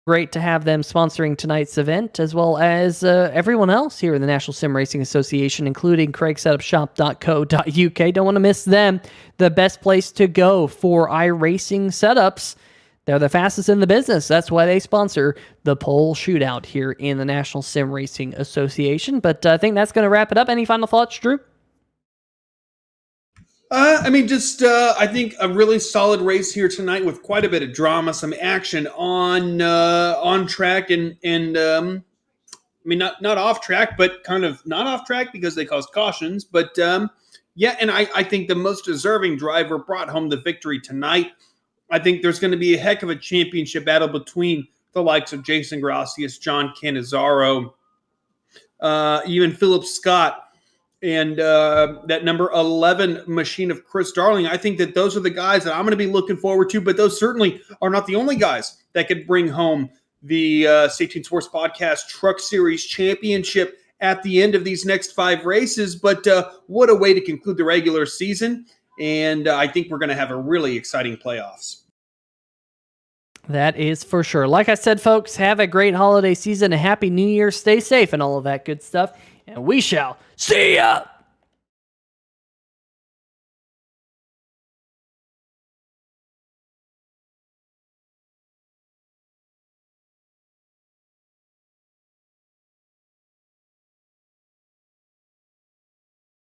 Great to have them sponsoring tonight's event, as well as everyone else here in the National Sim Racing Association, including CraigSetupShop.co.uk. Don't want to miss them. The best place to go for iRacing setups. They're the fastest in the business. That's why they sponsor the pole shootout here in the National Sim Racing Association. But I think that's going to wrap it up. Any final thoughts, Drew? I think a really solid race here tonight with quite a bit of drama, some action on track and not off track, but kind of not off track because they caused cautions. But and I think the most deserving driver brought home the victory tonight. I think there's going to be a heck of a championship battle between the likes of Jason Gracias, John Cannizzaro, even Philip Scott, and that number 11 machine of Chris Darling. I think that those are the guys that I'm going to be looking forward to, but those certainly are not the only guys that could bring home the Safety and Sports Podcast Truck Series Championship at the end of these next 5 races. But what a way to conclude the regular season, and I think we're going to have a really exciting playoffs. That is for sure. Like I said, folks, have a great holiday season, a happy new year, stay safe, and all of that good stuff. And we shall see ya!